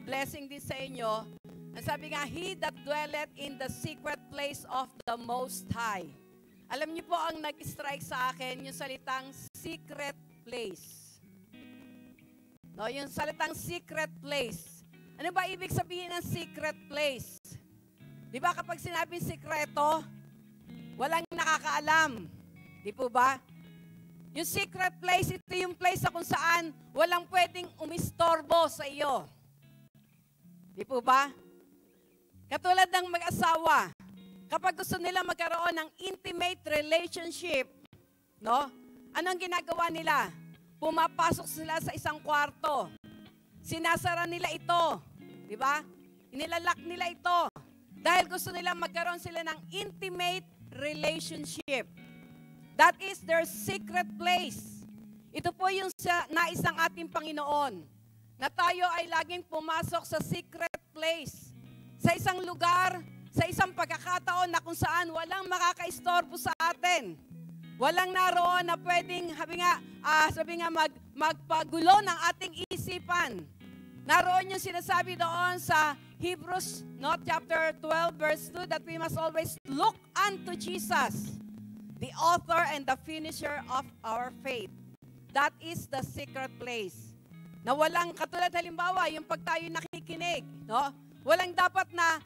blessing din sa inyo. Ang sabi nga, He that dwelleth in the secret place of the Most High. Alam niyo po ang nag-strike sa akin, yung salitang secret place. No, yung salitang secret place. Ano ba ibig sabihin ng secret place? Di ba kapag sinabing sikreto, walang nakakaalam. Di po ba? Yung secret place, ito yung place kung saan walang pwedeng umistorbo sa iyo. Di po ba? Katulad ng mag-asawa, kapag gusto nila magkaroon ng intimate relationship, no? Anong ginagawa nila? Pumapasok sila sa isang kwarto. Sinasara nila ito. Di ba? Inilalak nila ito. Dahil gusto nila magkaroon sila ng intimate relationship. That is their secret place. Ito po yung nais ng ating Panginoon, na tayo ay laging pumasok sa secret place. Sa isang lugar, sa isang pagkakataon na kung saan walang makakaistorbo sa atin. Walang naroon na pwedeng, sabi nga, magpagulo ng ating isipan. Naroon yung sinasabi doon sa Hebrews, chapter 12, verse 2, that we must always look unto Jesus, the author and the finisher of our faith. That is the secret place. Na walang, katulad halimbawa, yung pag tayo nakikinig, no? Walang dapat na,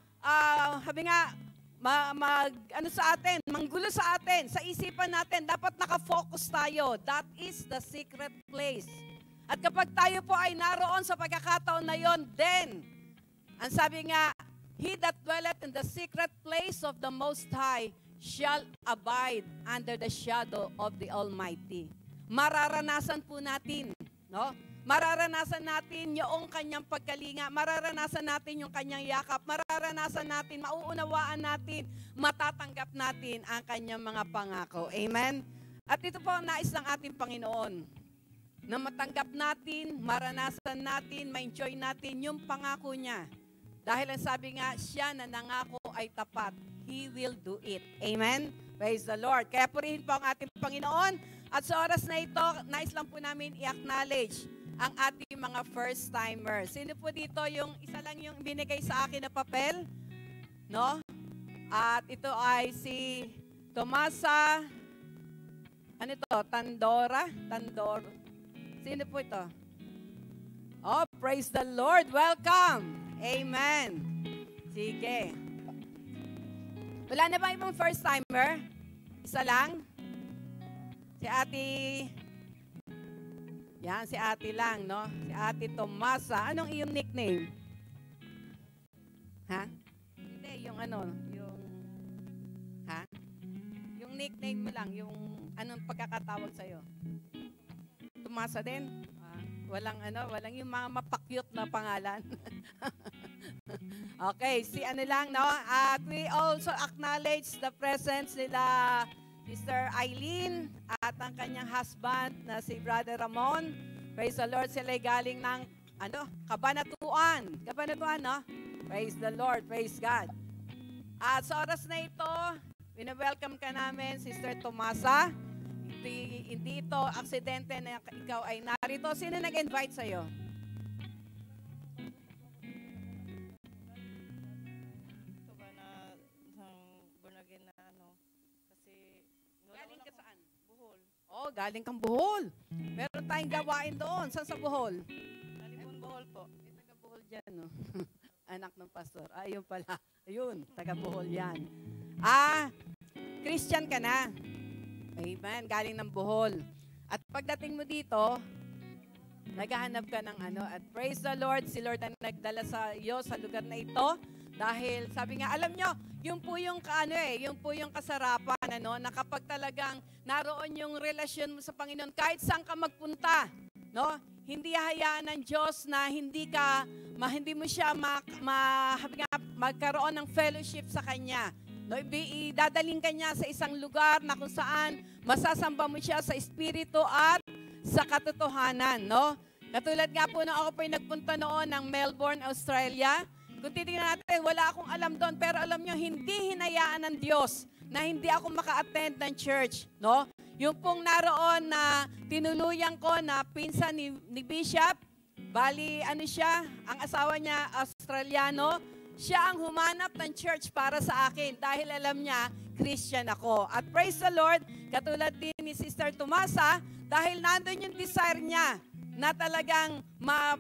sa atin, manggulo sa atin, sa isipan natin, dapat nakafocus tayo. That is the secret place. At kapag tayo po ay naroon sa pagkakataon na yon, then, ang sabi nga, He that dwelleth in the secret place of the Most High shall abide under the shadow of the Almighty. Mararanasan po natin, no? Mararanasan natin yung kanyang pagkalinga, mararanasan natin yung kanyang yakap, mararanasan natin, mauunawaan natin, matatanggap natin ang kanyang mga pangako. Amen? At ito po ang nais ng ating Panginoon, na matanggap natin, maranasan natin, ma-enjoy natin yung pangako niya. Dahil ang sabi nga, siya na nangako ay tapat. He will do it. Amen? Praise the Lord. Kaya purihin po ang ating Panginoon. At sa oras na ito, nais lang po namin i-acknowledge ang ating mga first-timers. Sino po dito yung isa lang yung binigay sa akin na papel? No? At ito ay si Tomasa, Tandor. Sino po ito? Oh, praise the Lord. Welcome. Amen. Sige. Wala na ba ibang first-timer? Isa lang? Si Ate... Yan, si Ate lang, no? Si Ate Tomasa. Anong iyong nickname? Ha? Hindi, yung ano, yung, ha? Yung nickname mo lang, yung anong pagkakatawag sa'yo? Tumasa din? Walang ano, walang yung mga mapakyut na pangalan. Okay, si ano lang, no? At we also acknowledge the presence nila Sister Eileen at ang kanyang husband na si Brother Ramon. Praise the Lord, sila ay galing ng ano, Kabanatuan. Kabanatuan, no? Praise the Lord, praise God. At sa oras na ito, welcome ka namin, Sister Tomasa. Hindi ito aksidente na ikaw ay narito. Sino nag-invite sa'yo? Ito ba na isang bunagin na ano? Kasi Galing ka saan? Bohol. Oh, galing kang Bohol. Meron tayong gawain doon. Saan sa Bohol? Talipon Bohol po. May taga Bohol dyan, no? Anak ng pastor. Ayun pala. Ayun, taga Bohol yan. Christian ka na. Amen. Galing ng Bohol. At pagdating mo dito, naghahanap ka ng ano. At praise the Lord, si Lord ang nagdala sa iyo sa lugar na ito. Dahil sabi nga, alam nyo, yun po yung yun po yung kasarapan, ano, na kapag talagang naroon yung relasyon mo sa Panginoon, kahit saan ka magpunta, no? Hindi hayaan ng Diyos na hindi mo siya magkaroon ng fellowship sa Kanya. No, idadaling ka niya sa isang lugar na kung saan masasamba mo siya sa espiritu at sa katotohanan, no? Katulad nga po na ako po nagpunta noon ng Melbourne, Australia. Kung titingnan natin, wala akong alam doon, pero alam nyo, hindi hinayaan ng Diyos na hindi ako maka-attend ng church, no? Yung pong naroon na tinuluyan ko na pinsan ni Bishop, bali ano siya, ang asawa niya Australiano, siya ang humanap ng church para sa akin dahil alam niya, Christian ako. At praise the Lord, katulad din ni Sister Tomasa, dahil nandun yung desire niya na talagang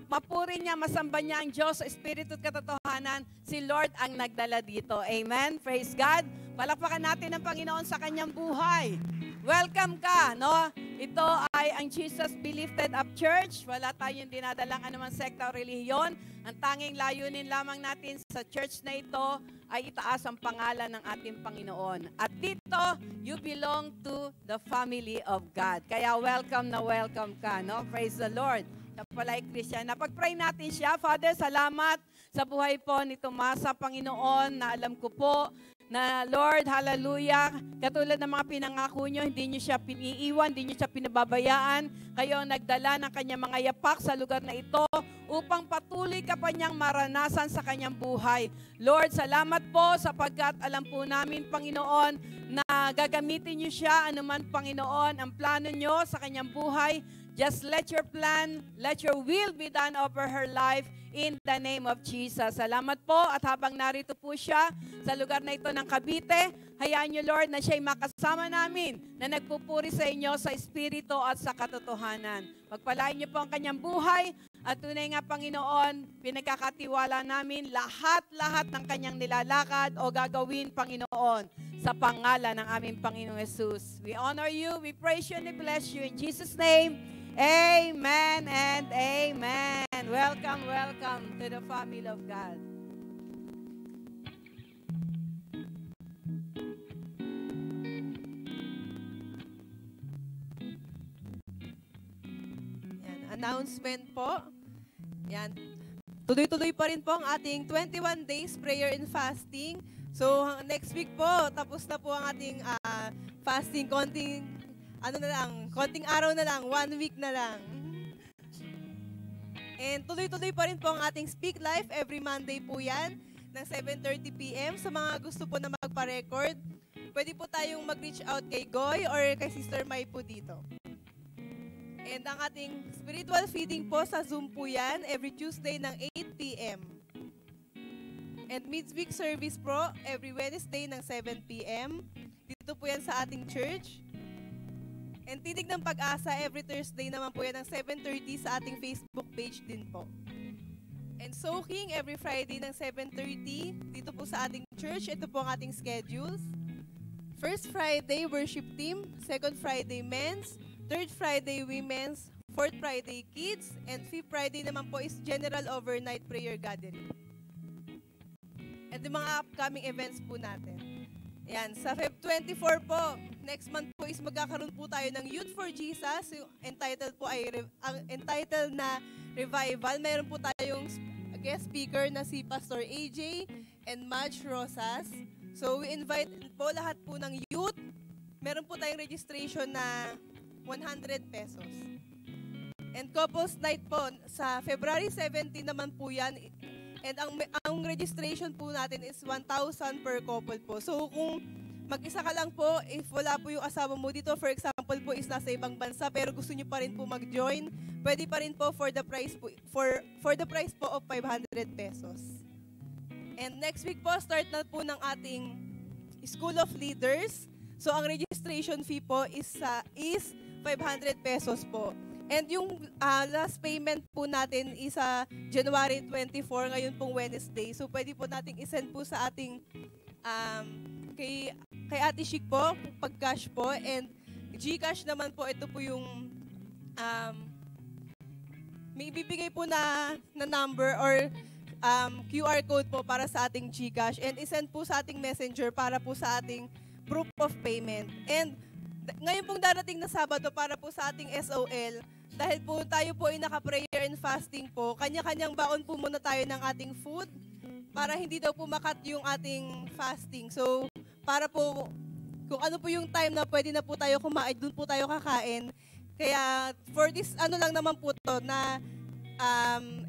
mapuri niya, masamba niya ang Diyos sa Espiritu at katotohanan, si Lord ang nagdala dito. Amen? Praise God. Palakpakan natin ang Panginoon sa kanyang buhay. Welcome ka, no? Ito ay ang Jesus Be Lifted Up Church. Wala tayong dinadalang anumang sekta o relihiyon. Ang tanging layunin lamang natin sa church na ito ay itaas ang pangalan ng ating Panginoon. At dito, you belong to the family of God. Kaya welcome na welcome ka, no? Praise the Lord. Siya pala ay Christian. Napag-pray natin siya. Father, salamat sa buhay po ni Tomasa, Panginoon, na alam ko po na Lord, hallelujah, katulad ng mga pinangako nyo, hindi nyo siya piniiwan, hindi nyo siya pinababayaan. Kayo ang nagdala ng kanyang mga yapak sa lugar na ito upang patuloy ka pa niyang maranasan sa kanyang buhay. Lord, salamat po sapagkat alam po namin, Panginoon, na gagamitin nyo siya, anuman, Panginoon, ang plano nyo sa kanyang buhay. Just let your plan, let your will be done over her life in the name of Jesus. Salamat po at habang narito po siya sa lugar na ito ng Cavite, hayaan niyo Lord na siya'y makasama namin na nagpupuri sa inyo sa Espiritu at sa katotohanan. Pagpalain niyo po ang kanyang buhay at tunay nga Panginoon, pinagkakatiwala namin lahat-lahat ng kanyang nilalakad o gagawin Panginoon sa pangalan ng aming Panginoong Jesus. We honor you, we praise you, and we bless you in Jesus' name. Amen and amen. Welcome, welcome to the family of God. Yan, announcement po. Yan. Tuloy-tuloy pa rin po ang ating 21 days prayer and fasting. So next week po, tapos na po ang ating fasting. Konting araw na lang, 1 week na lang. And tuloy-tuloy pa rin po ang ating Speak Life every Monday po yan, ng 7:30 p.m. Sa mga gusto po na magpa-record, pwede po tayong mag-reach out kay Goy or kay Sister Mai po dito. And ang ating spiritual feeding po sa Zoom po yan, every Tuesday ng 8 p.m. And midweek service po, every Wednesday ng 7 p.m. Dito po yan sa ating church. And Tinig ng Pag-asa, every Thursday naman po yan ng 7:30 sa ating Facebook page din po. And Soaking, every Friday ng 7:30, dito po sa ating church. Ito po ang ating schedules. First Friday, worship team. Second Friday, men's. Third Friday, women's. Fourth Friday, kids. And fifth Friday naman po is general overnight prayer gathering. and yung mga upcoming events po natin. Yan, sa Feb 24 po, next month po is magkakaroon po tayo ng Youth for Jesus. Yung entitled po ay ang entitled na Revival. Mayroon po tayong guest speaker na si Pastor AJ and Madge Rosas. So we invite po lahat po ng youth. Meron po tayong registration na 100 pesos. And couples night po sa February 17 naman po yan. And ang registration po natin is 1,000 per couple po. So kung mag-isa ka lang po, if wala po yung asawa mo dito, for example po is nasa ibang bansa pero gusto niyo pa rin po mag-join, pwede pa rin po for the price po for the price po of 500 pesos. And next week po start na po ng ating School of Leaders. So ang registration fee po is 500 pesos po. And yung last payment po natin is January 24, ngayon pong Wednesday. So pwede po nating isend po sa ating kay Ate Chic po, pag cash po. And GCash naman po, ito po yung may ibibigay po na number or QR code po para sa ating GCash. And isend po sa ating messenger para po sa ating proof of payment. And ngayon pong darating na Sabado para po sa ating SOL, dahil po tayo po ay naka-prayer and fasting po, kanya-kanyang baon po muna tayo ng ating food para hindi daw po makat yung ating fasting. So, para po, kung ano po yung time na pwede na po tayo kumain, doon po tayo kakain. Kaya, for this, ano lang naman po to na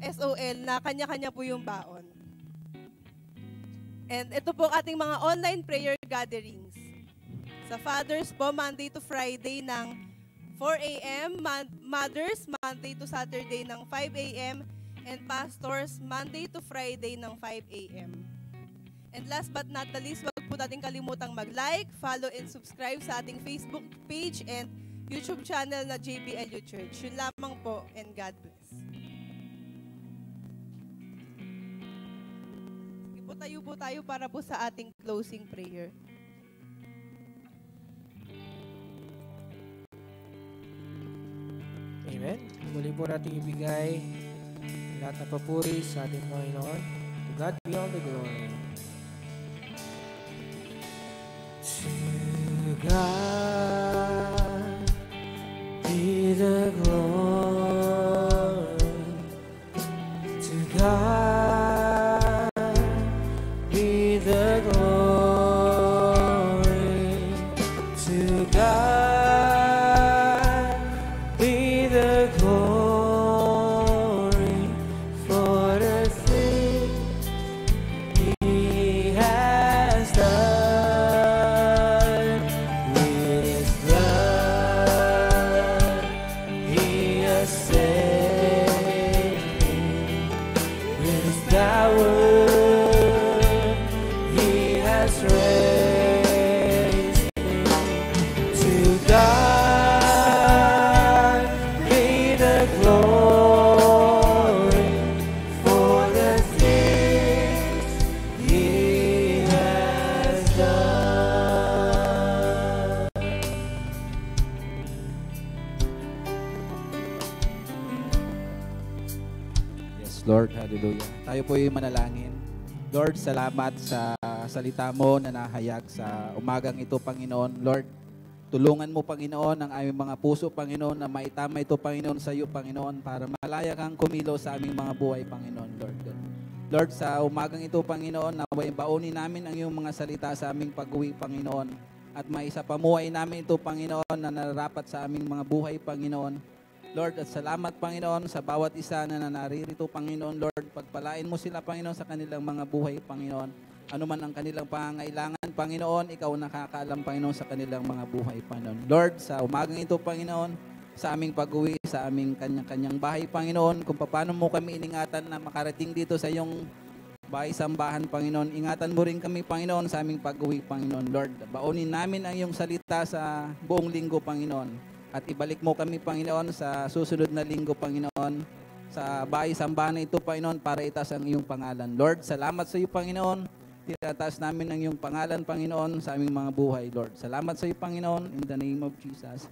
SOL na kanya-kanya po yung baon. And ito po ating mga online prayer gatherings. Sa Fathers po, Monday to Friday ng 4 a.m., Mothers, Monday to Saturday ng 5 a.m., and Pastors, Monday to Friday ng 5 a.m. And last but not the least, wag po natin kalimutang mag-like, follow, and subscribe sa ating Facebook page and YouTube channel na JBLU Church. Yun lamang po, and God bless. Tayo po tayo para po sa ating closing prayer. Amen. Muli po natin ibigay lahat ng papuri sa ating Panginoon. To God be all the glory. To God be the glory. To God be the glory. To God be the glory for the things He has done. With His blood He has saved me. With His power He has raised me. To God be the glory for the things He has done. Yes, Lord. Hallelujah. Tayo po yung manalangin. Lord, salamat sa salita mo na nahayag sa umagang ito, Panginoon. Lord, tulungan mo, Panginoon, ang aming mga puso, Panginoon, na maitama ito, Panginoon, sa iyo, Panginoon, para malaya kang kumilo sa aming mga buhay, Panginoon, Lord. Lord, sa umagang ito, Panginoon, naway baunin namin ang iyong mga salita sa aming pag-uwi, Panginoon, at maisapamuhay namin ito, Panginoon, na nararapat sa aming mga buhay, Panginoon. Lord, at salamat, Panginoon, sa bawat isa na naririto, Panginoon. Lord, pagpalain mo sila, Panginoon, sa kanilang mga buhay, Panginoon. Ano man ang kanilang pangangailangan, Panginoon, ikaw nakakaalam, Panginoon, sa kanilang mga buhay, Panginoon. Lord, sa umagang ito, Panginoon, sa aming pag-uwi, sa aming kanyang-kanyang bahay, Panginoon, kung paano mo kami iningatan na makarating dito sa iyong bahay-sambahan, Panginoon. Ingatan mo rin kami, Panginoon, sa aming pag-uwi, Panginoon. Lord, baunin namin ang iyong salita sa buong linggo, Panginoon. At ibalik mo kami, Panginoon, sa susunod na linggo, Panginoon, sa bahay-sambahan na ito, Panginoon, para itaas ang iyong pangalan. Lord, salamat sa iyo, Panginoon. Tinataas namin ang iyong pangalan, Panginoon, sa aming mga buhay, Lord. Salamat sa iyo, Panginoon, in the name of Jesus.